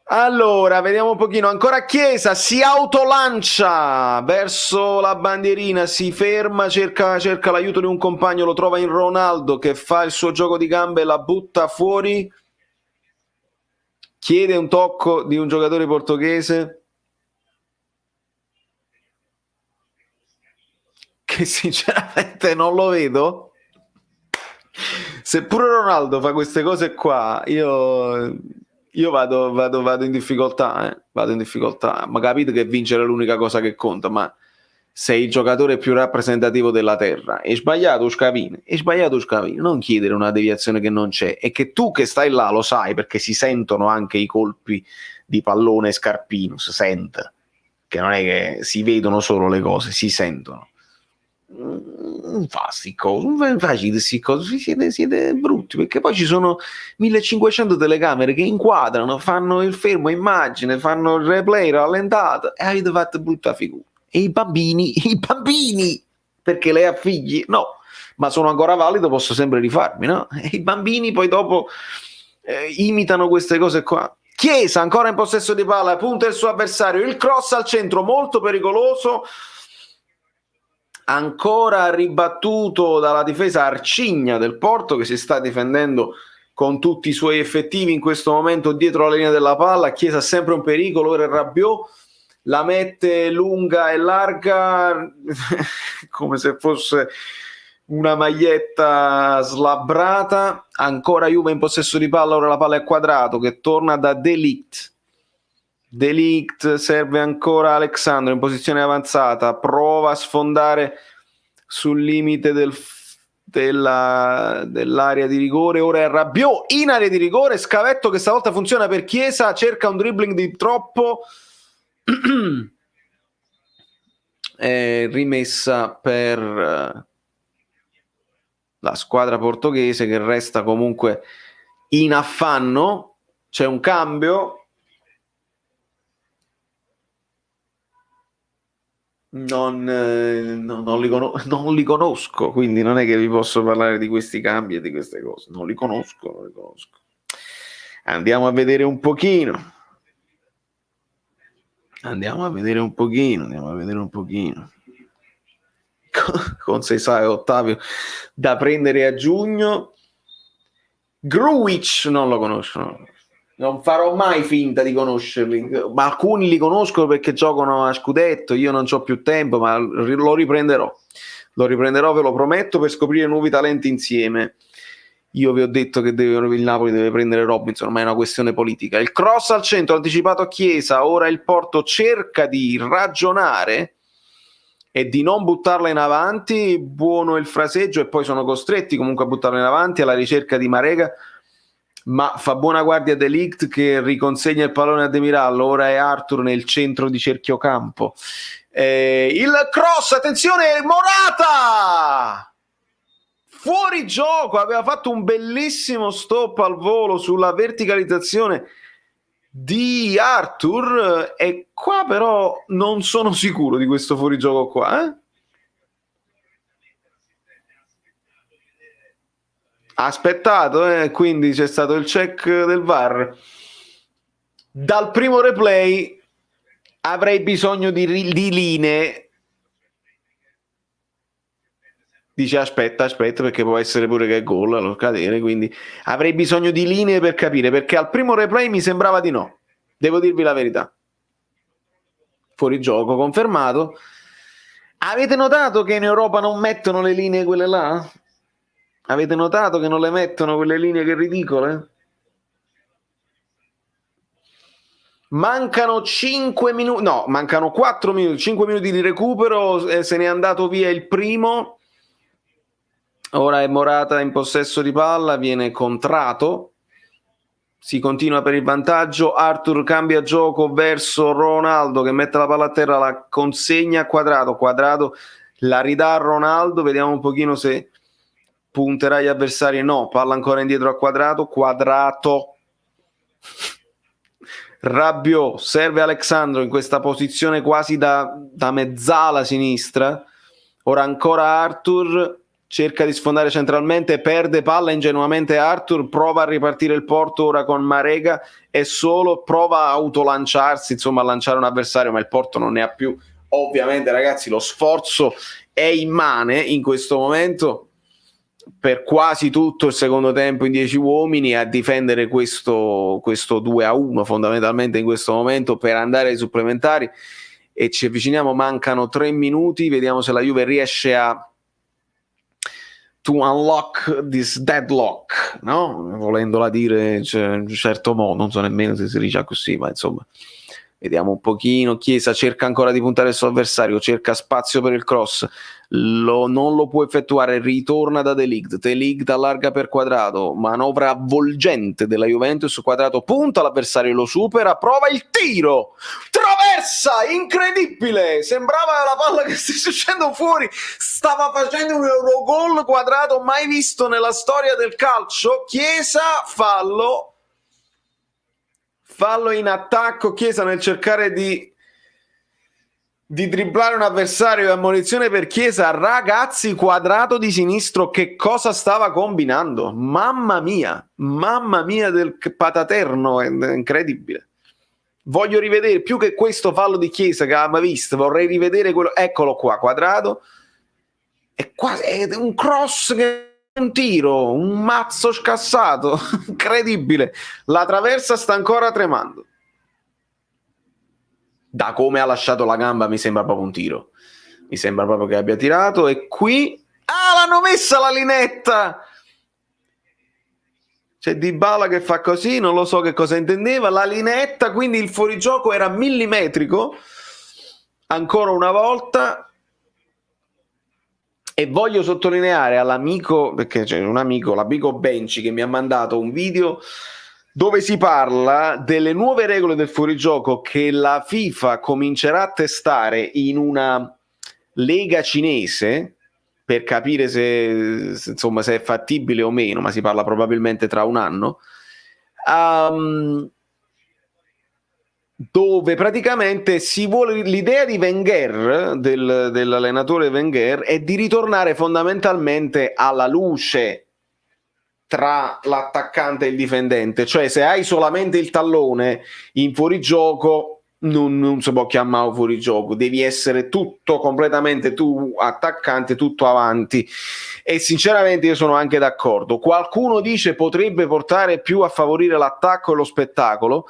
Allora, vediamo un pochino. Ancora Chiesa si autolancia verso la bandierina, si ferma, cerca l'aiuto di un compagno, lo trova in Ronaldo che fa il suo gioco di gambe e la butta fuori. Chiede un tocco di un giocatore portoghese che sinceramente non lo vedo. Seppure Ronaldo fa queste cose qua, io vado in difficoltà, ma capite che vincere è l'unica cosa che conta, ma sei il giocatore più rappresentativo della terra. È sbagliato Scavini, non chiedere una deviazione che non c'è, e che tu che stai là lo sai, perché si sentono anche i colpi di pallone Scarpino, si sente, che non è che si vedono solo le cose, si sentono. Non facile queste cose, siete brutti, perché poi ci sono 1500 telecamere che inquadrano, fanno il fermo immagine, fanno il replay rallentato, e avete fatto brutta figura. E i bambini, perché lei ha figli? No, ma sono ancora valido, posso sempre rifarmi, no? E i bambini poi dopo imitano queste cose qua. Chiesa ancora in possesso di palla, punta il suo avversario, il cross al centro molto pericoloso, ancora ribattuto dalla difesa arcigna del Porto, che si sta difendendo con tutti i suoi effettivi in questo momento dietro la linea della palla. Chiesa sempre un pericolo, ora è Rabiot, la mette lunga e larga come se fosse una maglietta slabbrata. Ancora Juve in possesso di palla, ora la palla è Quadrato che torna da De Ligt, serve ancora Alexandro in posizione avanzata, prova a sfondare sul limite dell'area di rigore, ora è Rabiot in area di rigore, scavetto che stavolta funziona per Chiesa, cerca un dribbling di troppo, è rimessa per la squadra portoghese, che resta comunque in affanno. C'è un cambio, non li conosco, quindi non è che vi posso parlare di questi cambi e di queste cose, non li conosco. Andiamo a vedere un pochino. Con Seisao e Ottavio da prendere a giugno. Grujic non lo conosco, non farò mai finta di conoscerli, ma alcuni li conosco perché giocano a scudetto, io non c'ho più tempo, ma lo riprenderò, ve lo prometto, per scoprire nuovi talenti insieme. Io vi ho detto che il Napoli deve prendere Robinson, ma è una questione politica. Il cross al centro anticipato a Chiesa, ora il Porto cerca di ragionare e di non buttarla in avanti. Buono il fraseggio, e poi sono costretti comunque a buttarla in avanti alla ricerca di Marega, ma fa buona guardia De Ligt che riconsegna il pallone a Demiral. Ora è Arthur nel centro di cerchio campo, il cross, attenzione, Morata fuori gioco, aveva fatto un bellissimo stop al volo sulla verticalizzazione di Arthur, e qua però non sono sicuro di questo fuorigioco qua, aspettato, quindi c'è stato il check del VAR. Dal primo replay avrei bisogno di linee. Dice aspetta perché può essere pure che è gol allo cadere, quindi avrei bisogno di linee per capire, perché al primo replay mi sembrava di no, devo dirvi la verità. Fuori gioco confermato. Avete notato che in Europa non mettono le linee quelle là? Avete notato che non le mettono quelle linee, che ridicole? Mancano 5 minuti, no, mancano 4 minuti, 5 minuti di recupero, se n'è andato via il primo. Ora è Morata in possesso di palla, viene contrato, si continua per il vantaggio. Arthur cambia gioco verso Ronaldo che mette la palla a terra, la consegna a Quadrato la ridà a Ronaldo, vediamo un pochino se punterà gli avversari. No, palla ancora indietro a Quadrato. Rabiot, serve Alexandro in questa posizione quasi da mezzala sinistra. Ora ancora Arthur, cerca di sfondare centralmente, perde palla ingenuamente Arthur, prova a ripartire il Porto ora con Marega e solo, prova a autolanciarsi, insomma a lanciare un avversario, ma il Porto non ne ha più. Ovviamente ragazzi lo sforzo è immane in questo momento, per quasi tutto il secondo tempo in 10 uomini a difendere questo 2-1 fondamentalmente in questo momento, per andare ai supplementari, e ci avviciniamo, mancano 3 minuti, vediamo se la Juve riesce to unlock this deadlock, no? Volendola dire in un certo modo, non so nemmeno se si dice così, ma insomma Vediamo un pochino. Chiesa cerca ancora di puntare il suo avversario, cerca spazio per il cross, non lo può effettuare, ritorna da De Ligt allarga per Quadrado, manovra avvolgente della Juventus, Quadrado punta l'avversario, lo supera, prova il tiro, traversa, incredibile, sembrava la palla che stesse uscendo fuori, stava facendo un Eurogol Quadrado mai visto nella storia del calcio. Chiesa, fallo in attacco, Chiesa nel cercare di dribblare un avversario, e ammonizione per Chiesa. Ragazzi, Quadrado di sinistro che cosa stava combinando? Mamma mia del pataterno, è incredibile. Voglio rivedere, più che questo fallo di Chiesa che avevamo visto, vorrei rivedere quello, eccolo qua, Quadrado, è un cross che un tiro, un mazzo scassato, incredibile, la traversa sta ancora tremando. Da come ha lasciato la gamba mi sembra proprio un tiro, mi sembra proprio che abbia tirato, e qui l'hanno messa la linetta, c'è Dybala che fa così, non lo so che cosa intendeva, la linetta, quindi il fuorigioco era millimetrico ancora una volta. E voglio sottolineare all'amico, perché c'è un amico, l'amico Benci, che mi ha mandato un video dove si parla delle nuove regole del fuorigioco che la FIFA comincerà a testare in una lega cinese per capire se è fattibile o meno, ma si parla probabilmente tra un anno, dove praticamente si vuole, l'idea di Wenger, dell'allenatore Wenger, è di ritornare fondamentalmente alla luce tra l'attaccante e il difendente, cioè se hai solamente il tallone in fuorigioco non si può chiamare fuorigioco, devi essere tutto completamente tu attaccante, tutto avanti, e sinceramente io sono anche d'accordo. Qualcuno dice potrebbe portare più a favorire l'attacco e lo spettacolo,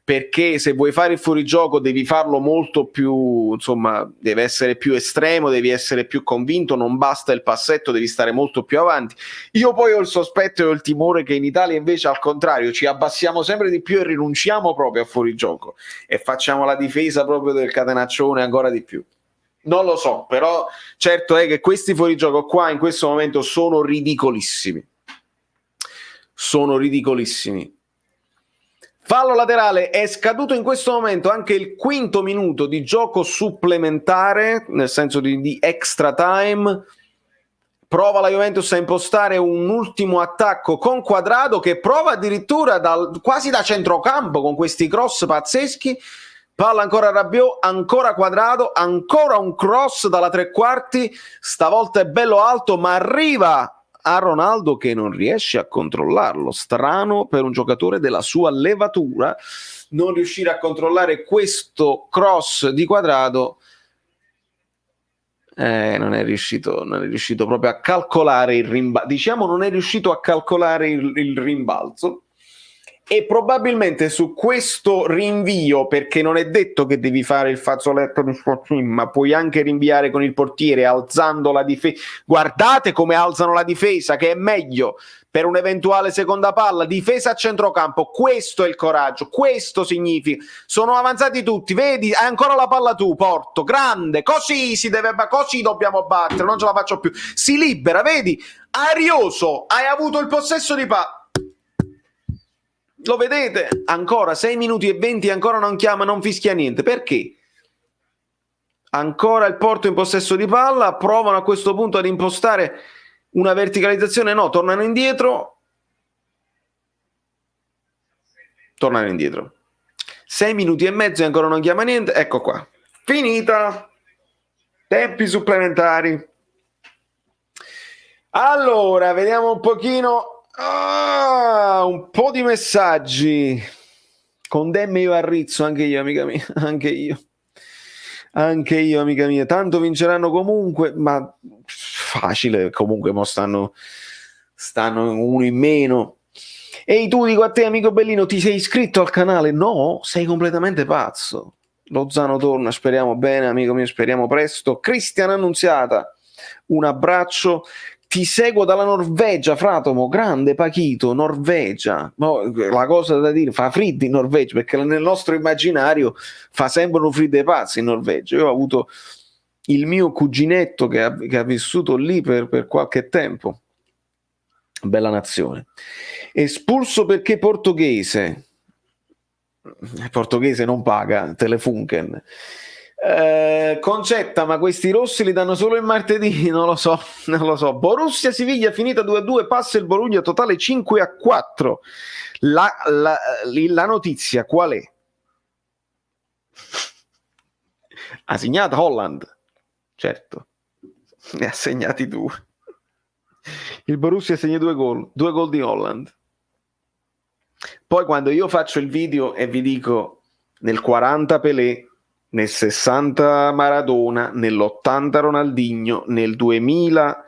perché se vuoi fare il fuorigioco devi farlo molto più, insomma, deve essere più estremo, devi essere più convinto, non basta il passetto, devi stare molto più avanti. Io poi ho il sospetto e ho il timore che in Italia invece al contrario ci abbassiamo sempre di più e rinunciamo proprio a fuorigioco e facciamo la difesa proprio del catenaccione ancora di più. Non lo so, però certo è che questi fuorigioco qua in questo momento sono ridicolissimi. Sono ridicolissimi. Fallo laterale, è scaduto in questo momento anche il quinto minuto di gioco supplementare, nel senso di extra time. Prova la Juventus a impostare un ultimo attacco con Quadrado, che prova addirittura quasi da centrocampo con questi cross pazzeschi. Palla ancora Rabiot, ancora Quadrado, ancora un cross dalla tre quarti, stavolta è bello alto ma arriva a Ronaldo che non riesce a controllarlo. Strano per un giocatore della sua levatura non riuscire a controllare questo cross di Quadrado. Non è riuscito proprio a calcolare il rimbalzo, diciamo non è riuscito a calcolare il rimbalzo, e probabilmente su questo rinvio, perché non è detto che devi fare il fazzoletto di Squattin, ma puoi anche rinviare con il portiere alzando la difesa. Guardate come alzano la difesa, che è meglio per un'eventuale seconda palla, difesa a centrocampo. Questo è il coraggio, questo significa, sono avanzati tutti, vedi, hai ancora la palla tu, Porto, grande, così dobbiamo battere, non ce la faccio più, si libera, vedi, Arioso, hai avuto il possesso di palla. Lo vedete? Ancora 6 minuti e 20, ancora non chiama, non fischia niente. Perché? Ancora il Porto in possesso di palla, provano a questo punto ad impostare una verticalizzazione, no, tornano indietro. 6 minuti e mezzo e ancora non chiama niente. Ecco qua. Finita. Tempi supplementari. Allora, vediamo un pochino. Un po' di messaggi. Condemne io a Rizzo, anche io, amica mia, anche io, amica mia. Tanto vinceranno comunque, ma facile, comunque mo stanno uno in meno. Ehi, tu, dico a te, amico Bellino, ti sei iscritto al canale? No? Sei completamente pazzo. Lozano torna, speriamo bene, amico mio, speriamo presto. Cristian Annunziata, un abbraccio. Ti seguo dalla Norvegia, Fratomo, grande Pachito, Norvegia. No, la cosa da dire, fa freddo in Norvegia, perché nel nostro immaginario fa sempre un freddo dei pazzi in Norvegia. Io ho avuto il mio cuginetto che ha vissuto lì per qualche tempo. Bella nazione. Espulso perché portoghese. Il portoghese non paga, Telefunken. Concetta, ma questi rossi li danno solo il martedì? Non lo so. Borussia Siviglia finita 2-2, passa il Bologna totale 5-4. La notizia qual è? Ha segnato Holland, certo, ne ha segnati 2. Il Borussia segna 2 gol di Holland. Poi quando io faccio il video e vi dico nel 40 Pelé, nel 60 Maradona, nell'80 Ronaldinho, nel 2000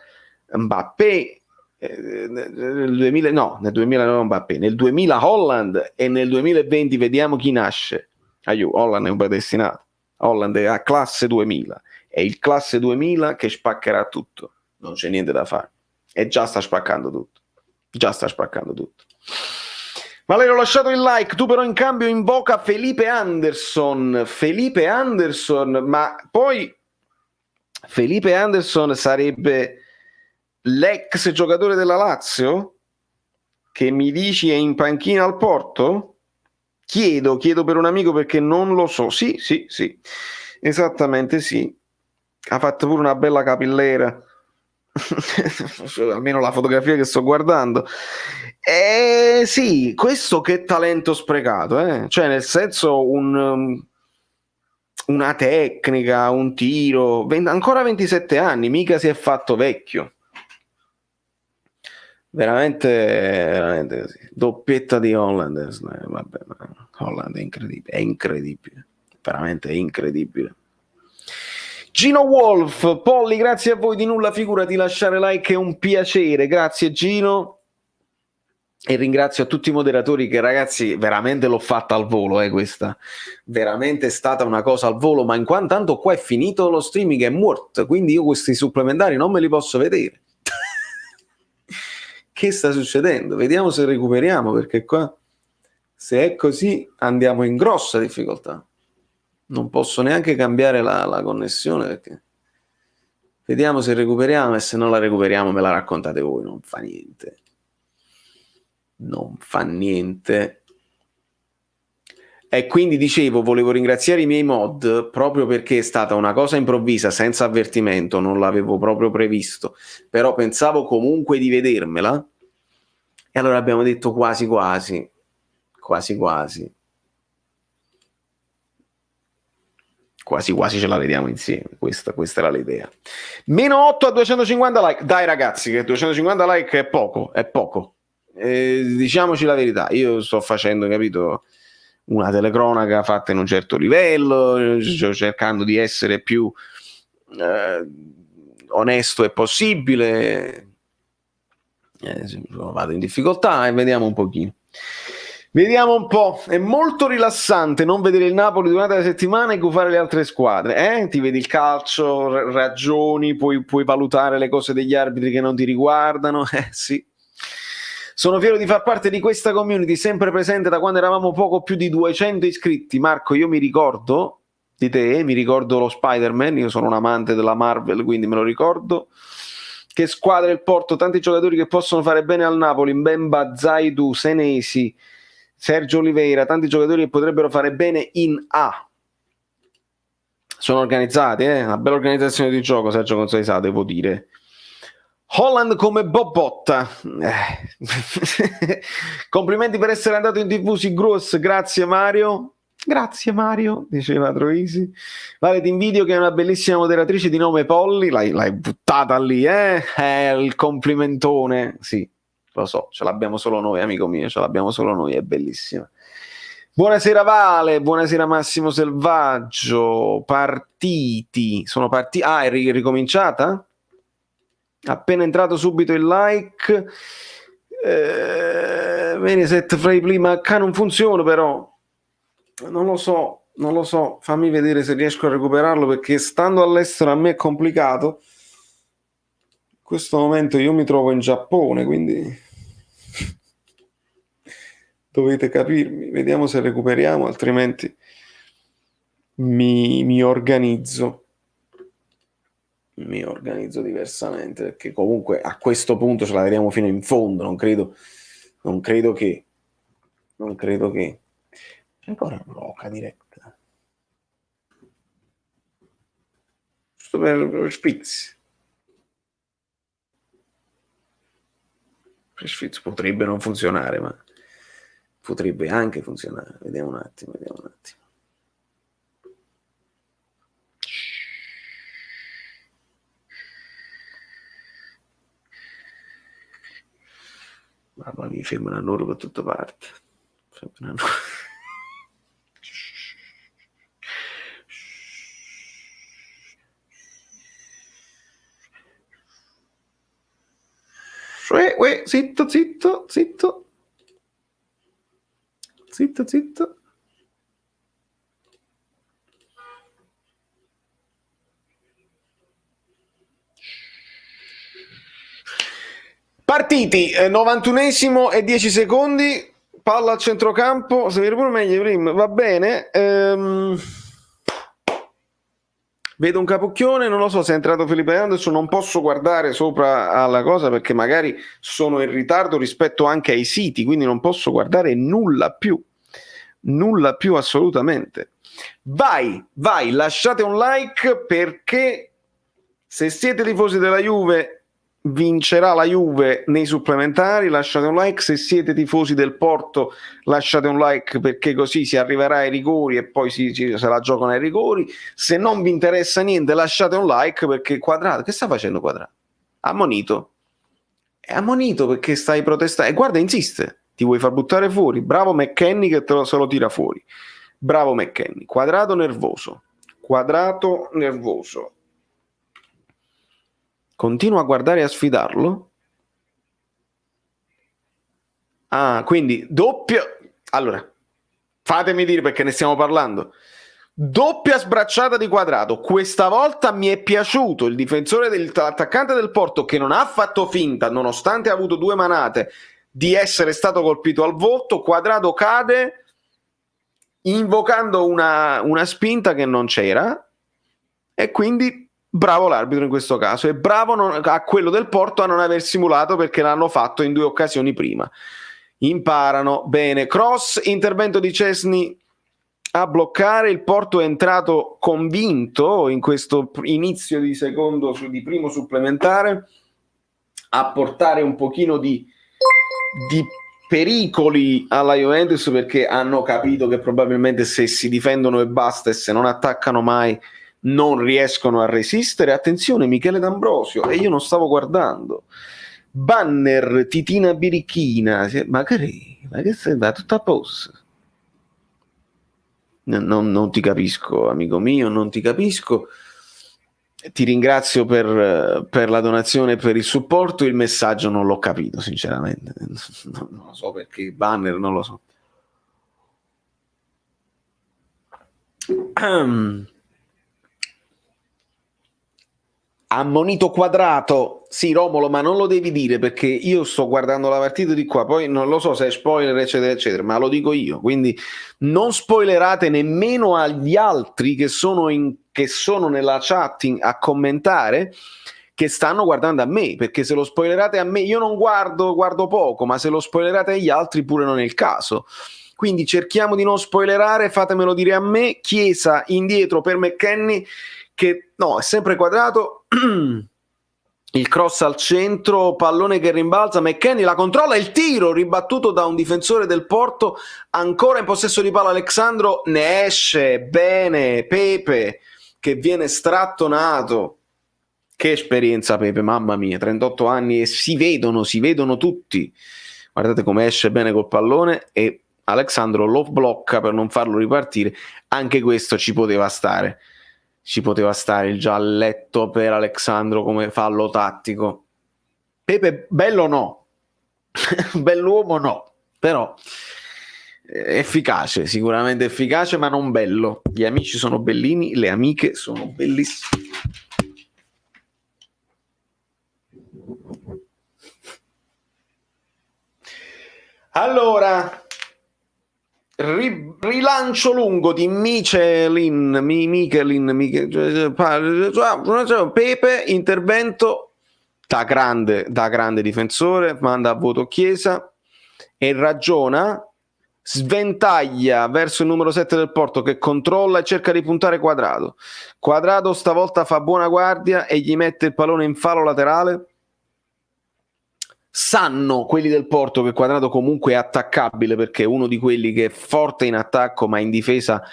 Mbappé, nel 2000 non Mbappé, nel 2000 Holland e nel 2020 vediamo chi nasce. Holland è un predestinato. Holland è a classe 2000, è il classe 2000 che spaccherà tutto, non c'è niente da fare, e già sta spaccando tutto. Valerio, ho lasciato il like, tu però in cambio invoca Felipe Anderson, ma poi Felipe Anderson sarebbe l'ex giocatore della Lazio che mi dici è in panchina al Porto? Chiedo per un amico perché non lo so. Sì, esattamente sì. Ha fatto pure una bella capillera. Almeno la fotografia che sto guardando. Sì, questo che talento sprecato, cioè nel senso una tecnica, un tiro, ancora 27 anni, mica si è fatto vecchio. Veramente così. Doppietta di Holland. Vabbè, Holland è incredibile, veramente è incredibile. Gino Wolf, Polli, grazie a voi, di nulla, figurati, lasciare like è un piacere, grazie Gino, e ringrazio a tutti i moderatori che, ragazzi, veramente l'ho fatta al volo, questa veramente è stata una cosa al volo, ma in quanto tanto qua è finito lo streaming, è morto, quindi io questi supplementari non me li posso vedere. Che sta succedendo? Vediamo se recuperiamo, perché qua se è così andiamo in grossa difficoltà. Non posso neanche cambiare la connessione, perché vediamo se recuperiamo, e se non la recuperiamo me la raccontate voi, non fa niente. E quindi dicevo, volevo ringraziare i miei mod proprio perché è stata una cosa improvvisa, senza avvertimento, non l'avevo proprio previsto, però pensavo comunque di vedermela, e allora abbiamo detto quasi ce la vediamo insieme. Questa era l'idea. -8 a 250 like. Dai ragazzi, che 250 like è poco. Diciamoci la verità, io sto facendo, capito, una telecronaca fatta in un certo livello, sto cercando di essere più onesto e possibile. Vado in difficoltà e vediamo un pochino. Vediamo un po', è molto rilassante non vedere il Napoli durante la settimana e gufare le altre squadre, ti vedi il calcio, ragioni, puoi valutare le cose degli arbitri che non ti riguardano, sì. Sono fiero di far parte di questa community sempre presente da quando eravamo poco più di 200 iscritti. Marco, io mi ricordo di te, mi ricordo lo Spider-Man, io sono un amante della Marvel, quindi me lo ricordo. Che squadra il Porto, tanti giocatori che possono fare bene al Napoli, Mbemba, Zaidu, Senesi, Sergio Oliveira, tanti giocatori che potrebbero fare bene in A. Sono organizzati, una bella organizzazione di gioco, Sergio Consaisà, devo dire. Holland come Bobotta. Complimenti per essere andato in TV su Gross, grazie Mario, diceva Troisi. Vale, ti invidio che è una bellissima moderatrice di nome Polly, l'hai buttata lì, il complimentone, sì. Lo so, ce l'abbiamo solo noi, amico mio, è bellissima. Buonasera Vale, buonasera Massimo Selvaggio, sono partiti, è ricominciata? Appena entrato subito il like, bene, set frame prima, non funziona però, non lo so, fammi vedere se riesco a recuperarlo, perché stando all'estero a me è complicato. questo momento io mi trovo in Giappone, quindi dovete capirmi. Vediamo se recuperiamo, altrimenti mi organizzo. Mi organizzo diversamente, perché comunque a questo punto ce la vediamo fino in fondo. Non credo che c'è ancora un'oca diretta. Giusto per Spitz. Per Spitz potrebbe non funzionare, ma potrebbe anche funzionare. Vediamo un attimo. Mamma mia, fermano a loro da tutte parti. Zitto. Partiti, 91esimo e 10 secondi, palla al centrocampo, se pure meglio prima, va bene. Vedo un capocchione, non lo so se è entrato Felipe Anderson, non posso guardare sopra alla cosa perché magari sono in ritardo rispetto anche ai siti, quindi non posso guardare nulla più assolutamente. Vai, lasciate un like perché se siete tifosi della Juve vincerà la Juve nei supplementari, lasciate un like. Se siete tifosi del Porto lasciate un like perché così si arriverà ai rigori e poi se la giocano ai rigori. Se non vi interessa niente lasciate un like perché Quadrato, che sta facendo Quadrato? Ammonito, è ammonito perché stai protestando e guarda, insiste, ti vuoi far buttare fuori. Bravo McKennie che se lo tira fuori, bravo McKennie. Quadrato nervoso, continua a guardare e a sfidarlo. Quindi doppia. Allora, fatemi dire perché ne stiamo parlando. Doppia sbracciata di Quadrato. Questa volta mi è piaciuto il difensore l'attaccante del Porto che non ha fatto finta, nonostante ha avuto 2 manate, di essere stato colpito al volto. Quadrato cade invocando una spinta che non c'era e quindi bravo l'arbitro in questo caso e bravo a quello del Porto a non aver simulato perché l'hanno fatto in 2 occasioni prima. Imparano bene. Cross, intervento di Szczesny a bloccare. Il Porto è entrato convinto in questo inizio di primo supplementare a portare un pochino di pericoli alla Juventus perché hanno capito che probabilmente se si difendono e basta e se non attaccano mai non riescono a resistere. Attenzione, Michele D'Ambrosio, e io non stavo guardando. Banner, Titina Birichina, ma che sei? Va tutto a posto? Non ti capisco, amico mio, non ti capisco. Ti ringrazio per la donazione e per il supporto. Il messaggio non l'ho capito, sinceramente. Non lo so perché banner, non lo so. Ammonito Quadrato. Sì, Romolo, ma non lo devi dire perché io sto guardando la partita di qua, poi non lo so se è spoiler eccetera eccetera, ma lo dico io, quindi non spoilerate nemmeno agli altri che sono nella chat a commentare che stanno guardando a me, perché se lo spoilerate a me, io non guardo poco, ma se lo spoilerate agli altri pure non è il caso. Quindi cerchiamo di non spoilerare, fatemelo dire a me. Chiesa indietro per McKennie, che no, è sempre Quadrato. Il cross al centro, pallone che rimbalza, McKennie la controlla, il tiro ribattuto da un difensore del Porto, ancora in possesso di palla Alexandro, ne esce bene Pepe che viene strattonato. Che esperienza Pepe, mamma mia, 38 anni e si vedono tutti. Guardate come esce bene col pallone e Alexandro lo blocca per non farlo ripartire. Anche questo ci poteva stare il gialletto per Alexandro come fallo tattico. Pepe bello no bell'uomo no, però efficace, sicuramente efficace, ma non bello. Gli amici sono bellini, le amiche sono bellissime. Allora, rilancio lungo di Pepe, intervento da grande difensore, manda a voto Chiesa e ragiona, sventaglia verso il numero 7 del Porto che controlla e cerca di puntare Quadrado. Quadrado stavolta fa buona guardia e gli mette il pallone in fallo laterale. Sanno quelli del Porto che Quadrado comunque è attaccabile, perché è uno di quelli che è forte in attacco ma in difesa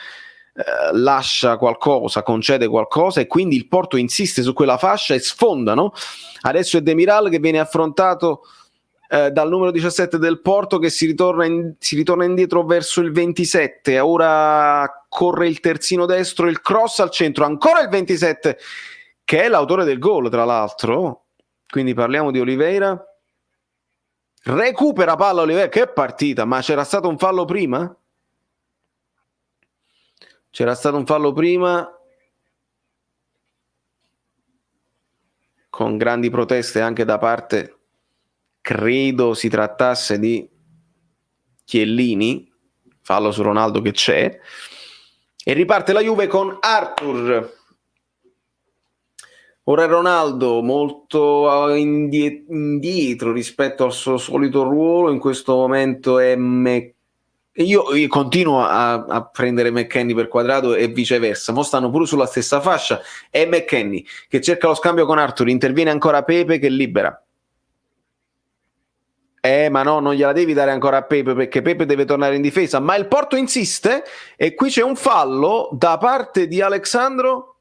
lascia qualcosa, concede qualcosa, e quindi il Porto insiste su quella fascia e sfondano. Adesso è Demiral che viene affrontato dal numero 17 del Porto, che si ritorna indietro verso il 27. Ora corre il terzino destro, il cross al centro, ancora il 27 che è l'autore del gol tra l'altro, quindi parliamo di Oliveira. Recupera palla Oliveira, che partita, ma c'era stato un fallo prima? C'era stato un fallo prima con grandi proteste anche da parte, credo si trattasse di Chiellini, fallo su Ronaldo che c'è, e riparte la Juve con Arthur. Ora Ronaldo molto indietro rispetto al suo solito ruolo, in questo momento è io continuo a prendere McKennie per Quadrado e viceversa, mo stanno pure sulla stessa fascia, è McKennie che cerca lo scambio con Arthur, interviene ancora Pepe che libera. Ma no, non gliela devi dare ancora a Pepe, perché Pepe deve tornare in difesa, ma il Porto insiste e qui c'è un fallo da parte di Alexandro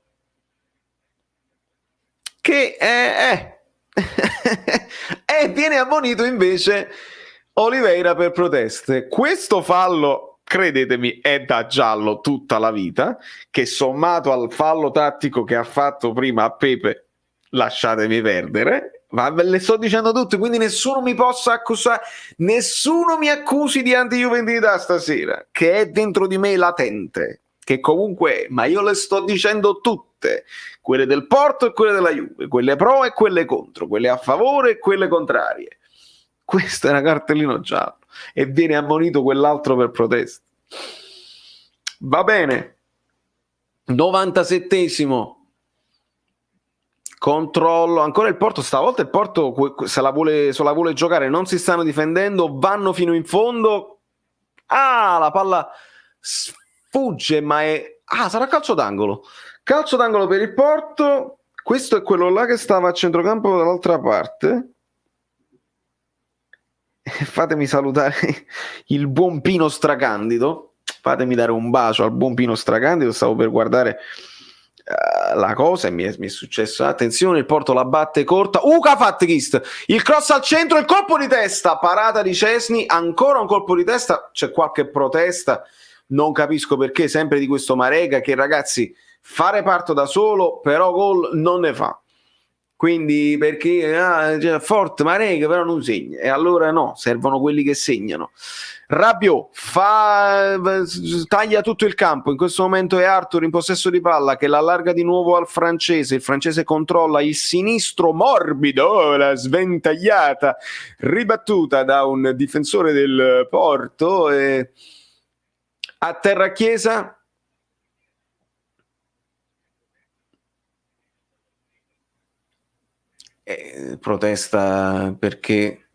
che viene ammonito invece Oliveira per proteste. Questo fallo, credetemi, è da giallo tutta la vita, che sommato al fallo tattico che ha fatto prima a Pepe, lasciatemi perdere, ma ve le sto dicendo tutte, quindi nessuno mi possa accusare, nessuno mi accusi di anti-juventilità stasera, che è dentro di me latente, che comunque ma io le sto dicendo tutte, quelle del Porto e quelle della Juve, quelle pro e quelle contro, quelle a favore e quelle contrarie. Questa è una cartellino giallo e viene ammonito quell'altro per protesta. Va bene, 97esimo, controllo ancora il Porto, stavolta il Porto se la vuole giocare, non si stanno difendendo, vanno fino in fondo. La palla sfugge, ma sarà calcio d'angolo per il Porto. Questo è quello là che stava a centrocampo dall'altra parte. Fatemi salutare il buon Pino Stracandido, fatemi dare un bacio al buon Pino Stracandido. Stavo per guardare la cosa e mi è successo, attenzione, il Porto la batte corta, Fatkist, il cross al centro, il colpo di testa, parata di Szczesny, ancora un colpo di testa, c'è qualche protesta, non capisco perché, sempre di questo Marega che, ragazzi, fa reparto da solo, però gol non ne fa. Quindi perché forte Marega però non segna, e allora no, servono quelli che segnano. Rabiot taglia tutto il campo, in questo momento è Arthur in possesso di palla che l'allarga di nuovo al francese, il francese controlla il sinistro morbido, la sventagliata ribattuta da un difensore del Porto, e a terra Chiesa. Protesta perché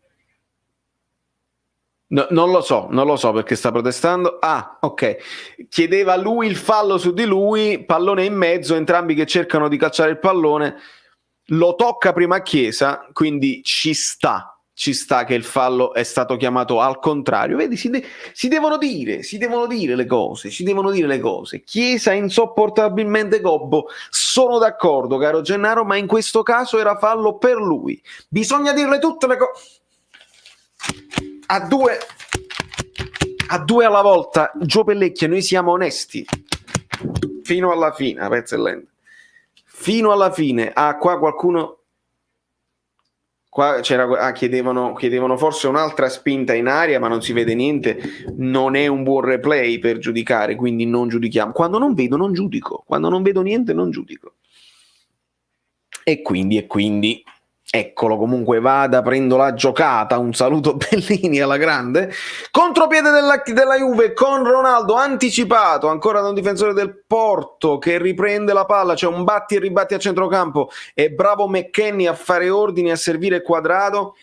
non lo so perché sta protestando. Ok, chiedeva lui il fallo su di lui, pallone in mezzo, entrambi che cercano di calciare il pallone, lo tocca prima Chiesa, quindi ci sta che il fallo è stato chiamato al contrario. Vedi, si devono dire le cose. Chiesa è insopportabilmente gobbo, sono d'accordo caro Gennaro, ma in questo caso era fallo per lui, bisogna dirle tutte le cose a due alla volta. Gio Pellecchia, noi siamo onesti fino alla fine, a pezzo e lento, fino alla fine. Qua qualcuno chiedevano forse un'altra spinta in aria, ma non si vede niente, non è un buon replay per giudicare, quindi non giudichiamo. Quando non vedo non giudico, quando non vedo niente non giudico, e quindi Eccolo, comunque vada, prendo la giocata, un saluto Bellini alla grande, contropiede della Juve con Ronaldo anticipato ancora da un difensore del Porto che riprende la palla, c'è un batti e ribatti a centrocampo e bravo McKennie a fare ordini, a servire Quadrado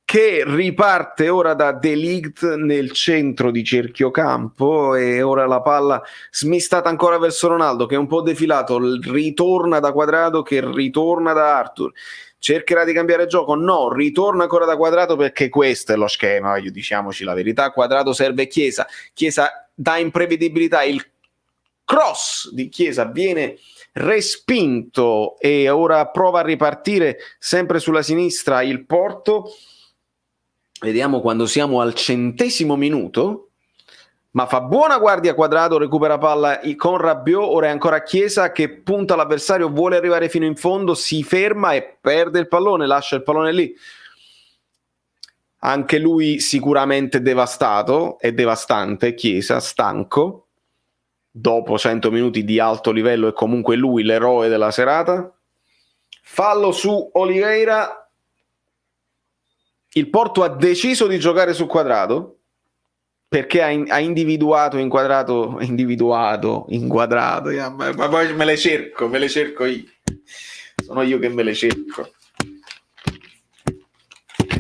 che riparte ora da De Ligt nel centro di cerchio campo e ora la palla smistata ancora verso Ronaldo che è un po' defilato, ritorna da Quadrado che ritorna da Arthur. Cercherà di cambiare gioco? No, ritorna ancora da Quadrado perché questo è lo schema, diciamoci la verità. Quadrado serve Chiesa, Chiesa dà imprevedibilità, il cross di Chiesa viene respinto e ora prova a ripartire sempre sulla sinistra il Porto. Vediamo quando siamo al 100° minuto. Ma fa buona guardia Quadrado, recupera palla con Rabiot, ora è ancora Chiesa che punta l'avversario, vuole arrivare fino in fondo, si ferma e perde il pallone, lascia il pallone lì. Anche lui sicuramente devastato, è devastante, Chiesa, stanco, dopo 100 minuti di alto livello è comunque lui l'eroe della serata. Fallo su Oliveira, il Porto ha deciso di giocare su Quadrado, perché ha inquadrato, ma poi me le cerco io, sono io che me le cerco.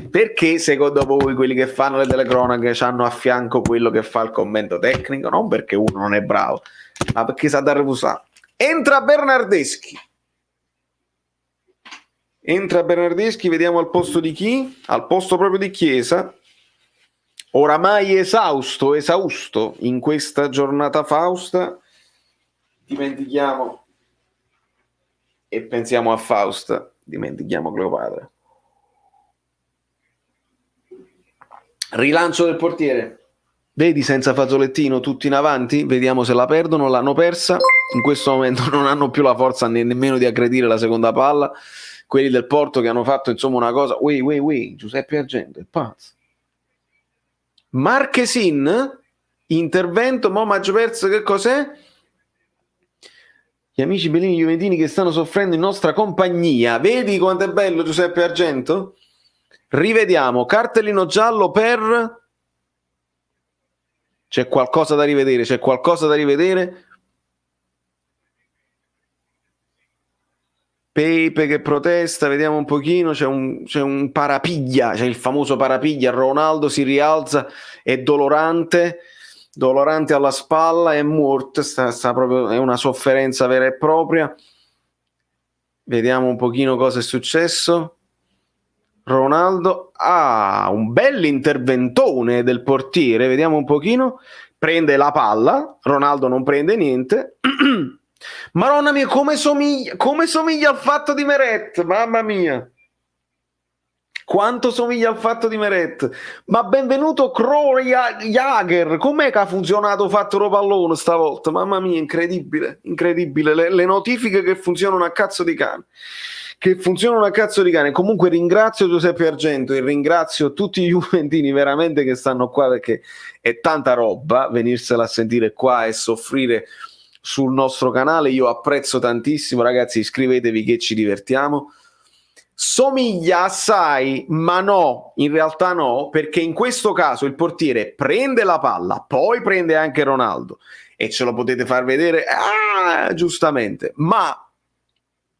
Perché secondo voi quelli che fanno le telecronache hanno a fianco quello che fa il commento tecnico? Non perché uno non è bravo, ma perché sa dare usare. Entra Bernardeschi, vediamo al posto di chi? Al posto proprio di Chiesa. Oramai esausto in questa giornata fausta, dimentichiamo e pensiamo a Fausta, dimentichiamo Cleopatra. Rilancio del portiere, vedi senza fazzolettino tutti in avanti, vediamo se la perdono, l'hanno persa, in questo momento non hanno più la forza nemmeno di aggredire la seconda palla, quelli del Porto che hanno fatto insomma una cosa, Giuseppe Argento, è pazzo. Marchesin, intervento, Maggio perso, che cos'è? Gli amici Bellini Juventini che stanno soffrendo in nostra compagnia, vedi quanto è bello Giuseppe Argento? Rivediamo, cartellino giallo per... c'è qualcosa da rivedere, Pepe che protesta, vediamo un pochino, c'è un parapiglia, c'è il famoso parapiglia, Ronaldo si rialza, è dolorante alla spalla, è morto, sta proprio, è una sofferenza vera e propria. Vediamo un pochino cosa è successo. Ronaldo, un bel interventone del portiere, vediamo un pochino, prende la palla, Ronaldo non prende niente. Madonna mia, come somiglia al fatto di Meret, mamma mia, quanto somiglia al fatto di Meret. Ma benvenuto Jager, com'è che ha funzionato fatto pallone stavolta, mamma mia, incredibile, le notifiche che funzionano a cazzo di cane. Comunque ringrazio Giuseppe Argento e ringrazio tutti i juventini veramente che stanno qua, perché è tanta roba venirsela a sentire qua e soffrire sul nostro canale. Io apprezzo tantissimo, ragazzi, iscrivetevi che ci divertiamo. Somiglia assai, ma no, in realtà no, perché in questo caso il portiere prende la palla, poi prende anche Ronaldo e ce lo potete far vedere, giustamente, ma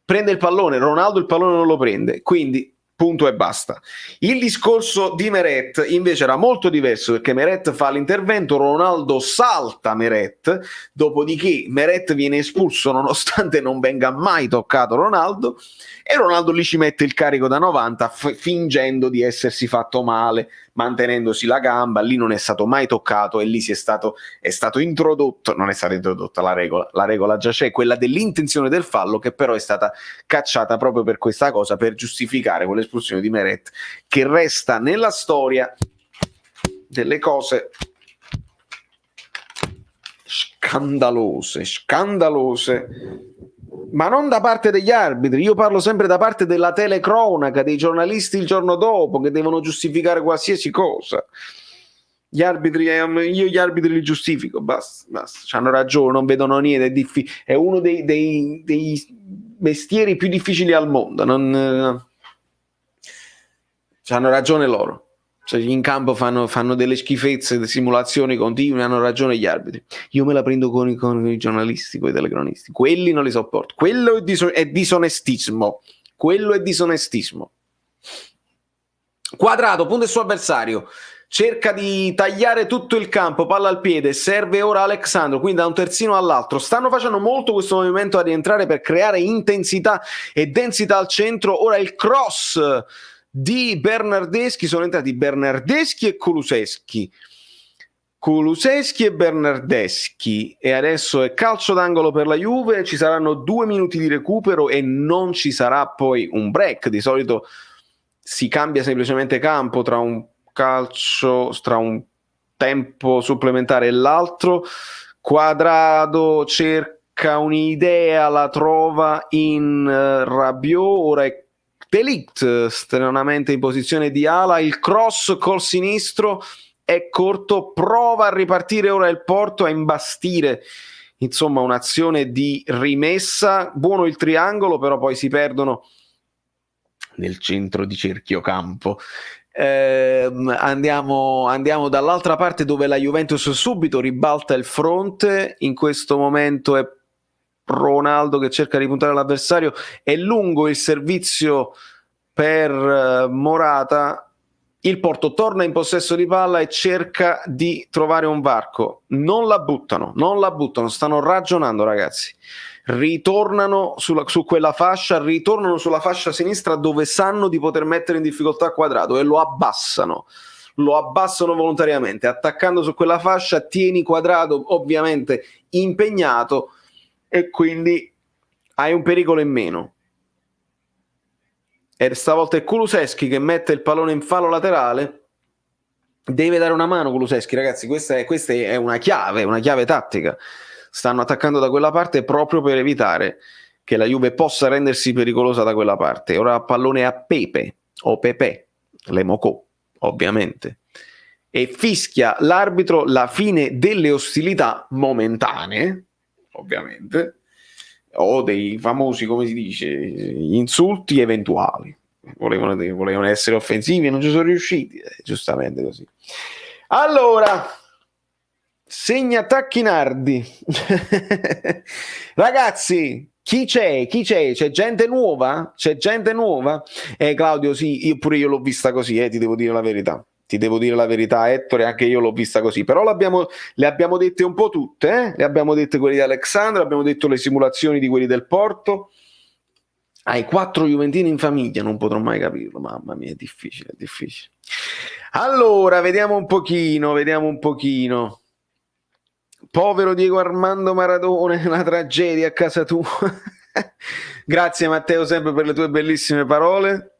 prende il pallone, Ronaldo il pallone non lo prende, quindi punto e basta. Il discorso di Meret invece era molto diverso, perché Meret fa l'intervento, Ronaldo salta Meret, dopodiché Meret viene espulso nonostante non venga mai toccato Ronaldo, e Ronaldo lì ci mette il carico da 90 fingendo di essersi fatto male, mantenendosi la gamba, lì non è stato mai toccato e lì è stato introdotto, non è stata introdotta la regola già c'è, quella dell'intenzione del fallo, che però è stata cacciata proprio per questa cosa, per giustificare quell'espulsione di Meret, che resta nella storia delle cose scandalose, ma non da parte degli arbitri, io parlo sempre da parte della telecronaca, dei giornalisti il giorno dopo che devono giustificare qualsiasi cosa. Gli arbitri, io gli arbitri li giustifico, basta, hanno ragione, non vedono niente, è uno dei mestieri più difficili al mondo, Hanno ragione loro. Cioè, in campo fanno delle schifezze, simulazioni continue, hanno ragione gli arbitri. Io me la prendo con i giornalisti, con i telecronisti. Quelli non li sopporto. Quello è disonestismo. Quello è disonestismo. Quadrato, punta il suo avversario. Cerca di tagliare tutto il campo, palla al piede, serve ora Alexandro, quindi da un terzino all'altro. Stanno facendo molto questo movimento a rientrare per creare intensità e densità al centro. Ora il cross di Bernardeschi, sono entrati Bernardeschi e Kulusevski e Bernardeschi, e adesso è calcio d'angolo per la Juve. Ci saranno 2 minuti di recupero e non ci sarà poi un break. Di solito si cambia semplicemente campo tra un tempo supplementare e l'altro. Quadrado cerca un'idea, la trova in Rabiot, ora è De Ligt stranamente in posizione di ala, il cross col sinistro è corto, prova a ripartire ora il Porto, a imbastire, insomma un'azione di rimessa. Buono il triangolo, però poi si perdono nel centro di cerchio campo. Andiamo dall'altra parte, dove la Juventus subito ribalta il fronte. In questo momento è Ronaldo che cerca di puntare l'avversario, è lungo il servizio per Morata. Il Porto torna in possesso di palla e cerca di trovare un varco. Non la buttano, stanno ragionando, ragazzi. Ritornano su quella fascia, ritornano sulla fascia sinistra dove sanno di poter mettere in difficoltà Quadrato, e lo abbassano volontariamente, attaccando su quella fascia. Tieni Quadrato ovviamente impegnato e quindi hai un pericolo in meno. E stavolta è Kulusevski che mette il pallone in fallo laterale. Deve dare una mano Kulusevski, ragazzi, questa è una chiave tattica. Stanno attaccando da quella parte proprio per evitare che la Juve possa rendersi pericolosa da quella parte. Ora pallone a Pepe, le Mocò, ovviamente. E fischia l'arbitro la fine delle ostilità momentanee, ovviamente, o dei famosi, come si dice, insulti eventuali. Volevano essere offensivi e non ci sono riusciti, giustamente così. Allora, segna Tacchinardi. Ragazzi, chi c'è? C'è gente nuova? Claudio, sì, io l'ho vista così, ti devo dire la verità. Ettore, anche io l'ho vista così, però le abbiamo dette un po' tutte, le abbiamo dette quelli di Alexandro, abbiamo detto le simulazioni di quelli del Porto. Hai 4 Juventini in famiglia, non potrò mai capirlo, mamma mia, è difficile. Allora, vediamo un pochino. Povero Diego Armando Maradona, una tragedia a casa tua. Grazie Matteo sempre per le tue bellissime parole.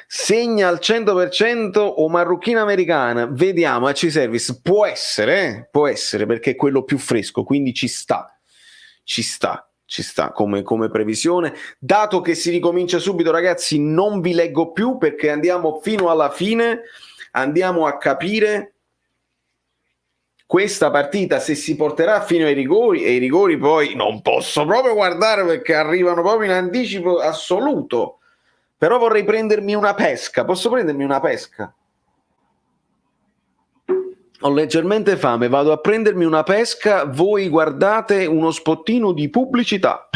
Segna al 100% o marrucchina americana? Vediamo, C-Service, può essere perché è quello più fresco, quindi ci sta come previsione. Dato che si ricomincia subito, ragazzi, non vi leggo più perché andiamo fino alla fine, andiamo a capire questa partita se si porterà fino ai rigori, e i rigori poi non posso proprio guardare perché arrivano proprio in anticipo assoluto. Però vorrei prendermi una pesca. Posso prendermi una pesca? Ho leggermente fame, vado a prendermi una pesca. Voi guardate uno spottino di pubblicità.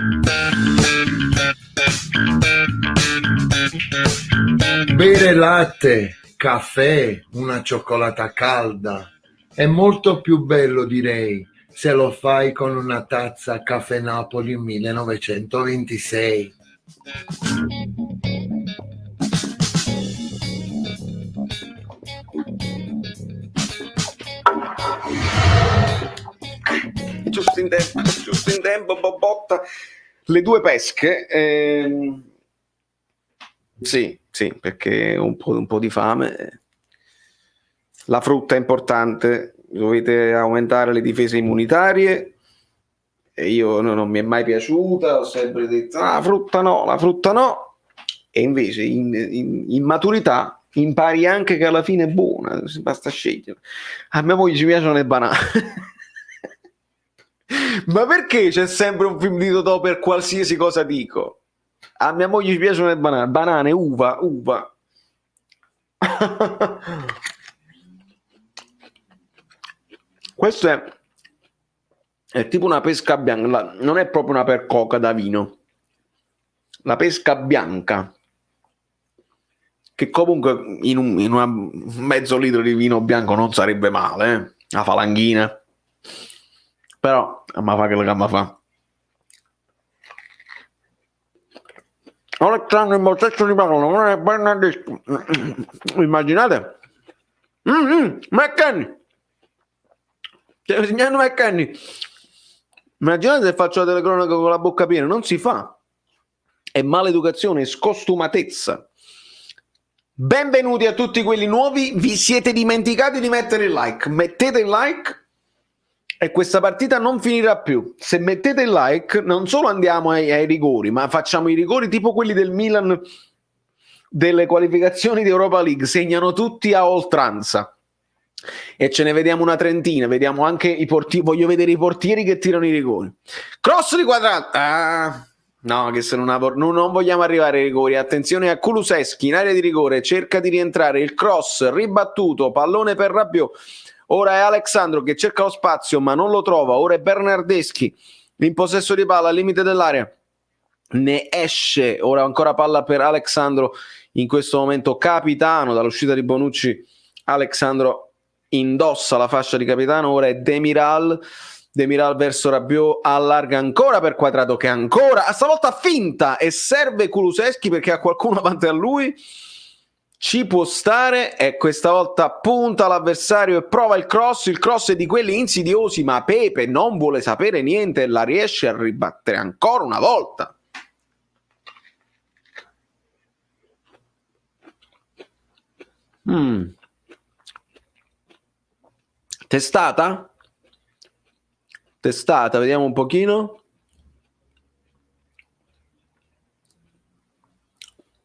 Bere latte, caffè, una cioccolata calda è molto più bello, direi, se lo fai con una tazza Caffè Napoli 1926. Giusto in tempo, botta le 2 pesche. Sì, perché un po' di fame. La frutta è importante, dovete aumentare le difese immunitarie. E io non mi è mai piaciuta, ho sempre detto la frutta no. E invece in maturità impari anche che alla fine è buona, basta scegliere. A mia moglie ci piacciono le banane. Ma perché c'è sempre un film di Totò per qualsiasi cosa dico? A mia moglie ci piacciono le banane, uva. Questo è tipo una pesca bianca, non è proprio una percoca da vino. La pesca bianca, che comunque in un mezzo litro di vino bianco non sarebbe male, una falanghina. Però, ma fa che la fa. Alexandro in possesso di parola, non è Bernardeschi. Immaginate? McKenny. Signor McKenny. Immaginate se faccio la telecronaca con la bocca piena, non si fa. È maleducazione, è scostumatezza. Benvenuti a tutti quelli nuovi. Vi siete dimenticati di mettere il like. Mettete il like e questa partita non finirà più. Se mettete il like, non solo andiamo ai rigori, ma facciamo i rigori tipo quelli del Milan delle qualificazioni di Europa League. Segnano tutti a oltranza. E ce ne vediamo una trentina. Vediamo anche i portieri. Voglio vedere i portieri che tirano i rigori. Cross di Quadrato. No, che se non vogliamo arrivare ai rigori. Attenzione a Kulusevski in area di rigore, cerca di rientrare, il cross ribattuto, pallone per Rabiot. Ora è Alexandro che cerca lo spazio ma non lo trova. Ora è Bernardeschi in possesso di palla al limite dell'area, ne esce. Ora ancora palla per Alexandro, in questo momento capitano dall'uscita di Bonucci. Alexandro indossa la fascia di capitano. Ora è Demiral verso Rabiot, allarga ancora per Quadrato che ancora stavolta finta e serve Kulusevski perché ha qualcuno davanti a lui, ci può stare, e questa volta punta l'avversario e prova il cross è di quelli insidiosi, ma Pepe non vuole sapere niente e la riesce a ribattere ancora una volta. Testata, vediamo un pochino.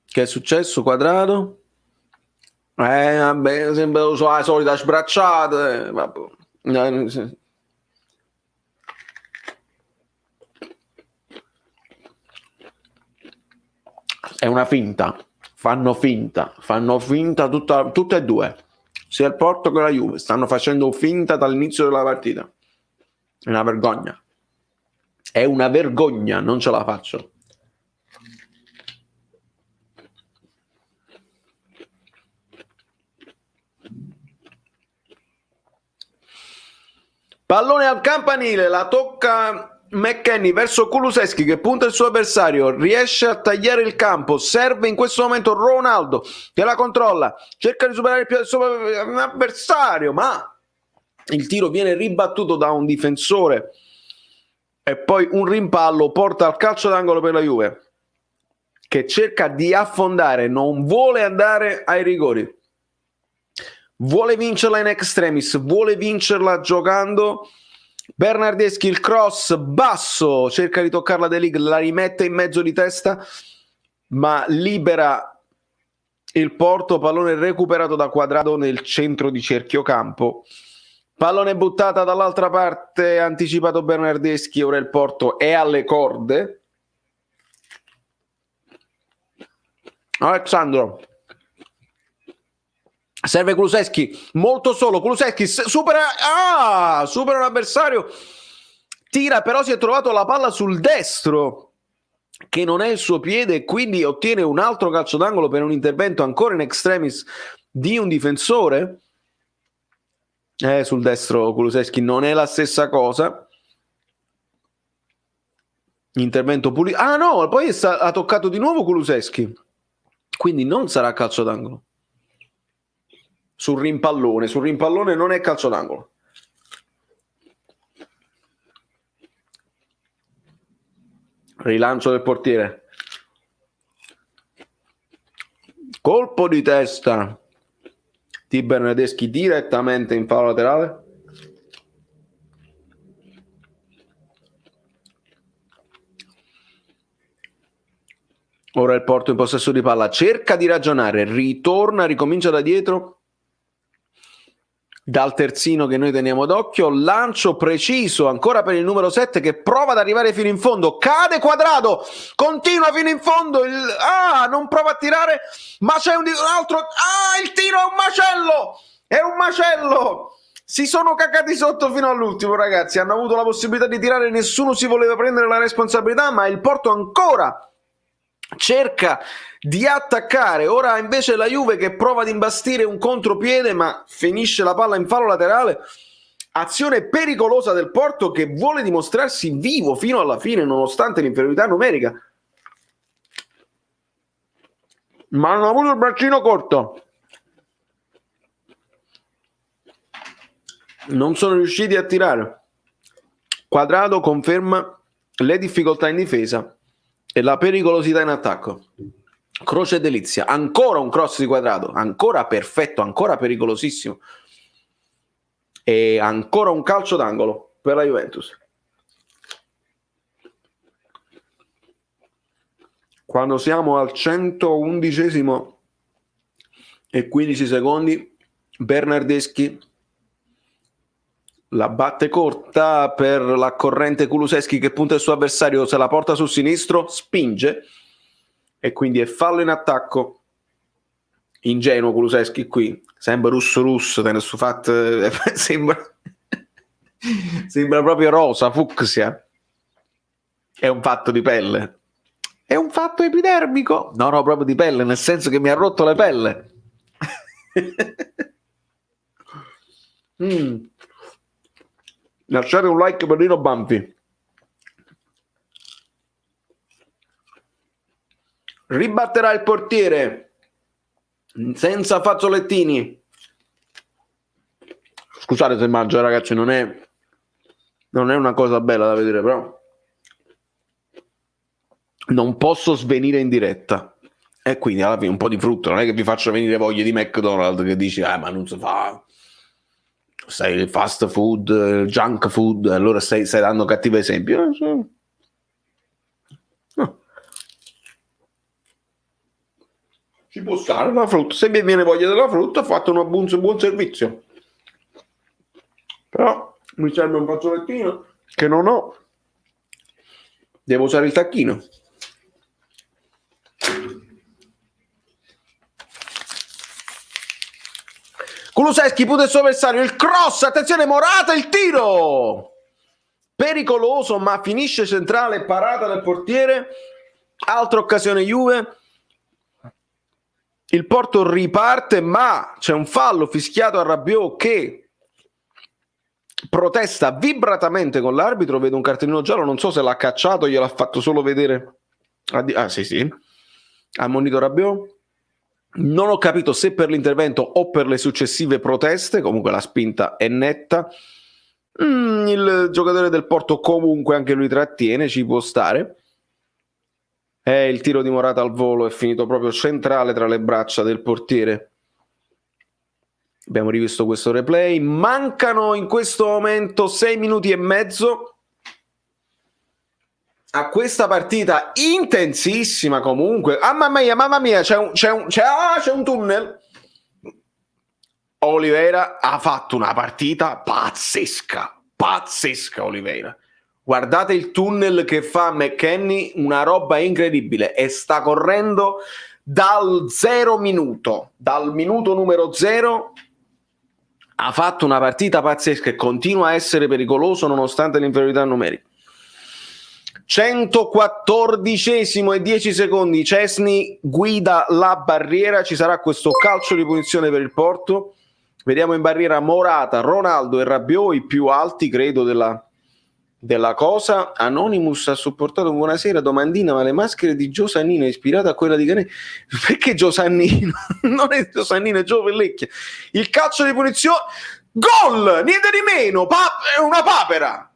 Che è successo, Quadrato? Vabbè, sempre lo so, la solita sbracciata. Vabbè. È una finta. Fanno finta tutte e due. Sia il Porto che la Juve stanno facendo finta dall'inizio della partita. È una vergogna. È una vergogna, non ce la faccio. Pallone al campanile, la tocca McKenny verso Kulusevski che punta il suo avversario, riesce a tagliare il campo, serve in questo momento Ronaldo che la controlla, cerca di superare il suo avversario, ma il tiro viene ribattuto da un difensore e poi un rimpallo porta al calcio d'angolo per la Juve che cerca di affondare, non vuole andare ai rigori, vuole vincerla in extremis, vuole vincerla giocando. Bernardeschi, il cross basso, cerca di toccarla De Ligt, la rimette in mezzo di testa ma libera il Porto, pallone recuperato da Quadrato nel centro di cerchio campo. Pallone buttata dall'altra parte, anticipato Bernardeschi, ora il Porto è alle corde. Alexandro serve Kulusevski, molto solo, Kulusevski supera un avversario, tira, però si è trovato la palla sul destro che non è il suo piede e quindi ottiene un altro calcio d'angolo per un intervento ancora in extremis di un difensore. Sul destro Kulusevski non è la stessa cosa. Intervento pulito. No, poi ha toccato di nuovo Kulusevski, quindi non sarà calcio d'angolo. Sul rimpallone non è calcio d'angolo. Rilancio del portiere, colpo di testa di Bernardeschi direttamente in fallo laterale. Ora il Porto in possesso di palla, cerca di ragionare, ritorna, ricomincia da dietro. dal terzino che noi teniamo d'occhio, lancio preciso ancora per il numero 7 che prova ad arrivare fino in fondo, cade Quadrado, continua fino in fondo, non prova a tirare, ma c'è un altro, il tiro è un macello, si sono cacati sotto fino all'ultimo, ragazzi, hanno avuto la possibilità di tirare, nessuno si voleva prendere la responsabilità, ma il Porto ancora cerca di attaccare. Ora invece la Juve che prova ad imbastire un contropiede, ma finisce la palla in fallo laterale. Azione pericolosa del Porto che vuole dimostrarsi vivo fino alla fine nonostante l'inferiorità numerica, ma hanno avuto il braccino corto, non sono riusciti a tirare. Quadrado conferma le difficoltà in difesa e la pericolosità in attacco. Croce e delizia, ancora un cross di Quadrado, ancora perfetto, ancora pericolosissimo, e ancora un calcio d'angolo per la Juventus. Quando siamo al 111esimo e 15 secondi, Bernardeschi la batte corta per la corrente Kulusevski che punta il suo avversario, se la porta sul sinistro, spinge e quindi è fallo in attacco. Ingenuo Kulusevski qui, sembra russo, sembra proprio rosa, fucsia. È un fatto di pelle. È un fatto epidermico? No, proprio di pelle, nel senso che mi ha rotto le pelle. Lasciate un like per Rino Banfi. Ribatterà il portiere senza fazzolettini. Scusate se mangio, ragazzi, non è una cosa bella da vedere, però non posso svenire in diretta e quindi alla fine un po' di frutta, non è che vi faccio venire voglia di McDonald's che dici ma non si fa, sei fast food, junk food, allora stai dando cattivo esempio. No. Ci può stare la frutta, se mi viene voglia della frutta ho fatto un buon servizio, però mi serve un fazzolettino che non ho, devo usare il tacchino. Kulusevski punta il suo avversario, il cross, attenzione Morata, il tiro pericoloso ma finisce centrale, parata del portiere, altra occasione Juve. Il Porto riparte ma c'è un fallo fischiato a Rabiot che protesta vibratamente con l'arbitro, vedo un cartellino giallo, non so se l'ha cacciato, gliel'ha fatto solo vedere. Sì, ha ammonito Rabiot. Non ho capito se per l'intervento o per le successive proteste, comunque la spinta è netta. Il giocatore del Porto comunque anche lui trattiene, ci può stare. Il tiro di Morata al volo è finito proprio centrale tra le braccia del portiere. Abbiamo rivisto questo replay. Mancano in questo momento 6 minuti e mezzo a questa partita intensissima comunque. Mamma mia, c'è un tunnel. Oliveira ha fatto una partita pazzesca Oliveira. Guardate il tunnel che fa McKennie, una roba incredibile, e sta correndo dal 0 minuto, dal minuto numero 0. Ha fatto una partita pazzesca e continua a essere pericoloso nonostante l'inferiorità numerica. 114esimo e 10 secondi, Szczesny guida la barriera, ci sarà questo calcio di punizione per il Porto. Vediamo in barriera Morata, Ronaldo e Rabiot, i più alti credo della cosa. Anonymous ha supportato buonasera, domandina, ma le maschere di Gio Sannino è ispirata a quella di Canè? Perché Gio Sannino? Non è Gio Sannino, è Gio Pellecchia. Il calcio di punizione, gol, niente di meno, è una papera.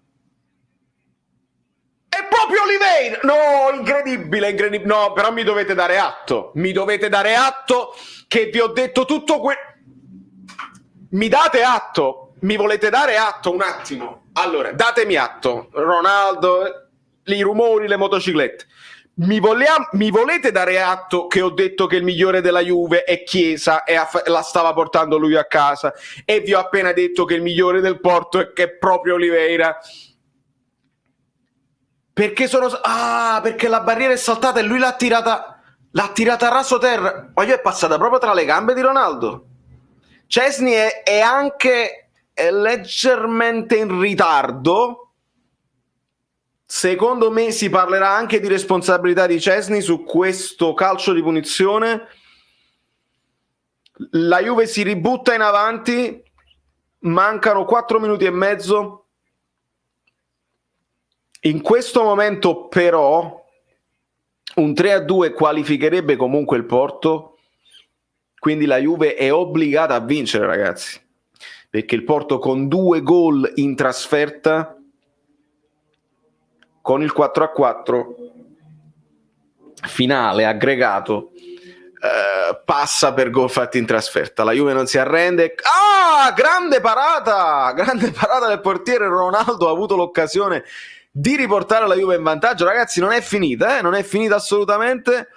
È proprio Oliveira! No, incredibile. No, però mi dovete dare atto che vi ho detto tutto mi date atto? Mi volete dare atto un attimo? Allora, datemi atto. Ronaldo, i rumori, le motociclette. mi volete dare atto che ho detto che il migliore della Juve è Chiesa e la stava portando lui a casa, e vi ho appena detto che il migliore del Porto è proprio Oliveira? Perché perché la barriera è saltata e lui l'ha tirata a raso terra. Ma è passata proprio tra le gambe di Ronaldo. Szczęsny è anche leggermente in ritardo. Secondo me si parlerà anche di responsabilità di Szczęsny su questo calcio di punizione. La Juve si ributta in avanti, mancano 4 minuti e mezzo. In questo momento però un 3-2 qualificherebbe comunque il Porto, quindi la Juve è obbligata a vincere, ragazzi, perché il Porto con 2 gol in trasferta, con il 4-4 finale aggregato, passa per gol fatti in trasferta. La Juve non si arrende. Grande parata del portiere. Ronaldo ha avuto l'occasione di riportare la Juve in vantaggio. Ragazzi, non è finita, non è finita assolutamente.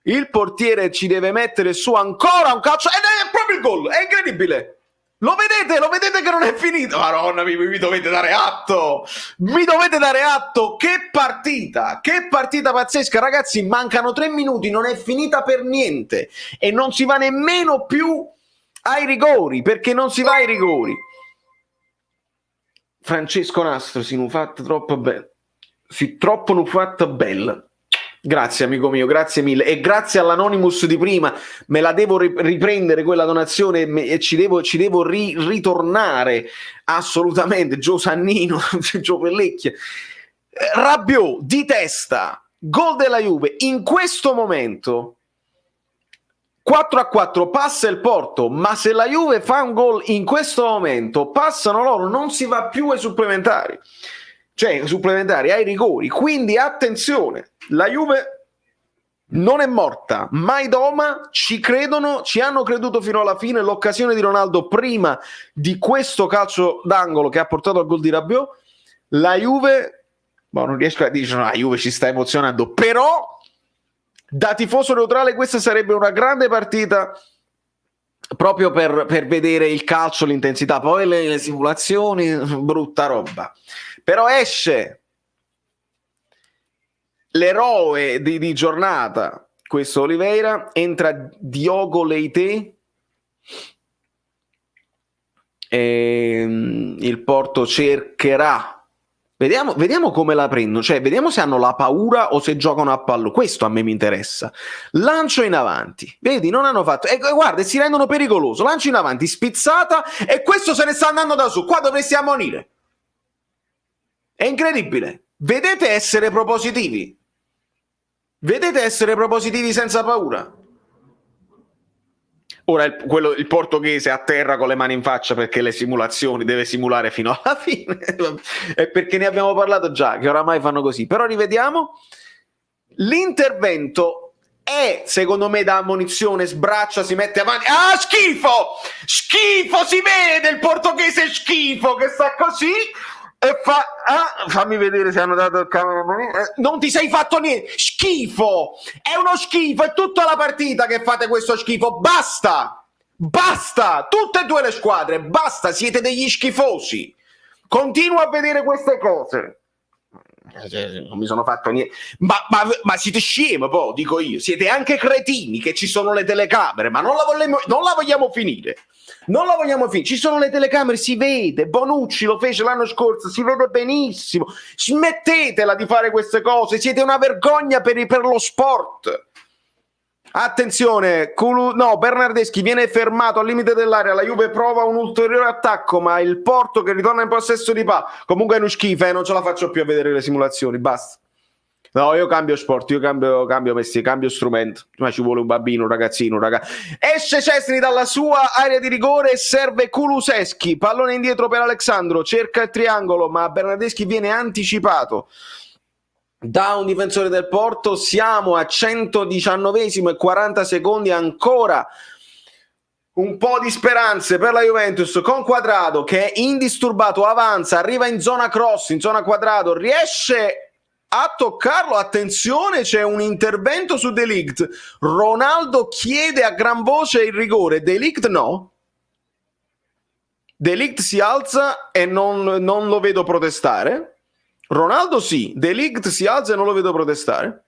Il portiere ci deve mettere su ancora un calcio ed è proprio il gol. È incredibile. Lo vedete che non è finito? Madonna, mi dovete dare atto. Che partita pazzesca, ragazzi. Mancano 3 minuti, non è finita per niente e non si va nemmeno più ai rigori, perché non si va ai rigori. Francesco Nastro, si nu fatta troppo bella. Troppo nu fatta bella. Grazie amico mio, grazie mille, e grazie all'Anonymous di prima. Me la devo riprendere quella donazione e ci devo ritornare assolutamente. Gio Sannino, Gio Pellecchia. Rabiot di testa, gol della Juve. In questo momento 4-4 passa il Porto, ma se la Juve fa un gol in questo momento passano loro, non si va più ai supplementari. Cioè, supplementari, ai rigori. Quindi attenzione, la Juve non è morta, mai doma, ci credono, ci hanno creduto fino alla fine. L'occasione di Ronaldo prima di questo calcio d'angolo che ha portato al gol di Rabiot. La Juve, non riesco a dire, no, la Juve ci sta emozionando, però da tifoso neutrale questa sarebbe una grande partita proprio per vedere il calcio, l'intensità. Poi le simulazioni, brutta roba. Però esce l'eroe di giornata, questo Oliveira, entra Diogo Leite e il Porto cercherà. Vediamo come la prendono, cioè vediamo se hanno la paura o se giocano a pallone. Questo a me mi interessa. Lancio in avanti, vedi, non hanno fatto, e guarda, si rendono pericoloso. Lancio in avanti, spizzata, e questo se ne sta andando da su. Qua dovresti ammonire. È incredibile. Vedete essere propositivi senza paura. Ora il portoghese a terra con le mani in faccia perché le simulazioni deve simulare fino alla fine. E perché ne abbiamo parlato già, che oramai fanno così. Però rivediamo. L'intervento è, secondo me, da ammonizione, sbraccia, si mette avanti. Schifo, si vede il portoghese schifo che sta così e fammi vedere se hanno dato il camera. Non ti sei fatto niente, schifo, è uno schifo, è tutta la partita che fate questo schifo. Basta, tutte e due le squadre, basta, siete degli schifosi. Continuo a vedere queste cose. Non mi sono fatto niente, ma siete scemi, poi dico io, siete anche cretini che ci sono le telecamere, ma non la vogliamo finire. Ci sono le telecamere, si vede. Bonucci lo fece l'anno scorso, si vede benissimo. Smettetela di fare queste cose, siete una vergogna per lo sport. Attenzione, Bernardeschi viene fermato al limite dell'area, la Juve prova un ulteriore attacco, ma il Porto che ritorna in possesso di palla. Comunque è uno schifo, non ce la faccio più a vedere le simulazioni, basta. No, io cambio sport, io cambio mestiere, cambio strumento. Ma ci vuole un bambino, un ragazzino, Esce Szczęsny dalla sua area di rigore e serve Kulusevski. Pallone indietro per Alexandro, cerca il triangolo, ma Bernardeschi viene anticipato da un difensore del Porto. Siamo a 119esimo e 40 secondi, ancora un po' di speranze per la Juventus con Quadrado che è indisturbato, avanza, arriva in zona cross, in zona quadrato, riesce a toccarlo. Attenzione, c'è un intervento su De Ligt. Ronaldo chiede a gran voce il rigore, De Ligt no. De Ligt si alza e non lo vedo protestare. Ronaldo sì, De Ligt si alza e non lo vedo protestare.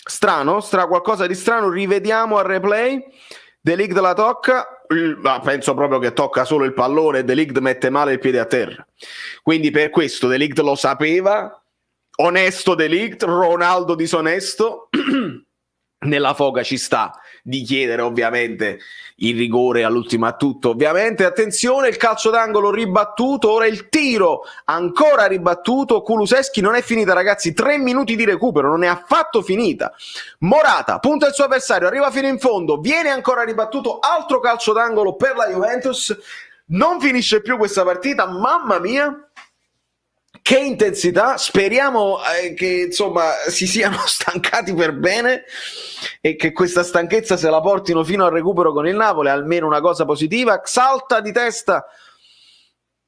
Strano, qualcosa di strano. Rivediamo al replay. De Ligt la tocca, penso proprio che tocca solo il pallone e De Ligt mette male il piede a terra. Quindi per questo De Ligt lo sapeva. Onesto De Ligt, Ronaldo disonesto. Nella foga ci sta di chiedere ovviamente il rigore all'ultimo a tutto. Ovviamente, attenzione, il calcio d'angolo ribattuto, ora il tiro ancora ribattuto. Kulusevski, non è finita ragazzi, 3 minuti di recupero, non è affatto finita. Morata punta il suo avversario, arriva fino in fondo, viene ancora ribattuto, altro calcio d'angolo per la Juventus. Non finisce più questa partita, mamma mia. Che intensità, speriamo che insomma si siano stancati per bene e che questa stanchezza se la portino fino al recupero con il Napoli, almeno una cosa positiva. Salta di testa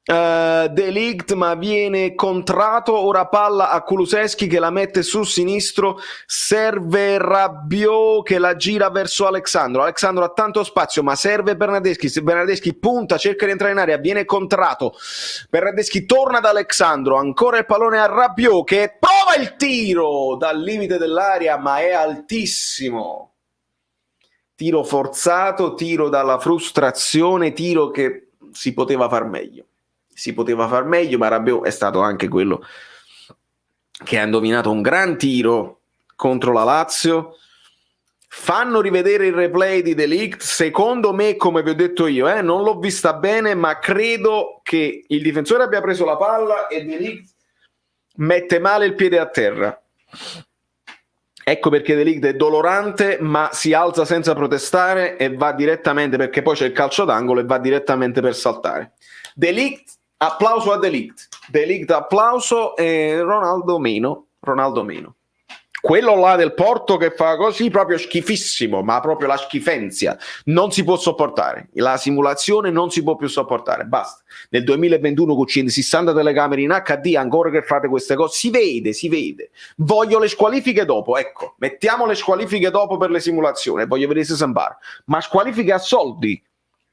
De Ligt, ma viene contrato. Ora palla a Kulusevski che la mette sul sinistro, serve Rabiot che la gira verso Alexandro ha tanto spazio ma serve Bernardeschi punta, cerca di entrare in area, viene contrato. Bernardeschi torna da Alexandro, ancora il pallone a Rabiot che prova il tiro dal limite dell'area ma è altissimo. Tiro forzato, tiro dalla frustrazione, tiro che si poteva far meglio. Ma Rabiot è stato anche quello che ha indovinato un gran tiro contro la Lazio. Fanno rivedere il replay di De Ligt, secondo me, come vi ho detto io, non l'ho vista bene, ma credo che il difensore abbia preso la palla e De Ligt mette male il piede a terra. Ecco perché De Ligt è dolorante, ma si alza senza protestare e va direttamente, perché poi c'è il calcio d'angolo, e va direttamente per saltare. De Ligt, applauso a De Ligt. De Ligt applauso e Ronaldo meno. Quello là del Porto che fa così proprio schifissimo, ma proprio la schifenzia non si può sopportare, la simulazione non si può più sopportare, basta. Nel 2021 con 60 telecamere in HD ancora che fate queste cose, si vede. Voglio le squalifiche dopo, ecco, mettiamo le squalifiche dopo per le simulazioni, voglio vedere se sembra, ma squalifiche a soldi.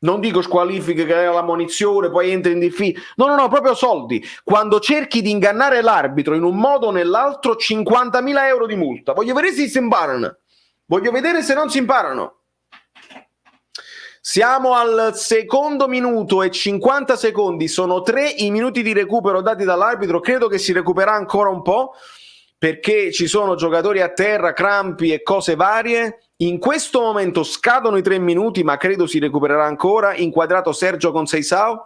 Non dico squalifiche che è la munizione, poi entri in diffida. No, proprio soldi. Quando cerchi di ingannare l'arbitro in un modo o nell'altro, 50.000 euro di multa. Voglio vedere se si imparano. Voglio vedere se non si imparano. Siamo al secondo minuto e 50 secondi. Sono 3 i minuti di recupero dati dall'arbitro. Credo che si recupererà ancora un po', perché ci sono giocatori a terra, crampi e cose varie. In questo momento scadono i 3 minuti, ma credo si recupererà ancora. Inquadrato Sergio Conceição.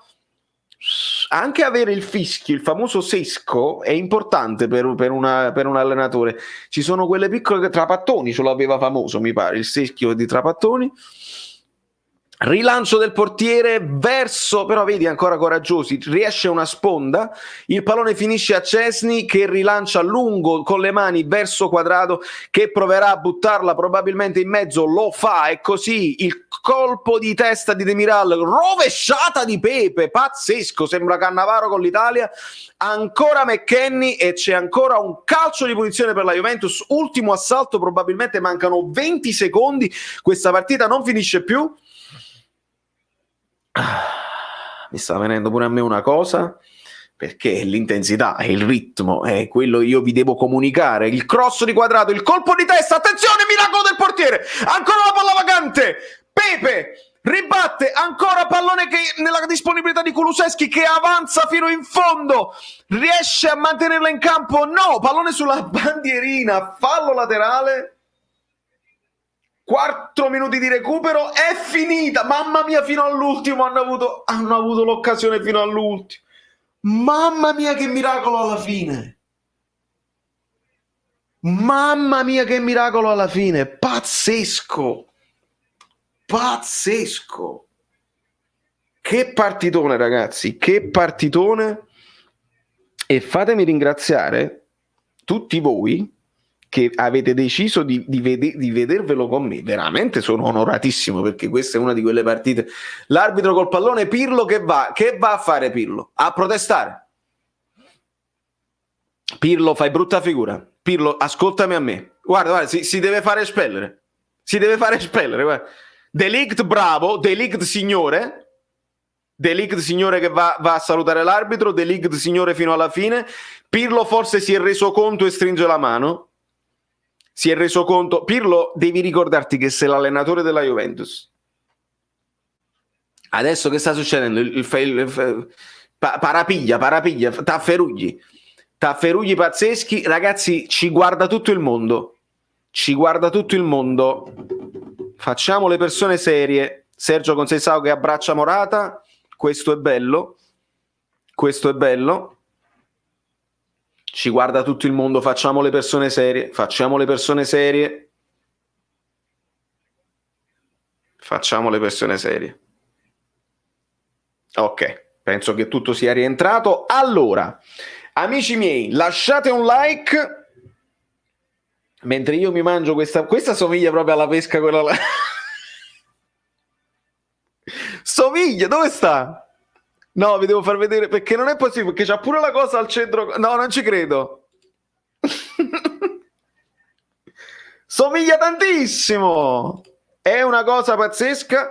Anche avere il fischio, il famoso sesco, è importante per un allenatore. Ci sono quelle piccole Trapattoni, ce l'aveva famoso, mi pare, il seschio di Trapattoni. Rilancio del portiere verso, però vedi ancora coraggiosi, riesce una sponda, il pallone finisce a Szczęsny che rilancia lungo con le mani verso Quadrado che proverà a buttarla probabilmente in mezzo, lo fa e così il colpo di testa di Demiral, rovesciata di Pepe, pazzesco, sembra Cannavaro con l'Italia, ancora McKennie e c'è ancora un calcio di punizione per la Juventus, ultimo assalto, probabilmente mancano 20 secondi, questa partita non finisce più. Mi sta venendo pure a me una cosa, perché l'intensità e il ritmo è quello che io vi devo comunicare. Il cross di Quadrado, il colpo di testa, attenzione, miracolo del portiere, ancora la palla vacante, Pepe ribatte, ancora pallone che nella disponibilità di Kulusevski che avanza fino in fondo, riesce a mantenerla in campo, no, pallone sulla bandierina, fallo laterale. 4 minuti di recupero, è finita, mamma mia, fino all'ultimo hanno avuto l'occasione fino all'ultimo, mamma mia che miracolo alla fine, pazzesco, che partitone ragazzi, che partitone, e fatemi ringraziare tutti voi che avete deciso di vedervelo con me. Veramente sono onoratissimo, perché questa è una di quelle partite. L'arbitro col pallone, Pirlo che va a fare Pirlo? A protestare. Pirlo, fai brutta figura. Pirlo, ascoltami a me. Guarda, si deve fare espellere. Si deve fare espellere. Guarda. De Ligt bravo, De Ligt signore. De Ligt signore che va a salutare l'arbitro. De Ligt signore fino alla fine. Pirlo forse si è reso conto e stringe la mano. Si è reso conto. Pirlo, devi ricordarti che sei l'allenatore della Juventus. Adesso che sta succedendo? Parapiglia, tafferugli pazzeschi, ragazzi, ci guarda tutto il mondo, facciamo le persone serie. Sergio Conceição che abbraccia Morata, questo è bello, ci guarda tutto il mondo, facciamo le persone serie. Ok, penso che tutto sia rientrato. Allora, amici miei, lasciate un like mentre io mi mangio questa somiglia proprio alla pesca quella là. Somiglia, dove sta? No, vi devo far vedere perché non è possibile, perché c'ha pure la cosa al centro. No, non ci credo. Somiglia tantissimo. È una cosa pazzesca.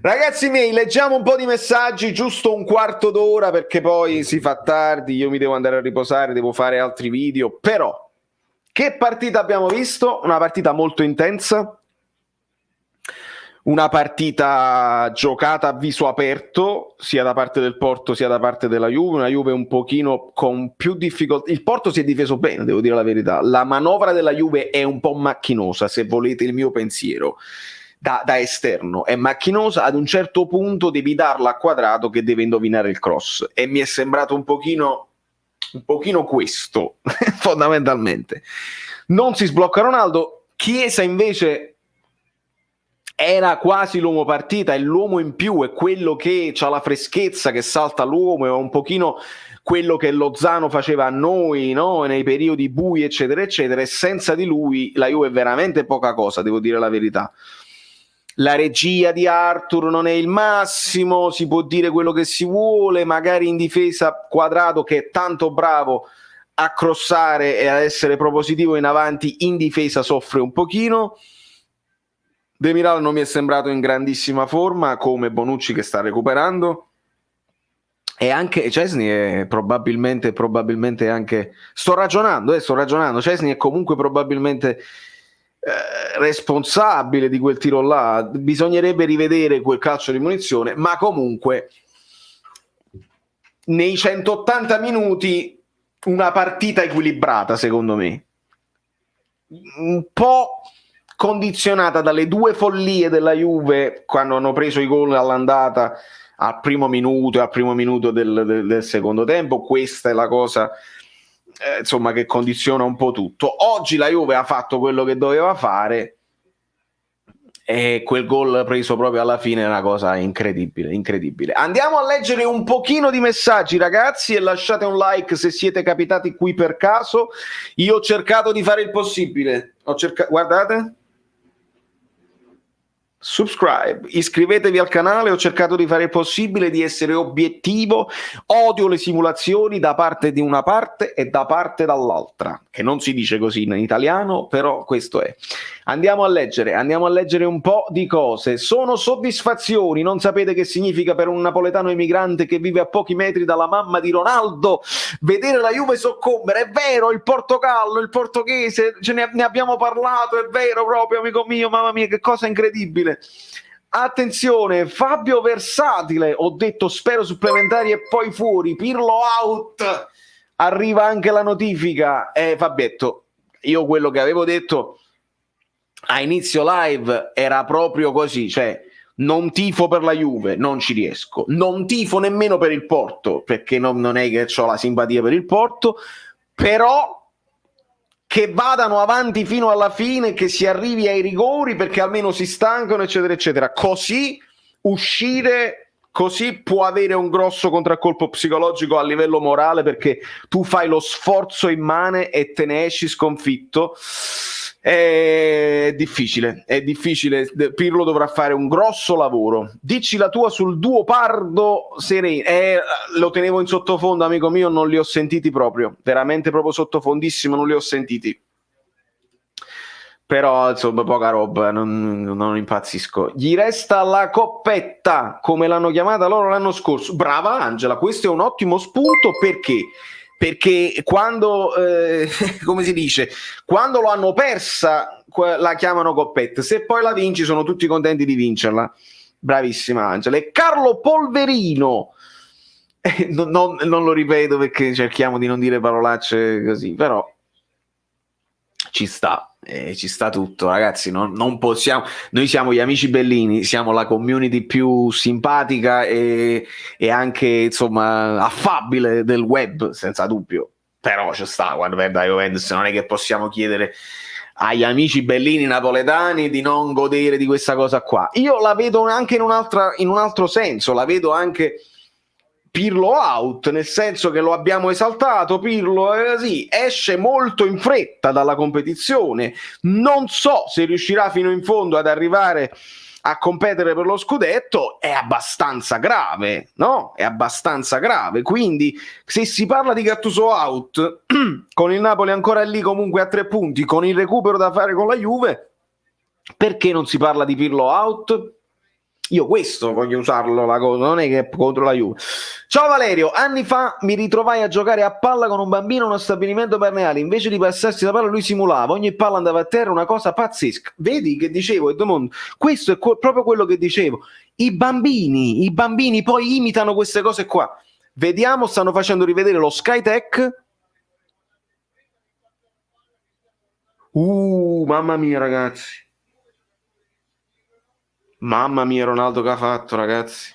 Ragazzi miei, leggiamo un po' di messaggi, giusto un quarto d'ora perché poi si fa tardi, io mi devo andare a riposare, devo fare altri video, però che partita abbiamo visto? Una partita molto intensa, una partita giocata a viso aperto sia da parte del Porto sia da parte della Juve, una Juve un pochino con più difficoltà. Il Porto si è difeso bene, devo dire la verità, la manovra della Juve è un po' macchinosa, se volete il mio pensiero. Da esterno è macchinosa, ad un certo punto devi darla a Quadrato che deve indovinare il cross e mi è sembrato un pochino questo fondamentalmente. Non si sblocca Ronaldo. Chiesa invece era quasi l'uomo partita, è l'uomo in più, è quello che ha la freschezza, che salta l'uomo, è un pochino quello che Lozano faceva a noi, no? Nei periodi bui eccetera eccetera, e senza di lui la Juve è veramente poca cosa, devo dire la verità. La regia di Arthur non è il massimo, si può dire quello che si vuole, magari in difesa Quadrato che è tanto bravo a crossare e a essere propositivo in avanti, in difesa soffre un pochino. Demiral non mi è sembrato in grandissima forma, come Bonucci che sta recuperando, e anche Szczęsny è probabilmente anche sto ragionando, Szczęsny è comunque probabilmente responsabile di quel tiro là. Bisognerebbe rivedere quel calcio di munizione, ma comunque nei 180 minuti una partita equilibrata, secondo me, un po' condizionata dalle due follie della Juve quando hanno preso i gol all'andata al primo minuto del secondo tempo. Questa è la cosa insomma che condiziona un po' tutto. Oggi la Juve ha fatto quello che doveva fare e quel gol preso proprio alla fine è una cosa incredibile. Andiamo a leggere un pochino di messaggi, ragazzi, e lasciate un like se siete capitati qui per caso. Io ho cercato di fare il possibile, guardate, subscribe, iscrivetevi al canale, ho cercato di fare il possibile di essere obiettivo. Odio le simulazioni da parte di una parte e da parte dall'altra, che non si dice così in italiano, però questo è. Andiamo a leggere un po' di cose. Sono soddisfazioni, non sapete che significa per un napoletano emigrante che vive a pochi metri dalla mamma di Ronaldo vedere la Juve soccombere. È vero, il Portogallo, il portoghese, ne abbiamo parlato, è vero proprio, amico mio, mamma mia, che cosa incredibile. Attenzione, Fabio versatile, ho detto spero supplementari e poi fuori, Pirlo out, arriva anche la notifica. Fabietto, io quello che avevo detto a inizio live era proprio così, cioè non tifo per la Juve, non ci riesco, non tifo nemmeno per il Porto, perché non è che ho la simpatia per il Porto, però che vadano avanti fino alla fine, che si arrivi ai rigori perché almeno si stancano eccetera eccetera, così uscire, così può avere un grosso contraccolpo psicologico a livello morale, perché tu fai lo sforzo immane e te ne esci sconfitto. È difficile. Pirlo dovrà fare un grosso lavoro. Dici la tua sul duo Pardo Sereni. Lo tenevo in sottofondo, amico mio, non li ho sentiti proprio, veramente proprio sottofondissimo, non li ho sentiti. Però insomma poca roba, non impazzisco. Gli resta la coppetta, come l'hanno chiamata loro l'anno scorso. Brava Angela, questo è un ottimo spunto. Perché quando, come si dice, quando lo hanno persa la chiamano coppetta, se poi la vinci sono tutti contenti di vincerla. Bravissima Angela. E Carlo Polverino, non lo ripeto perché cerchiamo di non dire parolacce così, però ci sta tutto, ragazzi. Non possiamo, noi siamo gli amici Bellini, siamo la community più simpatica e anche insomma affabile del web, senza dubbio. Però ci sta, quando perde la Juventus non è che possiamo chiedere agli amici Bellini napoletani di non godere di questa cosa qua. Io la vedo anche in un altro senso, la vedo anche Pirlo out, nel senso che lo abbiamo esaltato. Pirlo sì, esce molto in fretta dalla competizione, non so se riuscirà fino in fondo ad arrivare a competere per lo scudetto. È abbastanza grave, no? È abbastanza grave, quindi se si parla di Gattuso out con il Napoli ancora lì comunque a 3 punti, con il recupero da fare con la Juve, perché non si parla di Pirlo out? Io questo voglio usarlo, la cosa, non è che è contro la Juve. Ciao Valerio, anni fa mi ritrovai a giocare a palla con un bambino in uno stabilimento balneare, invece di passarsi la palla lui simulava, ogni palla andava a terra, una cosa pazzesca. Vedi che dicevo, Edmondo? Questo è proprio quello che dicevo. I bambini poi imitano queste cose qua. Vediamo, stanno facendo rivedere lo Skytech. Mamma mia ragazzi. Mamma mia Ronaldo che ha fatto, ragazzi.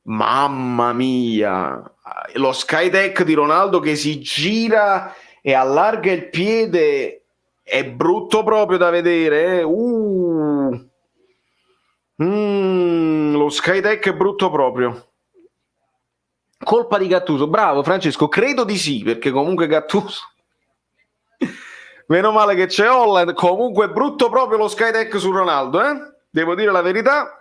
Mamma mia. Lo Skytech di Ronaldo che si gira e allarga il piede è brutto proprio da vedere. Lo Skytech è brutto proprio. Colpa di Gattuso. Bravo Francesco, credo di sì, perché comunque Gattuso... Meno male che c'è Holland. Comunque è brutto proprio lo Skytech su Ronaldo, devo dire la verità.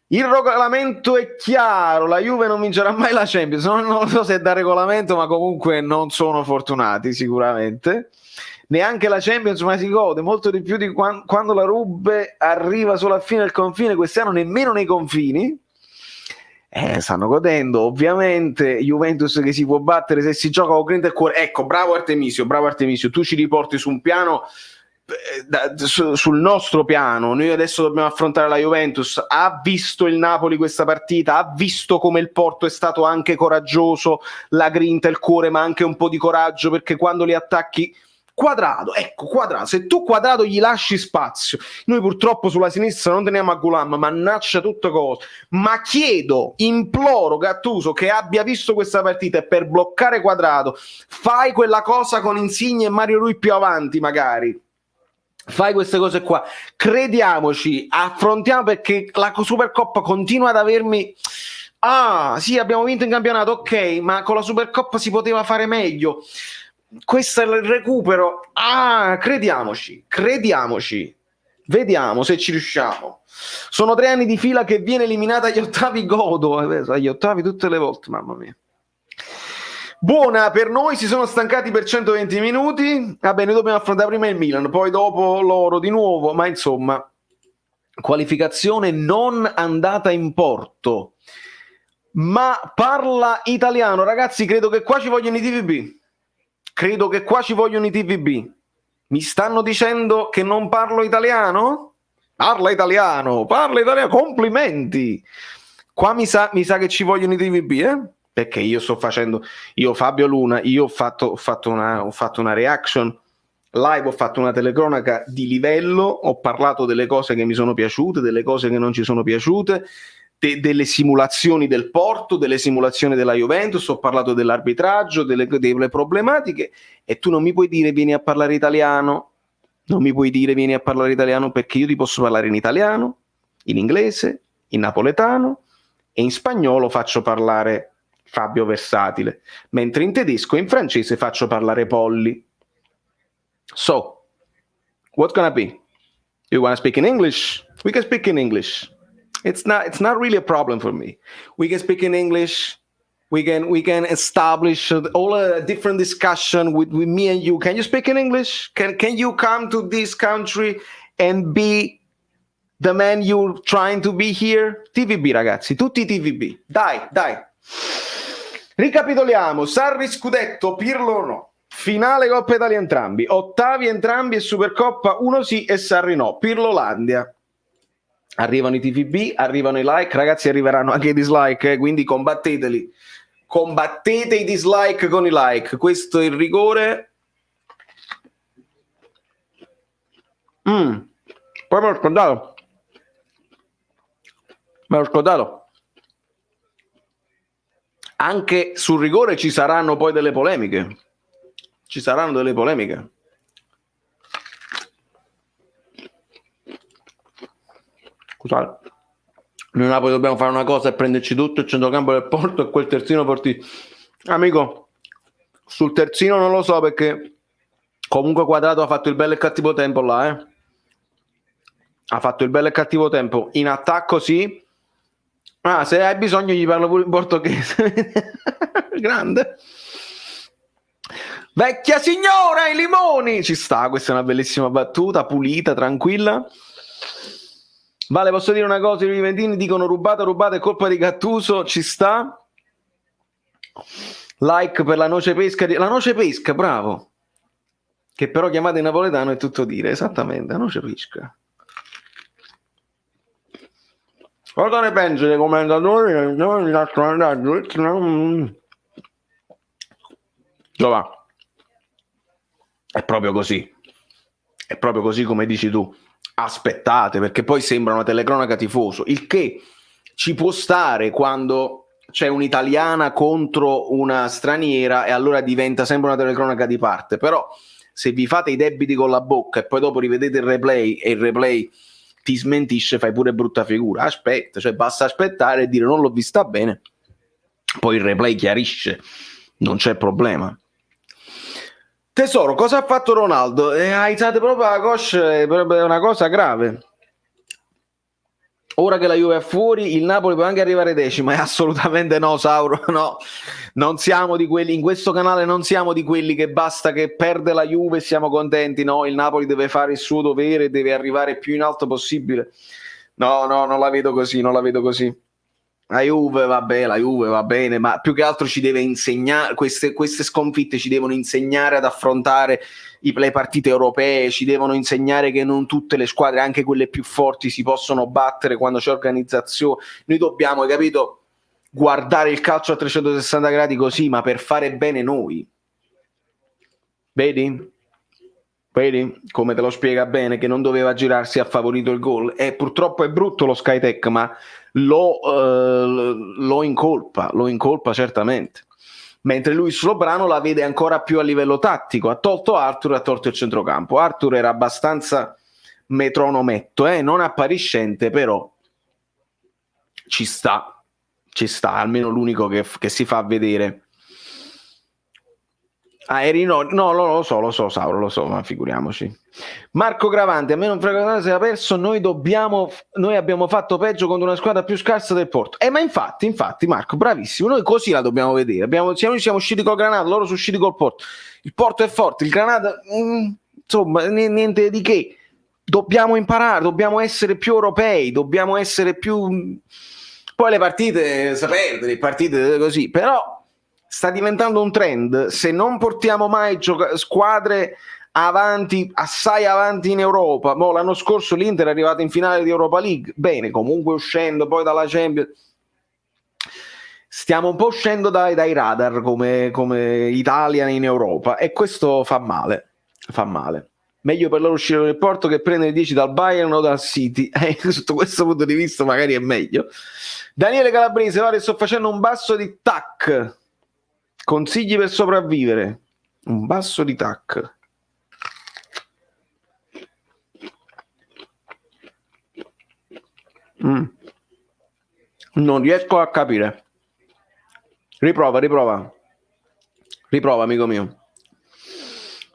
Il regolamento è chiaro, la Juve non vincerà mai la Champions. Non so se è da regolamento, ma comunque non sono fortunati sicuramente. Neanche la Champions, ma si gode molto di più di quando la Rubbe arriva solo a fine del confine. Quest'anno nemmeno nei confini. Stanno godendo, ovviamente. Juventus che si può battere se si gioca con grinta e cuore. Ecco, bravo Artemisio, tu ci riporti su un piano, sul nostro piano. Noi adesso dobbiamo affrontare la Juventus. Ha visto il Napoli questa partita, ha visto come il Porto è stato anche coraggioso, la grinta, il cuore, ma anche un po' di coraggio, perché quando li attacchi Quadrado, se tu Quadrado gli lasci spazio, noi purtroppo sulla sinistra non teniamo a Gulam, mannaccia tutte cose, ma imploro Gattuso che abbia visto questa partita e per bloccare Quadrado fai quella cosa con Insigne e Mario Rui più avanti, magari fai queste cose qua, crediamoci, affrontiamo, perché la Supercoppa continua ad avermi... sì, abbiamo vinto in campionato, ok, ma con la Supercoppa si poteva fare meglio. Questo è il recupero. Crediamoci, vediamo se ci riusciamo. Sono 3 anni di fila che viene eliminata agli ottavi, godo agli ottavi tutte le volte, mamma mia. Buona per noi, si sono stancati per 120 minuti. Vabbè, noi dobbiamo affrontare prima il Milan, poi dopo loro di nuovo, ma insomma, qualificazione non andata in porto, ma parla italiano, ragazzi. Credo che qua ci vogliono i TVB. Mi stanno dicendo che non parlo italiano? Parla italiano, complimenti. Qua mi sa che ci vogliono i TVB, perché io Fabio Luna, ho fatto una reaction live, ho fatto una telecronaca di livello, ho parlato delle cose che mi sono piaciute, delle cose che non ci sono piaciute, delle simulazioni del Porto, delle simulazioni della Juventus, ho parlato dell'arbitraggio, delle problematiche, e tu non mi puoi dire vieni a parlare italiano, perché io ti posso parlare in italiano, in inglese, in napoletano e in spagnolo faccio parlare Fabio Versatile, mentre in tedesco e in francese faccio parlare Polly. So, what's gonna be? You wanna speak in English? We can speak in English. It's not really a problem for me. We can speak in English. We can establish all a different discussion with me and you. Can you speak in English? Can you come to this country and be the man you're trying to be here? TVB, ragazzi, tutti TVB. Dai. Ricapitoliamo. Sarri scudetto, Pirlo no. Finale Coppa Italia entrambi. Ottavi entrambi e Supercoppa uno sì e Sarri no. Pirlolandia. Arrivano i TVB, arrivano i like, ragazzi, arriveranno anche i dislike, quindi combatteteli. Combattete i dislike con i like. Questo è il rigore. Poi me l'ho scordato. Anche sul rigore ci saranno poi delle polemiche. Scusate. Noi Napoli dobbiamo fare una cosa e prenderci tutto il centrocampo del Porto e quel terzino fortissimo. Amico, sul terzino non lo so, perché comunque Quadrato ha fatto il bello e cattivo tempo là, ha fatto il bello e cattivo tempo. In attacco sì. Se hai bisogno gli parlo pure in portoghese. Grande. Vecchia signora, i limoni! Ci sta, questa è una bellissima battuta, pulita, tranquilla. Vale, posso dire una cosa? I Juventini dicono rubata è colpa di Gattuso, ci sta. Like per la noce pesca. La noce pesca, bravo. Che però chiamate in napoletano è tutto dire, esattamente, la noce pesca. Cosa ne pensi dei commentatori? Giova. È proprio così come dici tu. Aspettate, perché poi sembra una telecronaca tifoso, il che ci può stare quando c'è un'italiana contro una straniera e allora diventa sempre una telecronaca di parte. Però se vi fate i debiti con la bocca e poi dopo rivedete il replay e il replay ti smentisce, fai pure brutta figura. Aspetta, cioè basta aspettare e dire non l'ho vista bene, poi il replay chiarisce, non c'è problema. Tesoro, cosa ha fatto Ronaldo? Ha alzato proprio la coscia, è una cosa grave. Ora che la Juve è fuori, il Napoli può anche arrivare decimo. Assolutamente no, Sauro, no. Non siamo di quelli, in questo canale non siamo di quelli che basta che perde la Juve e siamo contenti. No, il Napoli deve fare il suo dovere, deve arrivare più in alto possibile. No, non la vedo così. La Juve va bene, ma più che altro ci deve insegnare, queste sconfitte ci devono insegnare ad affrontare le partite europee, ci devono insegnare che non tutte le squadre, anche quelle più forti, si possono battere quando c'è organizzazione. Noi dobbiamo, hai capito, guardare il calcio a 360 gradi così, ma per fare bene noi. Vedi come te lo spiega bene, che non doveva girarsi, ha favorito il gol. E purtroppo è brutto lo Skytech, ma lo incolpa certamente. Mentre lui Slobrano la vede ancora più a livello tattico. Ha tolto Arthur, ha tolto il centrocampo. Arthur era abbastanza metronometto, non appariscente, però ci sta, almeno l'unico che si fa vedere. Eri no, lo so Sauro, lo so, ma figuriamoci. Marco Gravante, a me non frega nada se ha perso, noi abbiamo fatto peggio contro una squadra più scarsa del Porto. Ma infatti Marco, bravissimo, noi così la dobbiamo vedere. Noi siamo usciti col Granada, loro sono usciti col Porto. Il Porto è forte, il Granada insomma, niente di che. Dobbiamo imparare, dobbiamo essere più europei, dobbiamo essere più... Poi le partite, sapete, le partite così, però sta diventando un trend. Se non portiamo mai squadre avanti, assai avanti in Europa, l'anno scorso l'Inter è arrivato in finale di Europa League, bene, comunque uscendo poi dalla Champions, stiamo un po' uscendo dai radar come Italia in Europa, e questo fa male. Meglio per loro uscire dal Porto che prendere 10 dal Bayern o dal City. Sotto questo punto di vista magari è meglio. Daniele Calabrese, vale, sto facendo un basso di tac. Consigli per sopravvivere. Un basso di tac. Non riesco a capire. Riprova, amico mio.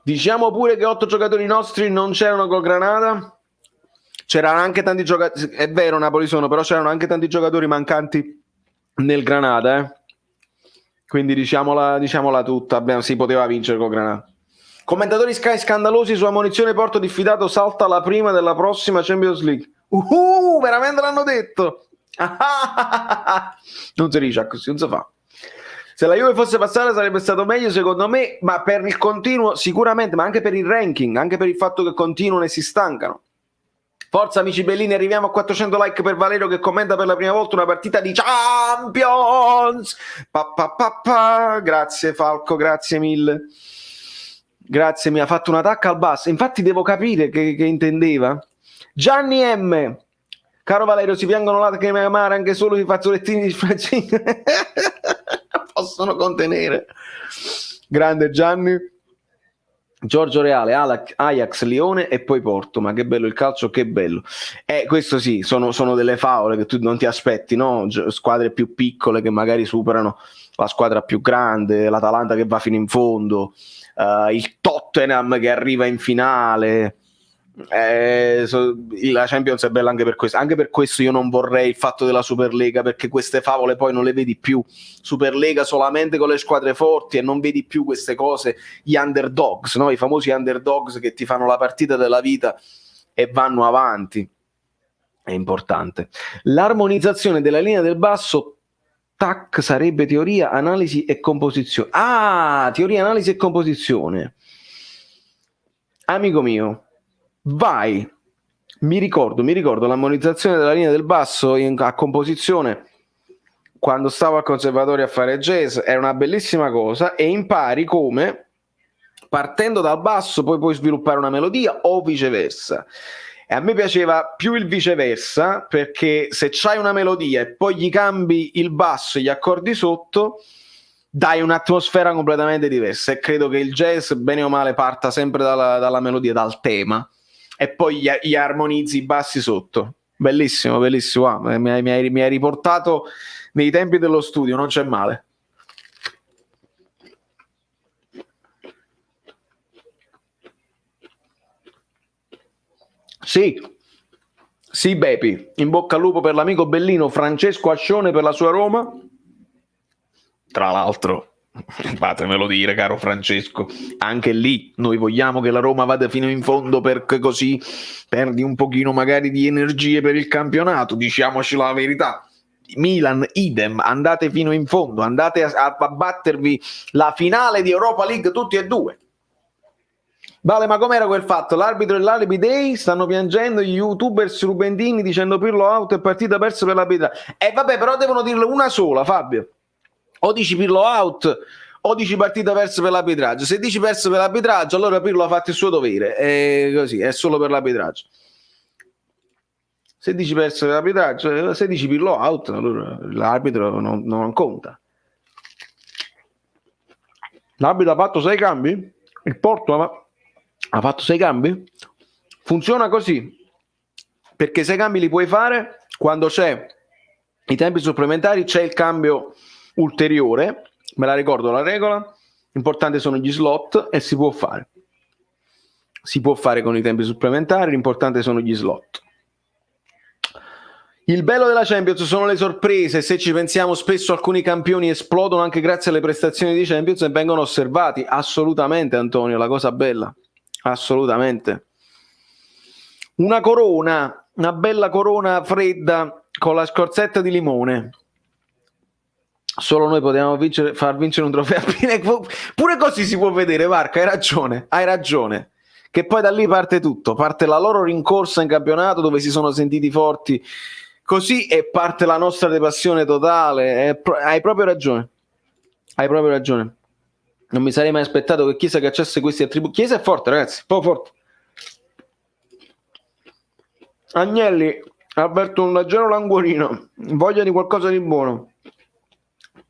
Diciamo pure che 8 giocatori nostri non c'erano col Granada. C'erano anche tanti giocatori, è vero, Napoli sono, però c'erano anche tanti giocatori mancanti nel Granada, quindi diciamola tutta, si poteva vincere col Granada. Commentatori Sky scandalosi su ammonizione Porto diffidato, salta la prima della prossima Champions League. Veramente l'hanno detto. Non si dice così, non si fa. Se la Juve fosse passata sarebbe stato meglio secondo me, ma per il continuo sicuramente, ma anche per il ranking, anche per il fatto che continuano e si stancano. Forza amici bellini, arriviamo a 400 like per Valerio che commenta per la prima volta una partita di Champions. Grazie Falco, grazie mille. Grazie, mi ha fatto un attacco al basso. Infatti devo capire che intendeva. Gianni M. Caro Valerio, si piangono lacrime amare anche solo i fazzolettini di Francesco. Possono contenere. Grande Gianni. Giorgio Reale, Ajax, Lione e poi Porto. Ma che bello il calcio, che bello. Questo sì, sono delle favole che tu non ti aspetti, no? Squadre più piccole che magari superano la squadra più grande, l'Atalanta che va fino in fondo, il Tottenham che arriva in finale. La Champions è bella anche per questo. Anche per questo io non vorrei il fatto della Superlega, perché queste favole poi non le vedi più. Superlega solamente con le squadre forti e non vedi più queste cose, gli underdogs, no? I famosi underdogs che ti fanno la partita della vita e vanno avanti. È importante. L'armonizzazione della linea del basso, TAC, sarebbe teoria, analisi e composizione. Teoria, analisi e composizione. Amico mio, vai, mi ricordo l'armonizzazione della linea del basso a composizione quando stavo al conservatorio a fare jazz, era una bellissima cosa, e impari come partendo dal basso poi puoi sviluppare una melodia o viceversa. E a me piaceva più il viceversa, perché se c'hai una melodia e poi gli cambi il basso e gli accordi sotto, dai un'atmosfera completamente diversa. E credo che il jazz bene o male parta sempre dalla melodia, dal tema, e poi gli armonizzi i bassi sotto. Bellissimo, bellissimo. Mi hai riportato nei tempi dello studio, non c'è male. Sì, Bepi, in bocca al lupo per l'amico bellino Francesco Ascione per la sua Roma. Tra l'altro, fatemelo dire, caro Francesco, anche lì noi vogliamo che la Roma vada fino in fondo, perché così perdi un pochino magari di energie per il campionato, diciamoci la verità. Milan, idem, andate fino in fondo, andate a battervi la finale di Europa League tutti e due. Vale, ma com'era quel fatto? L'arbitro e l'alibi dei stanno piangendo gli youtubers rubendini dicendo Pirlo out e partita persa per l'arbitraggio. Vabbè, però devono dirlo una sola, Fabio. O dici Pirlo out o dici partita persa per l'arbitraggio. Se dici persa per l'arbitraggio, allora Pirlo ha fatto il suo dovere, così, è solo per l'arbitraggio. Se dici persa per l'arbitraggio, se dici Pirlo out, allora l'arbitro non conta. L'arbitro ha fatto 6 cambi? Il Porto ha fatto 6 cambi? Funziona così, perché 6 cambi li puoi fare quando c'è i tempi supplementari, c'è il cambio ulteriore, me la ricordo la regola, l'importante sono gli slot e si può fare con i tempi supplementari, l'importante sono gli slot. Il bello della Champions sono le sorprese. Se ci pensiamo, spesso alcuni campioni esplodono anche grazie alle prestazioni di Champions e vengono osservati. Assolutamente, Antonio, la cosa bella, assolutamente. Una corona, una bella corona fredda con la scorzetta di limone. Solo noi potevamo far vincere un trofeo a pure così si può vedere, Marco, hai ragione, che poi da lì parte tutto, parte la loro rincorsa in campionato dove si sono sentiti forti così, e parte la nostra depassione totale. Hai proprio ragione, non mi sarei mai aspettato che Chiesa cacciasse questi attributi. Chiesa è forte, ragazzi, proprio forte. Agnelli, avverto un leggero languorino, voglia di qualcosa di buono.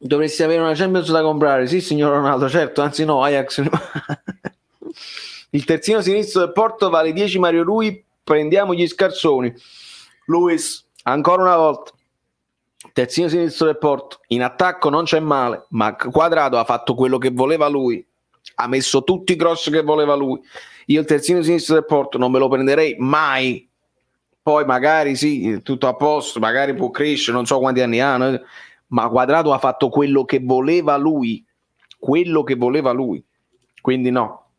Dovresti avere una Champions da comprare. Sì, signor Ronaldo, certo, anzi no, Ajax. Il terzino sinistro del Porto vale 10 Mario Rui, prendiamo gli scarsoni. Luis, ancora una volta terzino sinistro del Porto, in attacco non c'è male, ma Quadrato ha fatto quello che voleva lui, ha messo tutti i cross che voleva lui. Io il terzino sinistro del Porto non me lo prenderei mai. Poi magari sì, tutto a posto, magari può crescere, non so quanti anni ha, ma Quadrato ha fatto quello che voleva lui, quindi no.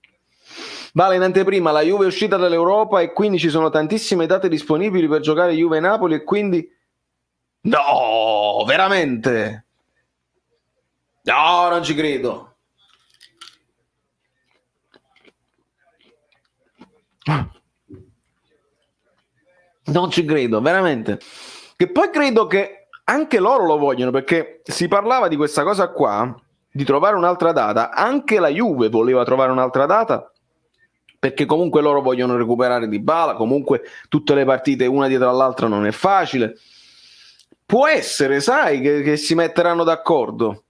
Vale, in anteprima la Juve è uscita dall'Europa e quindi ci sono tantissime date disponibili per giocare Juve-Napoli e quindi... No, veramente? No, non ci credo. Non ci credo, veramente. Che poi credo che anche loro lo vogliono, perché si parlava di questa cosa qua, di trovare un'altra data. Anche la Juve voleva trovare un'altra data, perché comunque loro vogliono recuperare Dybala, comunque tutte le partite una dietro all'altra non è facile. Può essere, sai, che si metteranno d'accordo.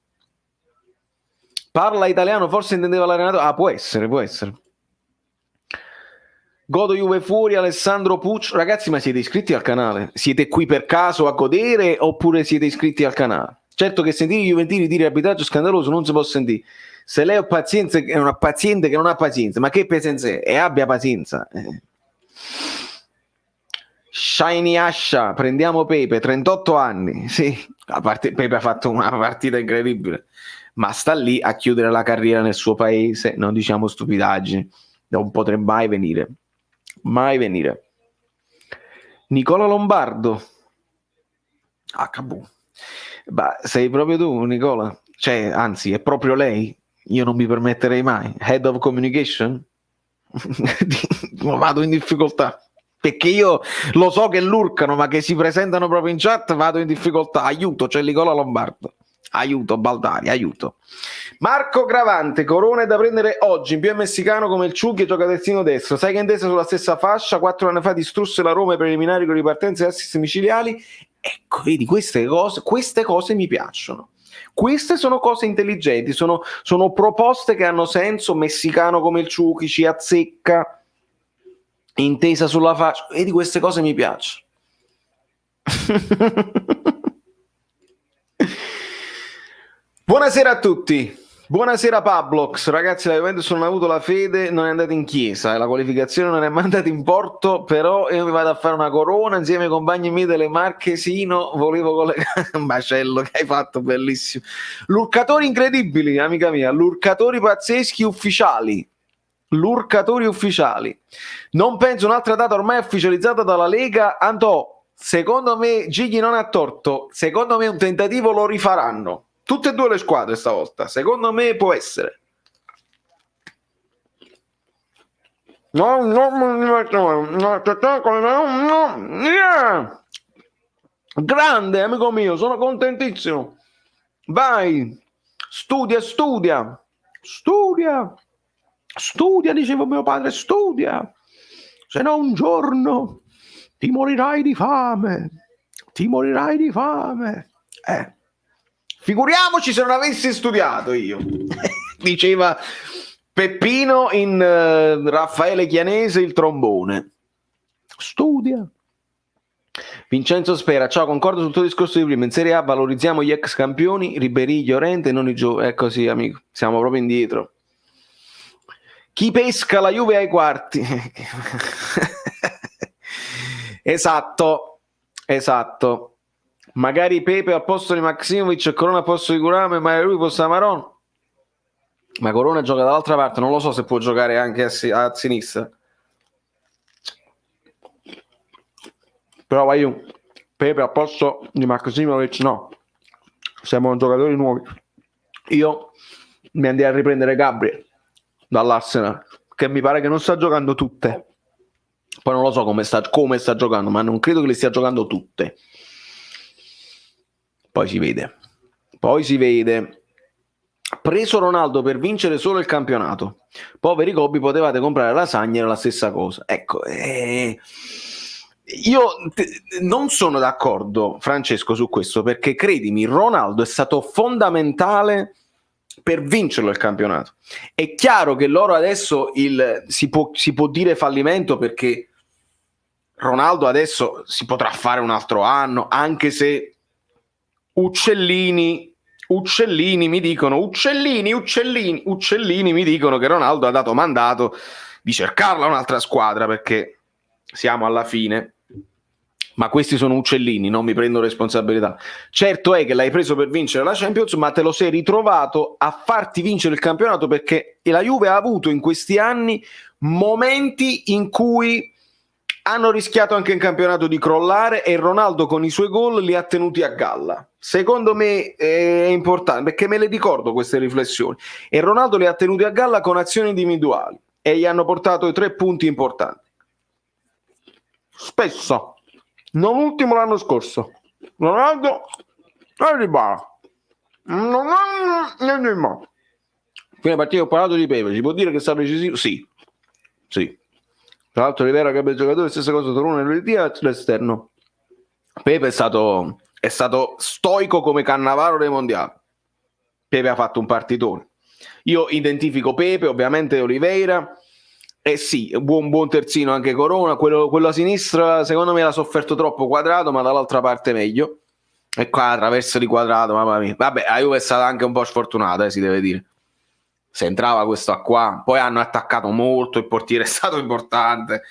Parla italiano, forse intendeva l'allenatore. Ah, può essere. Godo Juve fuori, Alessandro Puccio. Ragazzi, ma siete iscritti al canale? Siete qui per caso a godere oppure siete iscritti al canale? Certo che sentire i juventini dire arbitraggio scandaloso non si può sentire. Se lei è una paziente che non ha pazienza, ma che pazienza è? E abbia pazienza. Shiny Ascia, prendiamo Pepe, 38 anni. Sì, Pepe ha fatto una partita incredibile, ma sta lì a chiudere la carriera nel suo paese, non diciamo stupidaggini, non potrebbe mai venire. Nicola Lombardo. Cabù. Sei proprio tu, Nicola? Cioè, anzi, è proprio lei? Io non mi permetterei mai. Head of Communication? Vado in difficoltà. Perché io lo so che lurcano, ma che si presentano proprio in chat, vado in difficoltà. Aiuto, c'è Nicola Lombardo. Aiuto, Baldari, aiuto. Marco Gravante, Corona è da prendere oggi, in più è messicano come il Ciughi e gioca terzino destro. Sai che Endesa sulla stessa fascia, 4 anni fa distrusse la Roma ai preliminari con ripartenze e assist micidiali. Ecco, vedi, queste cose mi piacciono. Queste sono cose intelligenti, sono proposte che hanno senso. Messicano come il Ciughi ci azzecca, intesa sulla faccia. Vedi, queste cose mi piacciono. Buonasera a tutti, buonasera Pablox. Ragazzi, la Juventus non ha avuto la fede, non è andata in chiesa e la qualificazione non è mai andata in porto, però io mi vado a fare una corona insieme ai compagni miei delle Marchesino, volevo collegare un macello che hai fatto, bellissimo. Lurcatori incredibili, amica mia, lurcatori pazzeschi ufficiali. Non penso un'altra data ormai ufficializzata dalla Lega. Antò, secondo me Gigli non ha torto, secondo me un tentativo lo rifaranno. Tutte e due le squadre stavolta, secondo me può essere. Grande amico mio, sono contentissimo. Vai, studia, dicevo mio padre, studia, se no un giorno ti morirai di fame. Figuriamoci se non avessi studiato io. Diceva Peppino in Raffaele Chianese, il trombone. Studia. Vincenzo Spera, ciao, concordo sul tuo discorso di prima. In Serie A valorizziamo gli ex campioni, Ribéry, Llorente, non i giovani. È così, amico, siamo proprio indietro. Chi pesca la Juve ai quarti? Esatto. Magari Pepe al posto di Maximovic e Corona al posto di Curame, ma lui posta Maron. Ma Corona gioca dall'altra parte, non lo so se può giocare anche a sinistra. Però vai io, Pepe al posto di Maximovic no. Siamo giocatori nuovi. Io mi andai a riprendere Gabriel dall'Arsenal, che mi pare che non sta giocando tutte. Poi non lo so come sta giocando, ma non credo che le stia giocando tutte. Poi si vede. Preso Ronaldo per vincere solo il campionato. Poveri Gobbi, potevate comprare lasagne, era la stessa cosa. Ecco, io non sono d'accordo, Francesco, su questo, perché credimi, Ronaldo è stato fondamentale per vincerlo il campionato. È chiaro che loro adesso si può dire fallimento, perché Ronaldo adesso si potrà fare un altro anno, anche se Uccellini mi dicono mi dicono che Ronaldo ha dato mandato di cercarla un'altra squadra perché siamo alla fine. Ma questi sono uccellini, non mi prendo responsabilità. Certo è che l'hai preso per vincere la Champions, ma te lo sei ritrovato a farti vincere il campionato perché la Juve ha avuto in questi anni momenti in cui hanno rischiato anche in campionato di crollare e Ronaldo con i suoi gol li ha tenuti a galla. Secondo me è importante perché me le ricordo queste riflessioni e Ronaldo li ha tenuti a galla con azioni individuali e gli hanno portato i 3 punti importanti. Spesso, non ultimo l'anno scorso, Ronaldo e Dybala. Fine partita ho parlato di Pepe, si può dire che è stato decisivo? Sì. Tra l'altro Rivera che è il giocatore, stessa cosa Torino e Diaz l'esterno. Pepe è stato stoico come Cannavaro dei mondiali. Pepe ha fatto un partitone. Io identifico Pepe, ovviamente Oliveira, e sì, buon terzino anche Corona. Quello a sinistra secondo me l'ha sofferto troppo Quadrato, ma dall'altra parte meglio. E qua traverso di Quadrato, mamma mia. Vabbè, la Juve è stata anche un po' sfortunata, si deve dire. Se entrava questo qua, poi hanno attaccato molto, il portiere è stato importante.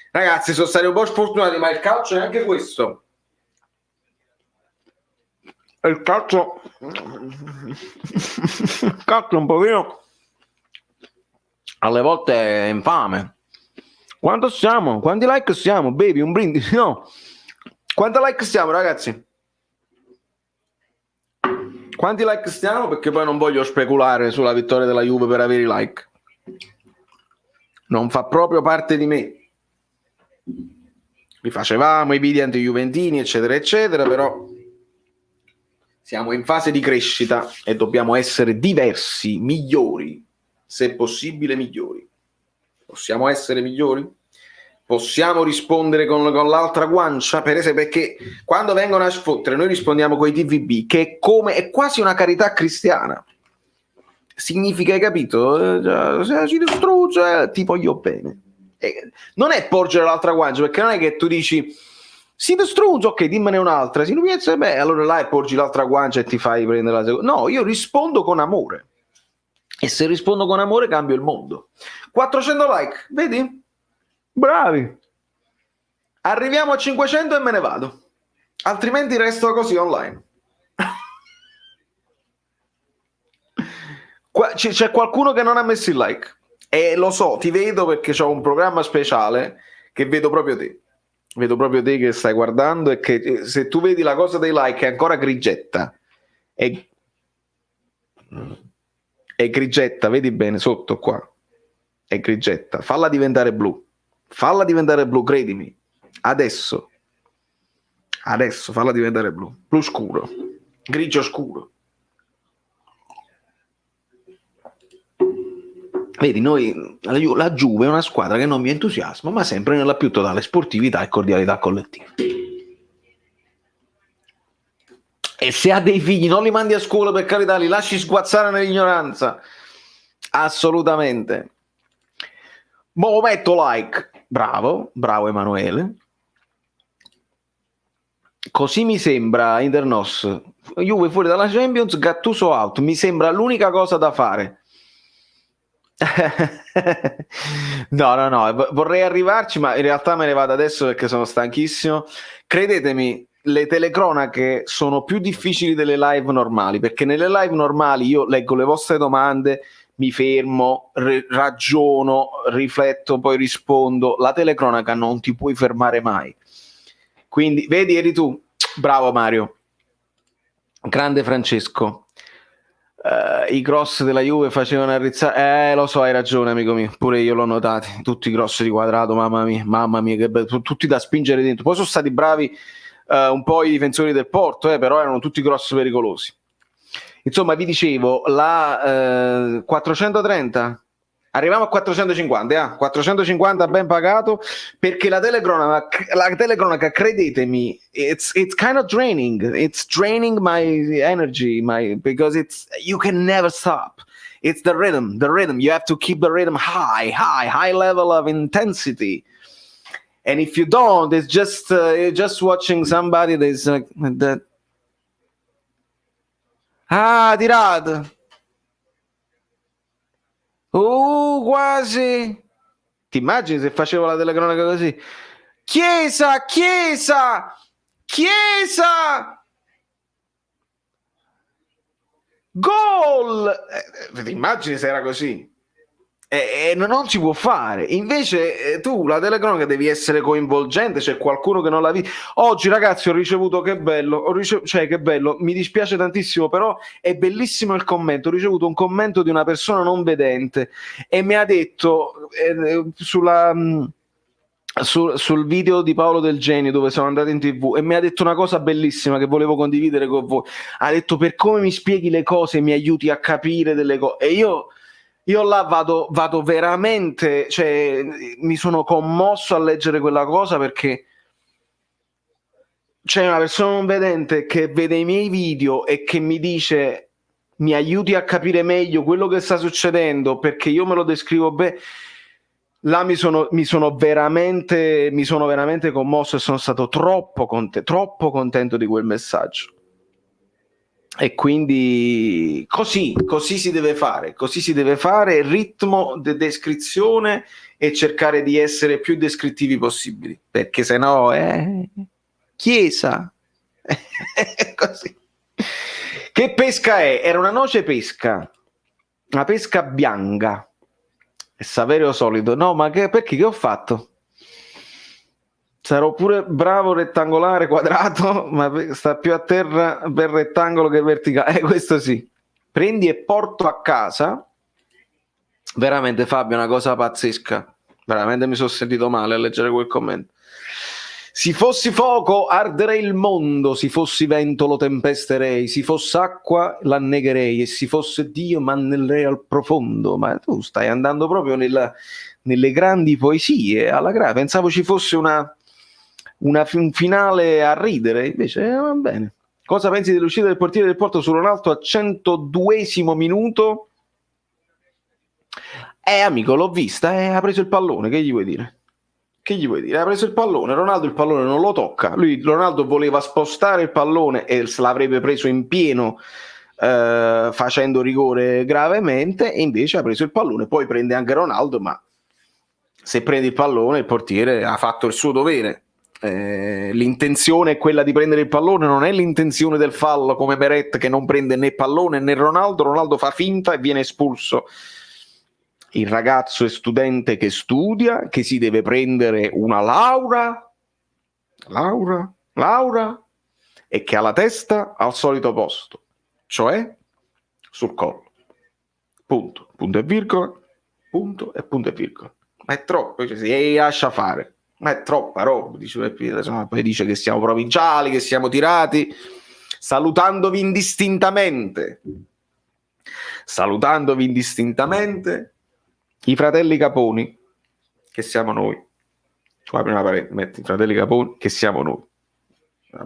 Ragazzi, sono stati un po' sfortunati, ma il calcio è anche questo. Il calcio un pochino alle volte è infame. Quanto siamo? Quanti like siamo? Baby, un brindisi? No. Quanti like siamo, ragazzi? Quanti like stiamo? Perché poi non voglio speculare sulla vittoria della Juve per avere i like. Non fa proprio parte di me. Vi facevamo i video anti-juventini, eccetera, eccetera, però siamo in fase di crescita e dobbiamo essere diversi, migliori, se possibile migliori. Possiamo essere migliori? Possiamo rispondere con l'altra guancia, per esempio, perché quando vengono a sfottere noi rispondiamo con i TVB, che è quasi una carità cristiana. Significa, hai capito? Se ci distrugge, ti voglio bene. Non è porgere l'altra guancia, perché non è che tu dici si distrugge, ok, dimmene un'altra, si piace, beh, allora là e porgi l'altra guancia e ti fai prendere la seconda. No, io rispondo con amore. E se rispondo con amore cambio il mondo. 400 like, vedi? Bravi, arriviamo a 500 e me ne vado, altrimenti resto così online. C'è qualcuno che non ha messo il like e lo so, ti vedo perché c'ho un programma speciale che vedo proprio te che stai guardando e che se tu vedi la cosa dei like è ancora grigetta, è grigetta, vedi bene sotto qua, è grigetta, falla diventare blu, credimi, adesso falla diventare blu scuro, grigio scuro. Vedi, noi la Juve è una squadra che non mi entusiasma, ma sempre nella più totale sportività e cordialità collettiva. E se ha dei figli non li mandi a scuola, per carità, li lasci sguazzare nell'ignoranza, assolutamente. Mo metto like. Bravo Emanuele. Così mi sembra, Internos, Juve fuori dalla Champions, Gattuso out, mi sembra l'unica cosa da fare. No, vorrei arrivarci, ma in realtà me ne vado adesso perché sono stanchissimo. Credetemi, le telecronache sono più difficili delle live normali, perché nelle live normali io leggo le vostre domande, mi fermo, ragiono, rifletto, poi rispondo. La telecronaca non ti puoi fermare mai. Quindi, vedi, eri tu. Bravo Mario. Grande Francesco. I cross della Juve facevano arrizzare. Lo so, hai ragione, amico mio. Pure io l'ho notato. Tutti i cross di Quadrato, mamma mia, che bello. Tutti da spingere dentro. Poi sono stati bravi un po' i difensori del Porto, però erano tutti cross pericolosi. Insomma, vi dicevo, la 430, arriviamo a 450, 450 ben pagato, perché la telecronaca, credetemi, it's kind of draining. It's draining my energy, because you can never stop. It's the rhythm. You have to keep the rhythm high level of intensity. And if you don't, it's just watching somebody that's like that. Ah, tirato. Quasi. Ti immagini se facevo la telecronaca così? Chiesa, Chiesa, Chiesa, gol! Ti immagini se era così? Non si può fare. Invece tu la telecronaca devi essere coinvolgente, c'è qualcuno che non la vede. Oggi ragazzi ho ricevuto, che bello, cioè che bello, mi dispiace tantissimo, però è bellissimo il commento. Ho ricevuto un commento di una persona non vedente e mi ha detto sul video di Paolo Del Genio dove sono andato in TV, e mi ha detto una cosa bellissima che volevo condividere con voi. Ha detto: per come mi spieghi le cose mi aiuti a capire delle cose. E io là vado veramente, cioè mi sono commosso a leggere quella cosa, perché c'è una persona non vedente che vede i miei video e che mi dice: mi aiuti a capire meglio quello che sta succedendo perché io me lo descrivo bene. Là mi sono veramente commosso e sono stato troppo contento di quel messaggio. E quindi così si deve fare, ritmo di descrizione e cercare di essere più descrittivi possibili, perché sennò chiesa. Così. Che pesca è? Era una noce pesca, una pesca bianca. E Saverio solito. No, ma perché che ho fatto? Sarò pure bravo rettangolare quadrato, ma sta più a terra per rettangolo che verticale. Questo sì. Prendi e porto a casa. Veramente Fabio, è una cosa pazzesca. Veramente mi sono sentito male a leggere quel commento. Se fossi fuoco arderei il mondo, se fossi vento lo tempesterei, se fosse acqua l'annegherei e se fosse Dio m'annellerei al profondo. Ma tu stai andando proprio nelle grandi poesie, alla grave. Pensavo ci fosse un finale a ridere, invece va bene. Cosa pensi dell'uscita del portiere del Porto su Ronaldo a 102esimo minuto? Amico, l'ho vista, ha preso il pallone, che gli vuoi dire? Ha preso il pallone, Ronaldo il pallone non lo tocca. Ronaldo voleva spostare il pallone e se l'avrebbe preso in pieno facendo rigore gravemente, e invece ha preso il pallone. Poi prende anche Ronaldo, ma se prendi il pallone il portiere ha fatto il suo dovere. L'intenzione è quella di prendere il pallone, non è l'intenzione del fallo come Beret che non prende né pallone né Ronaldo fa finta e viene espulso. Il ragazzo è studente che studia, che si deve prendere una laurea e che ha la testa al solito posto, cioè sul collo. Punto e virgola, punto e virgola. Ma è troppo, si lascia fare. Ma è troppa roba, poi dice che siamo provinciali, che siamo tirati, salutandovi indistintamente i fratelli Caponi, che siamo noi. Qua prima metti i fratelli Caponi, che siamo noi.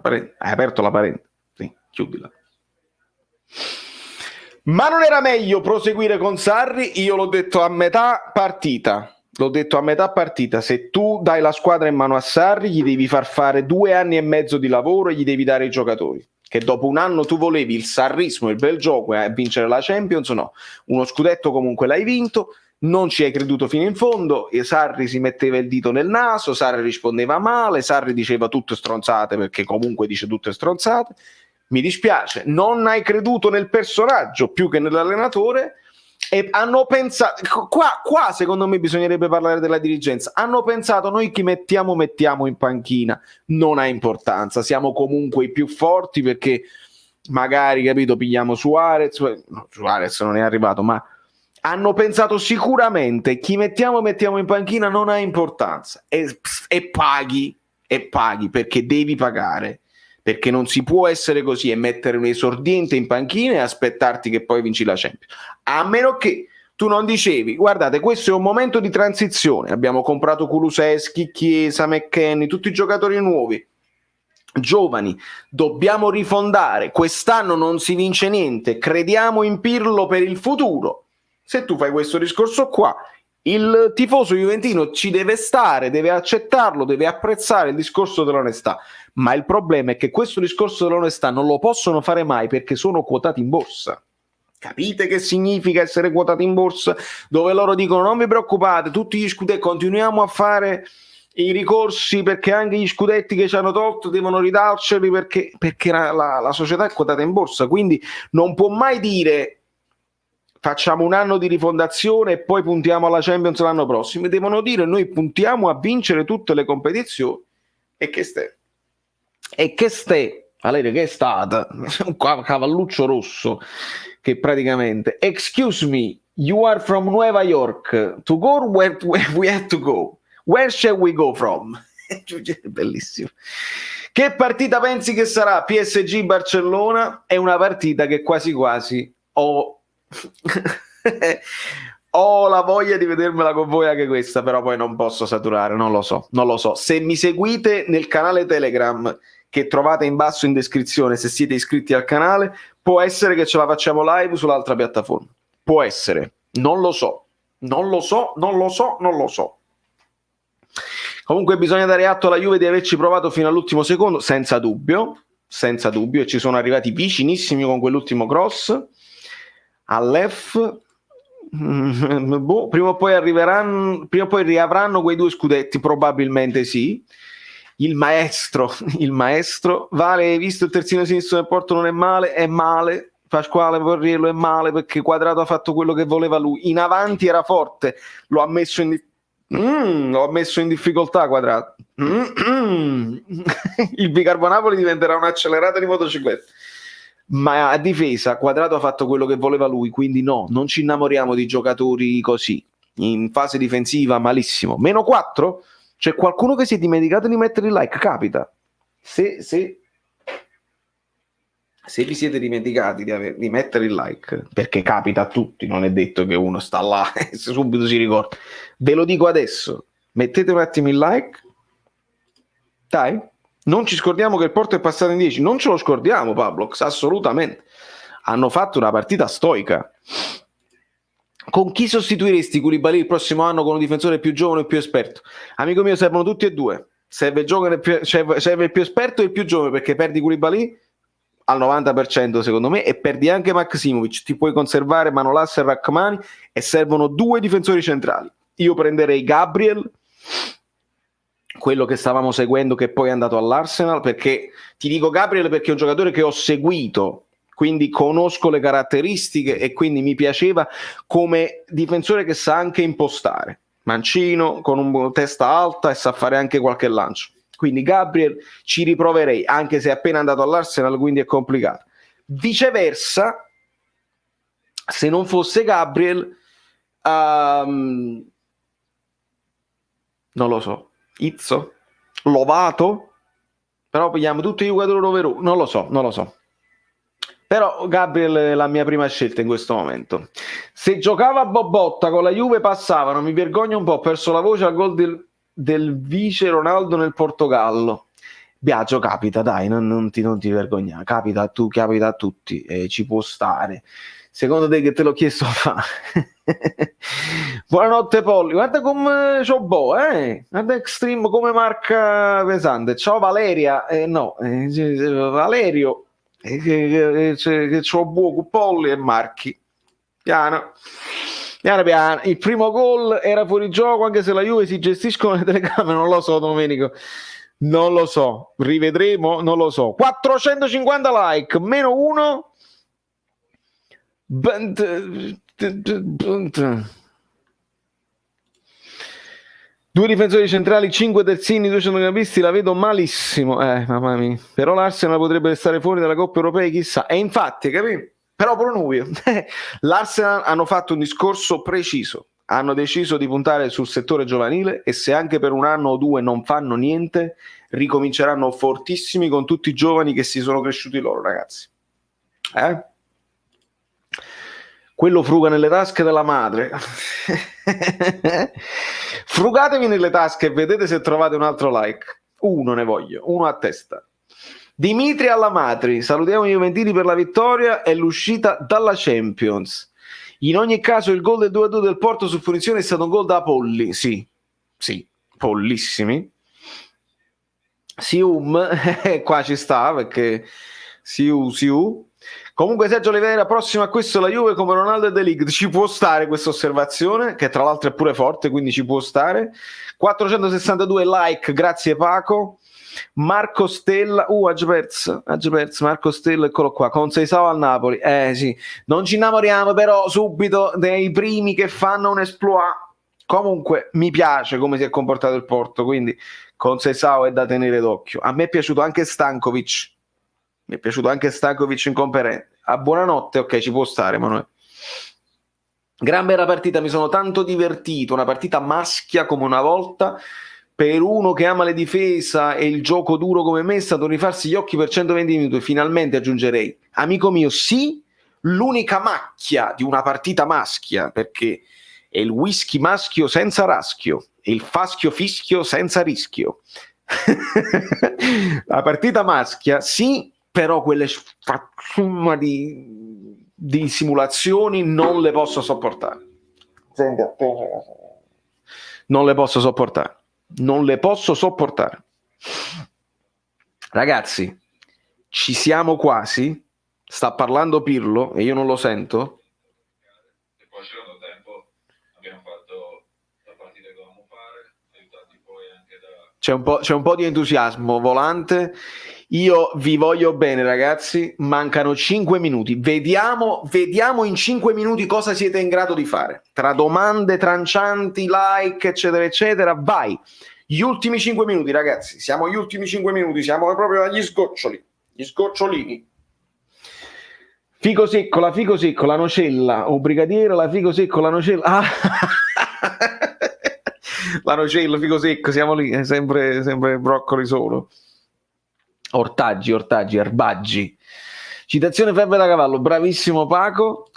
Hai aperto la parente? Sì, chiudila. Ma non era meglio proseguire con Sarri? Io l'ho detto a metà partita. Se tu dai la squadra in mano a Sarri, gli devi far fare 2 anni e mezzo di lavoro e gli devi dare i giocatori. Che dopo un anno tu volevi il sarrismo, il bel gioco e vincere la Champions, no. Uno scudetto comunque l'hai vinto, non ci hai creduto fino in fondo, e Sarri si metteva il dito nel naso, Sarri rispondeva male, Sarri diceva tutte stronzate, perché comunque dice tutte stronzate. Mi dispiace, non hai creduto nel personaggio più che nell'allenatore, e hanno pensato, qua secondo me bisognerebbe parlare della dirigenza, hanno pensato: noi chi mettiamo in panchina non ha importanza, siamo comunque i più forti perché magari, capito, pigliamo Suarez non è arrivato, ma hanno pensato sicuramente chi mettiamo in panchina non ha importanza, e paghi perché devi pagare, perché non si può essere così e mettere un esordiente in panchina e aspettarti che poi vinci la Champions, a meno che tu non dicevi: guardate, questo è un momento di transizione, abbiamo comprato Kulusevski, Chiesa, McKennie, tutti i giocatori nuovi, giovani, dobbiamo rifondare, quest'anno non si vince niente, crediamo in Pirlo per il futuro. Se tu fai questo discorso qua, Il tifoso juventino ci deve stare, deve accettarlo, deve apprezzare il discorso dell'onestà, ma il problema è che questo discorso dell'onestà non lo possono fare mai perché sono quotati in borsa. Capite che significa essere quotati in borsa? Dove loro dicono non vi preoccupate, tutti gli scudetti continuiamo a fare i ricorsi perché anche gli scudetti che ci hanno tolto devono ridarceli perché la società è quotata in borsa, quindi non può mai dire facciamo un anno di rifondazione e poi puntiamo alla Champions l'anno prossimo. Devono dire noi puntiamo a vincere tutte le competizioni e che Valeria, che è stata un cavalluccio rosso che praticamente excuse me, you are from Nueva York to go where we have to go, where shall we go from? Bellissimo. Che partita pensi che sarà? PSG Barcellona? È una partita che quasi quasi ho la voglia di vedermela con voi anche questa, però poi non posso saturare, non lo so. Se mi seguite nel canale Telegram che trovate in basso in descrizione, se siete iscritti al canale, può essere che ce la facciamo live sull'altra piattaforma, può essere, non lo so. Comunque bisogna dare atto alla Juve di averci provato fino all'ultimo secondo, senza dubbio, e ci sono arrivati vicinissimi con quell'ultimo cross all'F. Prima o poi riavranno quei 2 scudetti, probabilmente sì. Il maestro, Vale, hai visto il terzino sinistro del Porto? Non è male, Pasquale Porriello è male perché Quadrato ha fatto quello che voleva lui, in avanti era forte, lo ha messo in difficoltà Quadrato. Il Bicarbonapoli diventerà un'accelerata di motocicletta, ma a difesa Quadrato ha fatto quello che voleva lui, quindi no, non ci innamoriamo di giocatori così in fase difensiva malissimo. -4? C'è qualcuno che si è dimenticato di mettere il like, capita. Se vi siete dimenticati di mettere il like, perché capita a tutti, non è detto che uno sta là e subito si ricorda, ve lo dico adesso, mettete un attimo il like, dai, non ci scordiamo che il Porto è passato in 10, non ce lo scordiamo Pablox, assolutamente, hanno fatto una partita stoica. Con chi sostituiresti Koulibaly il prossimo anno con un difensore più giovane e più esperto? Amico mio, servono tutti e due. Serve il più esperto e il più giovane, perché perdi Koulibaly al 90% secondo me e perdi anche Maksimovic. Ti puoi conservare Manolas e Rachmani e servono 2 difensori centrali. Io prenderei Gabriel, quello che stavamo seguendo che poi è andato all'Arsenal, perché ti dico Gabriel perché è un giocatore che ho seguito, quindi conosco le caratteristiche e quindi mi piaceva come difensore che sa anche impostare, mancino, con una testa alta e sa fare anche qualche lancio, quindi Gabriel ci riproverei, anche se è appena andato all'Arsenal, quindi è complicato. Viceversa, se non fosse Gabriel non lo so, Izzo? Lovato? Però pigliamo tutti i giocatori roverosi, non lo so. Però Gabriel è la mia prima scelta in questo momento. Se giocava a Bobotta con la Juve passavano, mi vergogno un po', ho perso la voce al gol del vice Ronaldo nel Portogallo. Biagio, capita, dai, non ti vergognare, capita a tutti, ci può stare. Secondo te che te l'ho chiesto a fare? Buonanotte Polli, guarda come c'ho guarda Extreme come marca pesante. Ciao Valeria, Valerio, che c'ho buco Polli e Marchi. Piano. Il primo gol era fuori gioco, anche se la Juve si gestiscono le telecamere, non lo so Domenico, non lo so, rivedremo, non lo so. 450 like, -1. Due difensori centrali, 5 terzini, 2 centrocampisti, la vedo malissimo, mamma mia. Però l'Arsenal potrebbe restare fuori dalla Coppa Europea, chissà. E infatti, capito? Però Pronuvio, l'Arsenal hanno fatto un discorso preciso, hanno deciso di puntare sul settore giovanile e se anche per un anno o 2 non fanno niente, ricominceranno fortissimi con tutti i giovani che si sono cresciuti loro, ragazzi. Quello fruga nelle tasche della madre. Frugatevi nelle tasche e vedete se trovate un altro like. Uno ne voglio, uno a testa. Dimitri alla Matri, salutiamo i Juventini per la vittoria e l'uscita dalla Champions. In ogni caso il gol del 2-2 del Porto su punizione è stato un gol da polli, sì, pollissimi. Qua ci sta perché Siu. Comunque Sergio Oliveira, prossimo acquisto la Juve come Ronaldo e De Ligt, ci può stare questa osservazione, che tra l'altro è pure forte, quindi ci può stare. 462 like, grazie Paco. Marco Stella, Marco Stella, eccolo qua, con Seisao al Napoli. Sì, non ci innamoriamo però subito dei primi che fanno un exploit. Comunque mi piace come si è comportato il Porto, quindi con Seisao è da tenere d'occhio. A me è piaciuto anche Stankovic. In conferenza. A buonanotte, ok, ci può stare, Emanuele. Gran bella partita, mi sono tanto divertito, una partita maschia come una volta. Per uno che ama le difesa e il gioco duro come me è stato rifarsi gli occhi per 120 minuti. Finalmente aggiungerei, amico mio, sì, l'unica macchia di una partita maschia, perché è il whisky maschio senza raschio e il faschio fischio senza rischio. La partita maschia, sì, però quelle sfazzumma di simulazioni non le posso sopportare. Non le posso sopportare. Ragazzi, ci siamo quasi. Sta parlando Pirlo e io non lo sento. E poi c'era tempo, abbiamo fatto la partita che dovevamo fare, aiutati poi anche da... C'è un po' di entusiasmo volante. Io vi voglio bene, ragazzi. Mancano 5 minuti. Vediamo in 5 minuti cosa siete in grado di fare. Tra domande trancianti, like, eccetera, eccetera. Vai. Gli ultimi 5 minuti, ragazzi. Siamo agli ultimi 5 minuti. Siamo proprio agli sgoccioli. Gli sgocciolini. Figo secco, la nocella. O brigadiere, la figo secco, la nocella. Ah. La nocella, figo secco. Siamo lì. Sempre broccoli solo. Ortaggi, erbaggi. Citazione Febbre da cavallo, bravissimo Paco.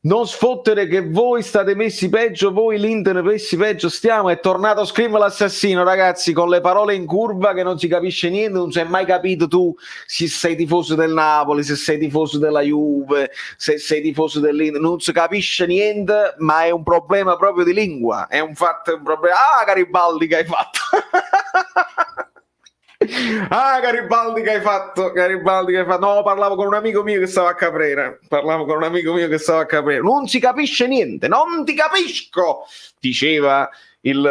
Non sfottere che voi state messi peggio, voi l'Inter messi peggio stiamo. È tornato Scream l'assassino, ragazzi, con le parole in curva che non si capisce niente. Non si è mai capito tu se sei tifoso del Napoli, se sei tifoso della Juve, se sei tifoso dell'Inter. Non si capisce niente, ma è un problema proprio di lingua. È un problema. Ah, Garibaldi che hai fatto. Ah, Garibaldi che hai fatto. No, parlavo con un amico mio che stava a Caprera. Non si capisce niente, non ti capisco, diceva il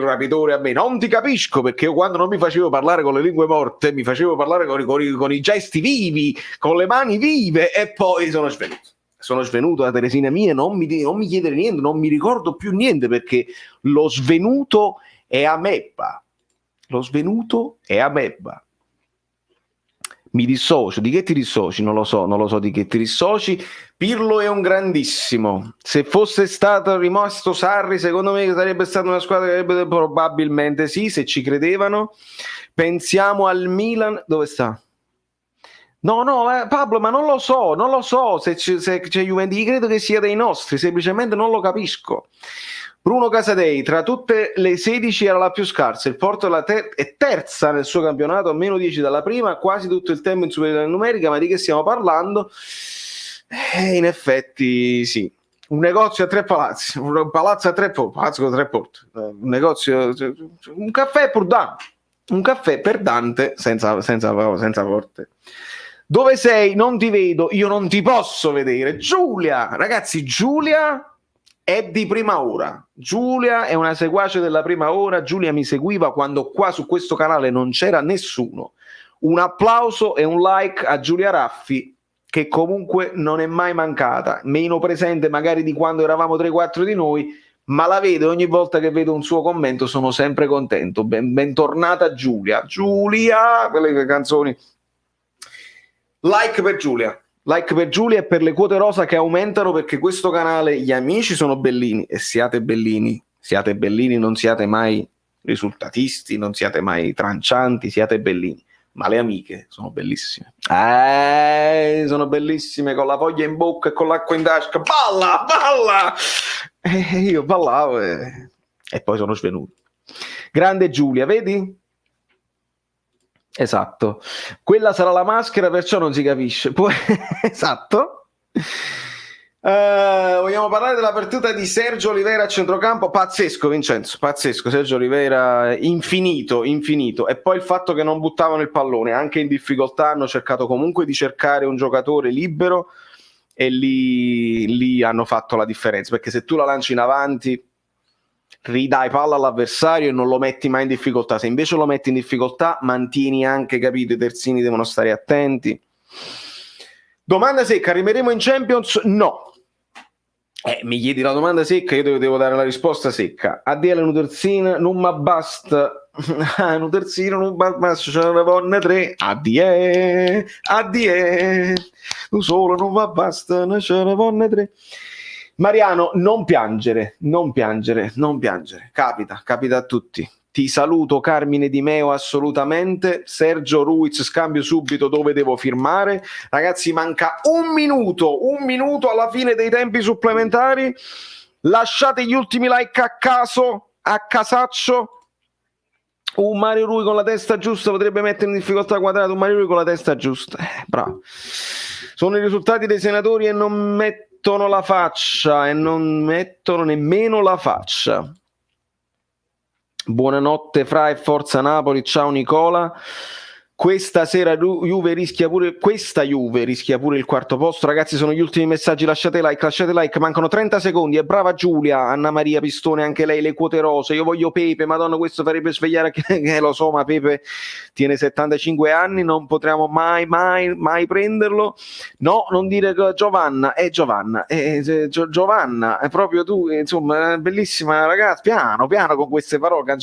rapitore a me. Non ti capisco, perché io quando non mi facevo parlare con le lingue morte, mi facevo parlare con i gesti vivi, con le mani vive, e poi sono svenuto da Teresina mia. Non mi chiedere niente, non mi ricordo più niente, perché lo svenuto è amebba. Mi dissocio. Di che ti dissoci? Non lo so di che ti dissoci. Pirlo è un grandissimo. Se fosse stato rimasto Sarri, secondo me sarebbe stata una squadra che avrebbe, probabilmente sì, se ci credevano. Pensiamo al Milan. Dove sta? No, Pablo, ma non lo so se c'è Juventus. Credo che sia dei nostri, semplicemente non lo capisco. Bruno Casadei, tra tutte le 16 era la più scarsa. Il Porto è terza nel suo campionato, a meno 10 dalla prima, quasi tutto il tempo in superiorità numerica. Ma di che stiamo parlando? In effetti sì. Un negozio a 3 palazzi, un palazzo a 3 palazzo con 3 porte, un negozio, un caffè per Dante senza porte. Dove sei? Non ti vedo, io non ti posso vedere. Giulia, ragazzi, Giulia è di prima ora. Giulia è una seguace della prima ora. Giulia mi seguiva quando qua su questo canale non c'era nessuno. Un applauso e un like a Giulia Raffi, che comunque non è mai mancata, meno presente magari di quando eravamo 3-4 di noi, ma la vedo, ogni volta che vedo un suo commento sono sempre contento. Bentornata Giulia, quelle canzoni. Like per Giulia e per le quote rosa che aumentano, perché questo canale, gli amici sono bellini, e siate bellini, non siate mai risultatisti, non siate mai trancianti, siate bellini. Ma le amiche sono bellissime. Sono bellissime, con la voglia in bocca e con l'acqua in tasca. Balla! E io ballavo e poi sono svenuto. Grande Giulia, vedi? Esatto. Quella sarà la maschera, perciò non si capisce. Esatto. Vogliamo parlare della partita di Sergio Oliveira a centrocampo? Pazzesco, Vincenzo, pazzesco. Sergio Oliveira infinito. E poi il fatto che non buttavano il pallone, anche in difficoltà hanno cercato comunque di cercare un giocatore libero, e lì hanno fatto la differenza, perché se tu la lanci in avanti ridai palla all'avversario e non lo metti mai in difficoltà. Se invece lo metti in difficoltà, mantieni anche, capito, i terzini devono stare attenti. Domanda secca: arriveremo in Champions? No. Mi chiedi la domanda secca, io devo dare la risposta secca. Addio alla Nuterzina, non mi basta. Nuterzina, non mi basta, c'è una vonne 3. Addio, tu solo non mi basta, c'è una vonne 3. Mariano, non piangere. Capita a tutti. Ti saluto, Carmine Di Meo, assolutamente. Sergio Ruiz, scambio subito dove devo firmare. Ragazzi, manca un minuto alla fine dei tempi supplementari. Lasciate gli ultimi like a caso, a casaccio. Un Mario Rui con la testa giusta potrebbe mettere in difficoltà Quadrato. Un Mario Rui con la testa giusta. Bravo. Sono i risultati dei senatori e non mettono la faccia, e non mettono nemmeno la faccia. Buonanotte Fra e forza Napoli, ciao Nicola. Questa Juve rischia pure il quarto posto. Ragazzi, sono gli ultimi messaggi, lasciate like, mancano 30 secondi. E brava Giulia, Anna Maria Pistone, anche lei, le quote rose. Io voglio Pepe, madonna, questo farebbe svegliare lo so, ma Pepe tiene 75 anni, non potremo mai prenderlo. No, non dire Giovanna, Giovanna, è proprio tu, insomma, bellissima ragazza. Piano con queste parole,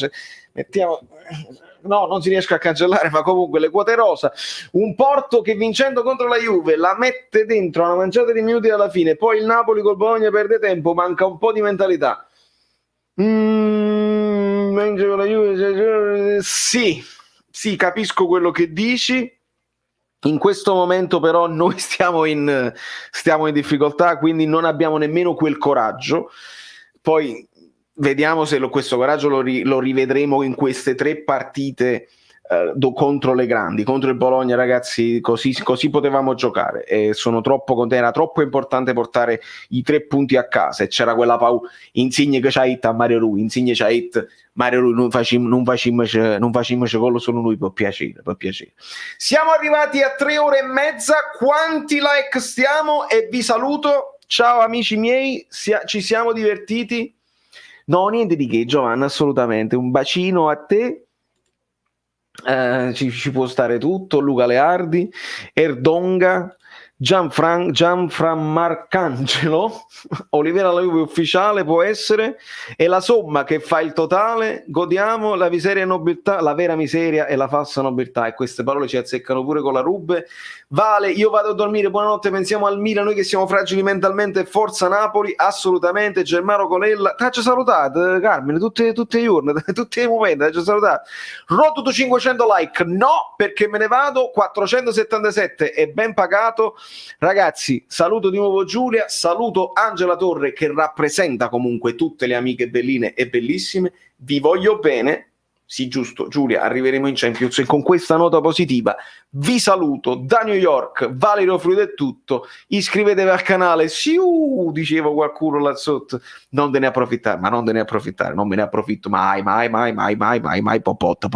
mettiamo... No, non si riesce a cancellare, ma comunque le quote rosa. Un Porto che vincendo contro la Juve la mette dentro una manciata di minuti alla fine, poi il Napoli col Bologna perde tempo, manca un po' di mentalità. Vince con la Juve, sì, capisco quello che dici. In questo momento però noi stiamo in difficoltà, quindi non abbiamo nemmeno quel coraggio. Poi vediamo se questo coraggio lo rivedremo in queste 3 partite contro le grandi. Contro il Bologna, ragazzi, così potevamo giocare, e era troppo importante portare i 3 punti a casa, e c'era quella Insigne che c'ha hit a Mario Rui, non facciamo gol solo lui, per piacere. Siamo arrivati a 3 ore e mezza. Quanti like stiamo? E vi saluto, ciao amici miei, ci siamo divertiti. No, niente di che, Giovanna, assolutamente. Un bacino a te. Ci può stare tutto. Luca Leardi, Erdonga, Gianfrancangelo, Oliveira alla Juve ufficiale, può essere, e la somma che fa il totale. Godiamo la miseria e nobiltà, la vera miseria e la falsa nobiltà, e queste parole ci azzeccano pure con la Rube. Vale, io vado a dormire, buonanotte, pensiamo al Milan, noi che siamo fragili mentalmente, forza Napoli, assolutamente. Germano Colella, t'ha salutato Carmine, tutti i giorni, tutti i momenti, t'ha salutato. Rotto 500 like, no, perché me ne vado. 477 è ben pagato. Ragazzi, saluto di nuovo Giulia, saluto Angela Torre, che rappresenta comunque tutte le amiche belline e bellissime. Vi voglio bene. Sì, giusto, Giulia, arriveremo in Champions, e con questa nota positiva vi saluto da New York. Valerio Fruito è tutto. Iscrivetevi al canale, diceva qualcuno là sotto. Non me ne approfittare, non me ne approfitto mai. Popotta.